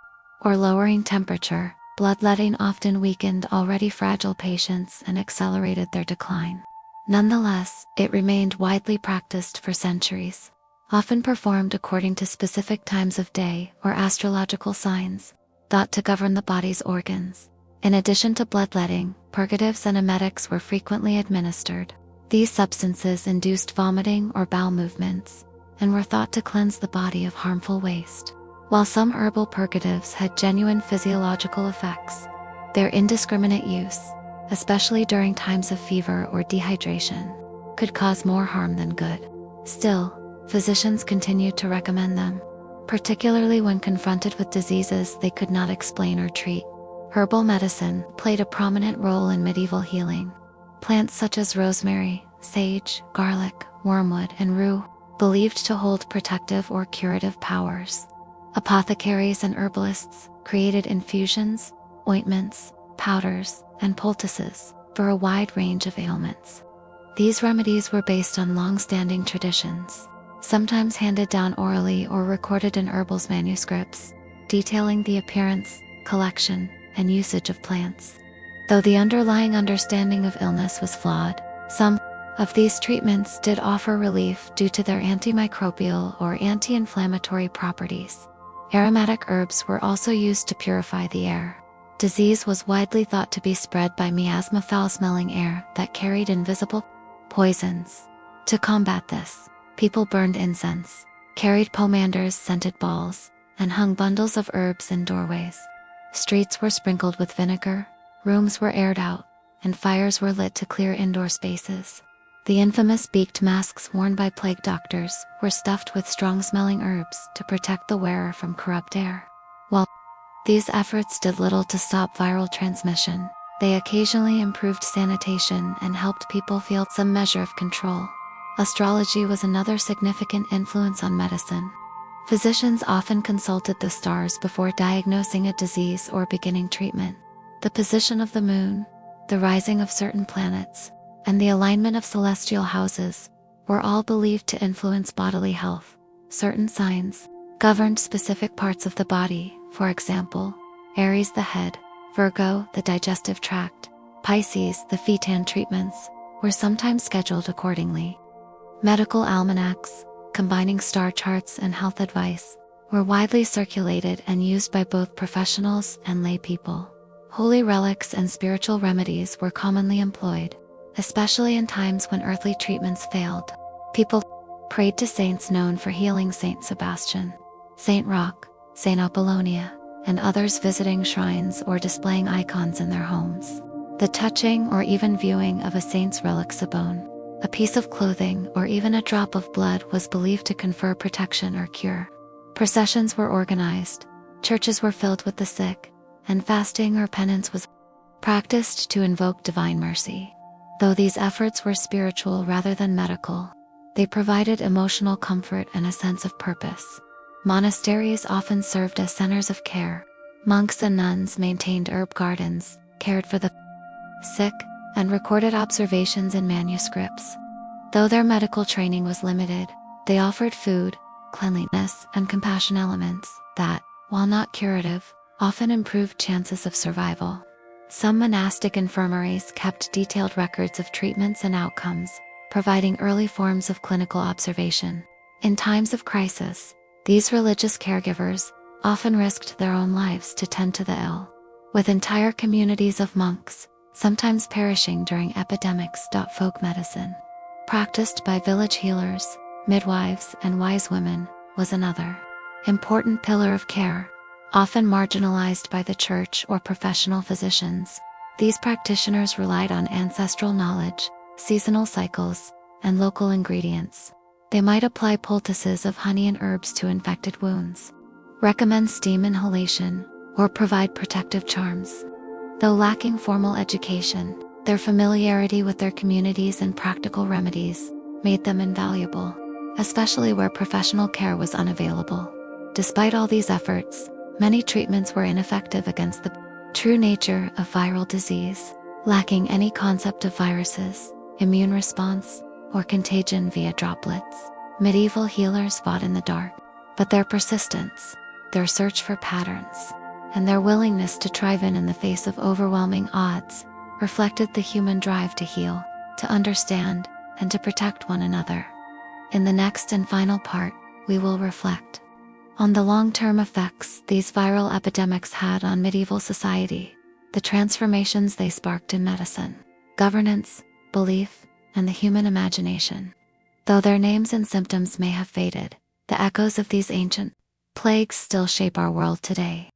or lowering temperature, bloodletting often weakened already fragile patients and accelerated their decline. Nonetheless, it remained widely practiced for centuries, often performed according to specific times of day or astrological signs, thought to govern the body's organs. In addition to bloodletting, purgatives and emetics were frequently administered. These substances induced vomiting or bowel movements, and were thought to cleanse the body of harmful waste. While some herbal purgatives had genuine physiological effects, their indiscriminate use, especially during times of fever or dehydration, could cause more harm than good. Still, physicians continued to recommend them, particularly when confronted with diseases they could not explain or treat. Herbal medicine played a prominent role in medieval healing. Plants such as rosemary, sage, garlic, wormwood, and rue, believed to hold protective or curative powers. Apothecaries and herbalists created infusions, ointments, powders, and poultices for a wide range of ailments. These remedies were based on long-standing traditions, sometimes handed down orally or recorded in herbals manuscripts, detailing the appearance, collection, and usage of plants. Though the underlying understanding of illness was flawed, some of these treatments did offer relief due to their antimicrobial or anti-inflammatory properties. Aromatic herbs were also used to purify the air. Disease was widely thought to be spread by miasma, foul-smelling air that carried invisible poisons. To combat this, people burned incense, carried pomanders, scented balls, and hung bundles of herbs in doorways. Streets were sprinkled with vinegar, rooms were aired out, and fires were lit to clear indoor spaces. The infamous beaked masks worn by plague doctors were stuffed with strong-smelling herbs to protect the wearer from corrupt air. While these efforts did little to stop viral transmission, they occasionally improved sanitation and helped people feel some measure of control. Astrology was another significant influence on medicine. Physicians often consulted the stars before diagnosing a disease or beginning treatment. The position of the moon, the rising of certain planets, and the alignment of celestial houses were all believed to influence bodily health. Certain signs governed specific parts of the body, for example, Aries the head, Virgo the digestive tract, Pisces the feet, and treatments were sometimes scheduled accordingly. Medical almanacs, combining star charts and health advice, were widely circulated and used by both professionals and lay people. Holy relics and spiritual remedies were commonly employed, especially in times when earthly treatments failed. People prayed to saints known for healing: Saint Sebastian, Saint Roch, Saint Apollonia, and others, visiting shrines or displaying icons in their homes. The touching or even viewing of a saint's relics, a bone, a piece of clothing, or even a drop of blood, was believed to confer protection or cure. Processions were organized, churches were filled with the sick, and fasting or penance was practiced to invoke divine mercy. Though these efforts were spiritual rather than medical, they provided emotional comfort and a sense of purpose. Monasteries often served as centers of care. Monks and nuns maintained herb gardens, cared for the sick, and recorded observations in manuscripts. Though their medical training was limited, they offered food, cleanliness, and compassion, elements that, while not curative, often improved chances of survival. Some monastic infirmaries kept detailed records of treatments and outcomes, providing early forms of clinical observation. In times of crisis, these religious caregivers often risked their own lives to tend to the ill, with entire communities of monks sometimes perishing during epidemics. Folk medicine, practiced by village healers, midwives, and wise women, was another important pillar of care, often marginalized by the church or professional physicians. These practitioners relied on ancestral knowledge, seasonal cycles, and local ingredients. They might apply poultices of honey and herbs to infected wounds, recommend steam inhalation, or provide protective charms. Though lacking formal education, their familiarity with their communities and practical remedies made them invaluable, especially where professional care was unavailable. Despite all these efforts, many treatments were ineffective against the true nature of viral disease, lacking any concept of viruses, immune response, or contagion via droplets. Medieval healers fought in the dark, but their persistence, their search for patterns, and their willingness to thrive in the face of overwhelming odds reflected the human drive to heal, to understand, and to protect one another. In the next and final part, we will reflect on the long-term effects these viral epidemics had on medieval society, the transformations they sparked in medicine, governance, belief, and the human imagination. Though their names and symptoms may have faded, the echoes of these ancient plagues still shape our world today.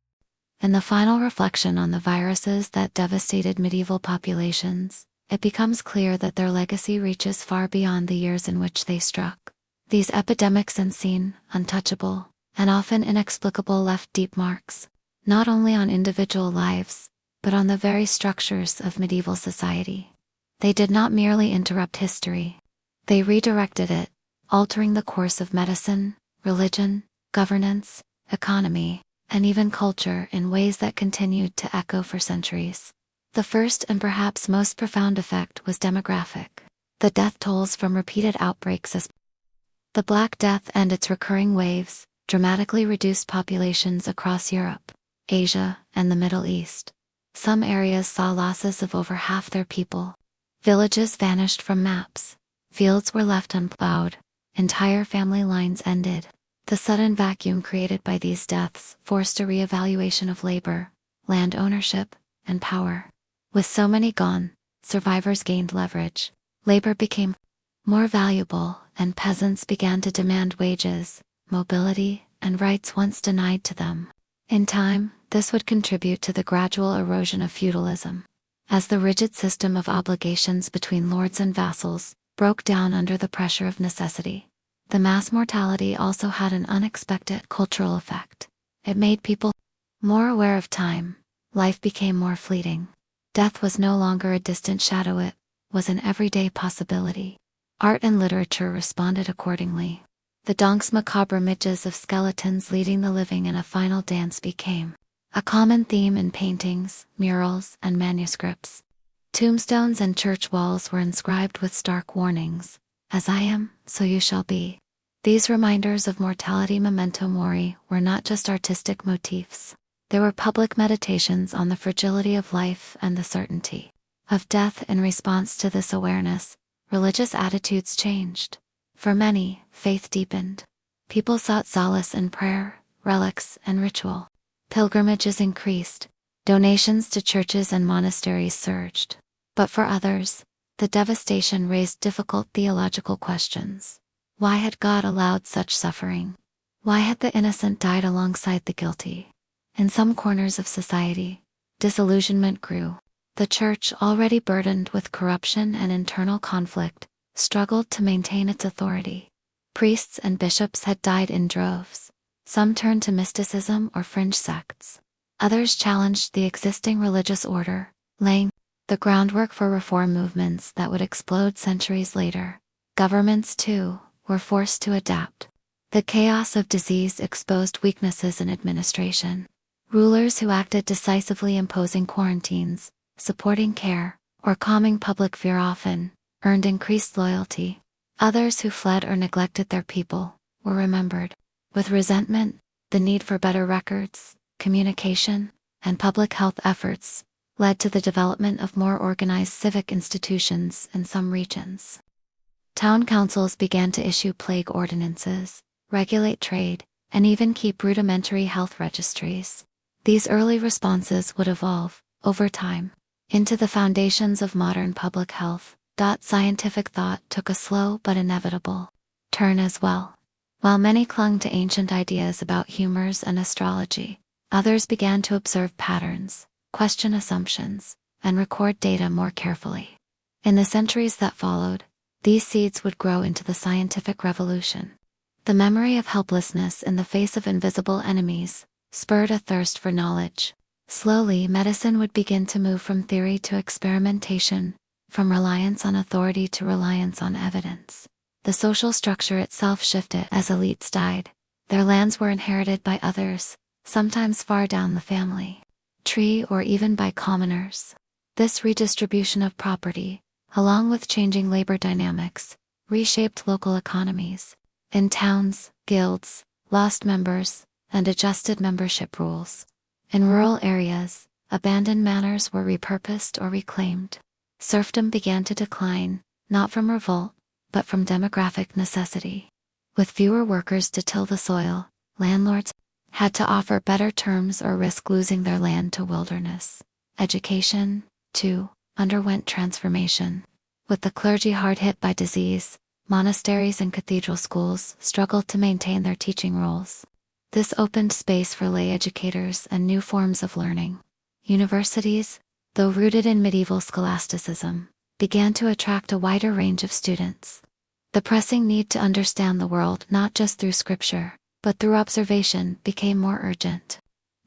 In the final reflection on the viruses that devastated medieval populations, it becomes clear that their legacy reaches far beyond the years in which they struck. These epidemics, unseen, untouchable, and often inexplicable, left deep marks, not only on individual lives, but on the very structures of medieval society. They did not merely interrupt history. They redirected it, altering the course of medicine, religion, governance, economy, and even culture in ways that continued to echo for centuries. The first and perhaps most profound effect was demographic. The death tolls from repeated outbreaks as the Black Death and its recurring waves dramatically reduced populations across Europe, Asia, and the Middle East. Some areas saw losses of over half their people. Villages vanished from maps. Fields were left unplowed. Entire family lines ended. The sudden vacuum created by these deaths forced a re-evaluation of labor, land ownership, and power. With so many gone, survivors gained leverage. Labor became more valuable, and peasants began to demand wages, mobility, and rights once denied to them. In time, this would contribute to the gradual erosion of feudalism, as the rigid system of obligations between lords and vassals broke down under the pressure of necessity. The mass mortality also had an unexpected cultural effect. It made people more aware of time. Life became more fleeting. Death was no longer a distant shadow, it was an everyday possibility. Art and literature responded accordingly. The danse macabre, images of skeletons leading the living in a final dance, became a common theme in paintings, murals, and manuscripts. Tombstones and church walls were inscribed with stark warnings, "As I am, so you shall be." These reminders of mortality, memento mori, were not just artistic motifs. They were public meditations on the fragility of life and the certainty of death. In response to this awareness, religious attitudes changed. For many, faith deepened. People sought solace in prayer, relics, and ritual. Pilgrimages increased. Donations to churches and monasteries surged. But for others, the devastation raised difficult theological questions. Why had God allowed such suffering? Why had the innocent died alongside the guilty? In some corners of society, disillusionment grew. The church, already burdened with corruption and internal conflict, struggled to maintain its authority. Priests and bishops had died in droves. Some turned to mysticism or fringe sects. Others challenged the existing religious order, laying the groundwork for reform movements that would explode centuries later. Governments, too, were forced to adapt. The chaos of disease exposed weaknesses in administration. Rulers who acted decisively, imposing quarantines, supporting care, or calming public fear, often earned increased loyalty. Others who fled or neglected their people were remembered with resentment. The need for better records, communication, and public health efforts led to the development of more organized civic institutions in some regions. Town councils began to issue plague ordinances, regulate trade, and even keep rudimentary health registries. These early responses would evolve, over time, into the foundations of modern public health. Scientific thought took a slow but inevitable turn as well. While many clung to ancient ideas about humors and astrology, others began to observe patterns, question assumptions, and record data more carefully. In the centuries that followed, these seeds would grow into the scientific revolution. The memory of helplessness in the face of invisible enemies spurred a thirst for knowledge. Slowly, medicine would begin to move from theory to experimentation, from reliance on authority to reliance on evidence. The social structure itself shifted as elites died. Their lands were inherited by others, sometimes far down the family tree, or even by commoners. This redistribution of property, along with changing labor dynamics, reshaped local economies. In towns, guilds lost members and adjusted membership rules. In rural areas, abandoned manors were repurposed or reclaimed. Serfdom began to decline, not from revolt, but from demographic necessity. With fewer workers to till the soil, landlords had to offer better terms or risk losing their land to wilderness. Education, too, underwent transformation. With the clergy hard hit by disease, monasteries and cathedral schools struggled to maintain their teaching roles. This opened space for lay educators and new forms of learning. Universities, though rooted in medieval scholasticism, began to attract a wider range of students. The pressing need to understand the world not just through scripture, but through observation became more urgent.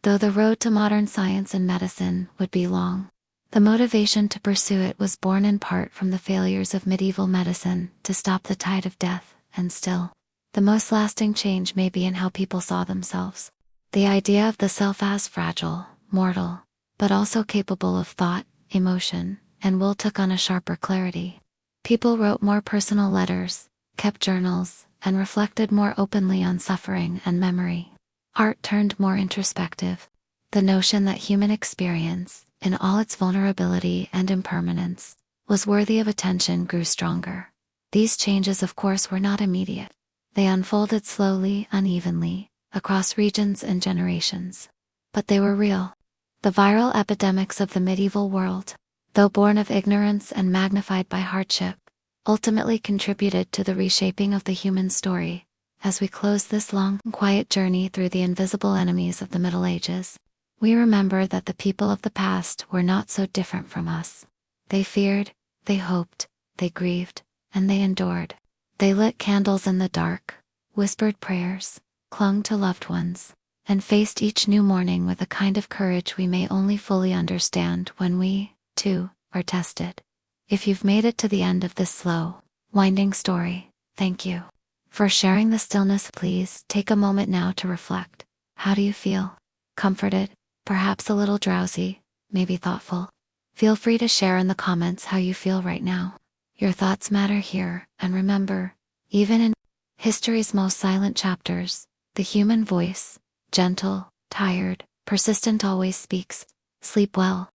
Though the road to modern science and medicine would be long, the motivation to pursue it was born in part from the failures of medieval medicine to stop the tide of death, and still, the most lasting change may be in how people saw themselves. The idea of the self as fragile, mortal, but also capable of thought, emotion, and will took on a sharper clarity. People wrote more personal letters, kept journals, and reflected more openly on suffering and memory. Art turned more introspective. The notion that human experience, in all its vulnerability and impermanence, was worthy of attention grew stronger. These changes, of course, were not immediate. They unfolded slowly, unevenly, across regions and generations. But they were real. The viral epidemics of the medieval world, though born of ignorance and magnified by hardship, ultimately contributed to the reshaping of the human story. As we close this long, quiet journey through the invisible enemies of the Middle Ages, we remember that the people of the past were not so different from us. They feared, they hoped, they grieved, and they endured. They lit candles in the dark, whispered prayers, clung to loved ones, and faced each new morning with a kind of courage we may only fully understand when we, too, are tested. If you've made it to the end of this slow, winding story, thank you. for sharing the stillness. Please take a moment now to reflect. How do you feel? Comforted? Perhaps a little drowsy? Maybe thoughtful? Feel free to share in the comments how you feel right now. Your thoughts matter here, and remember, even in history's most silent chapters, the human voice, gentle, tired, persistent, always speaks. Sleep well.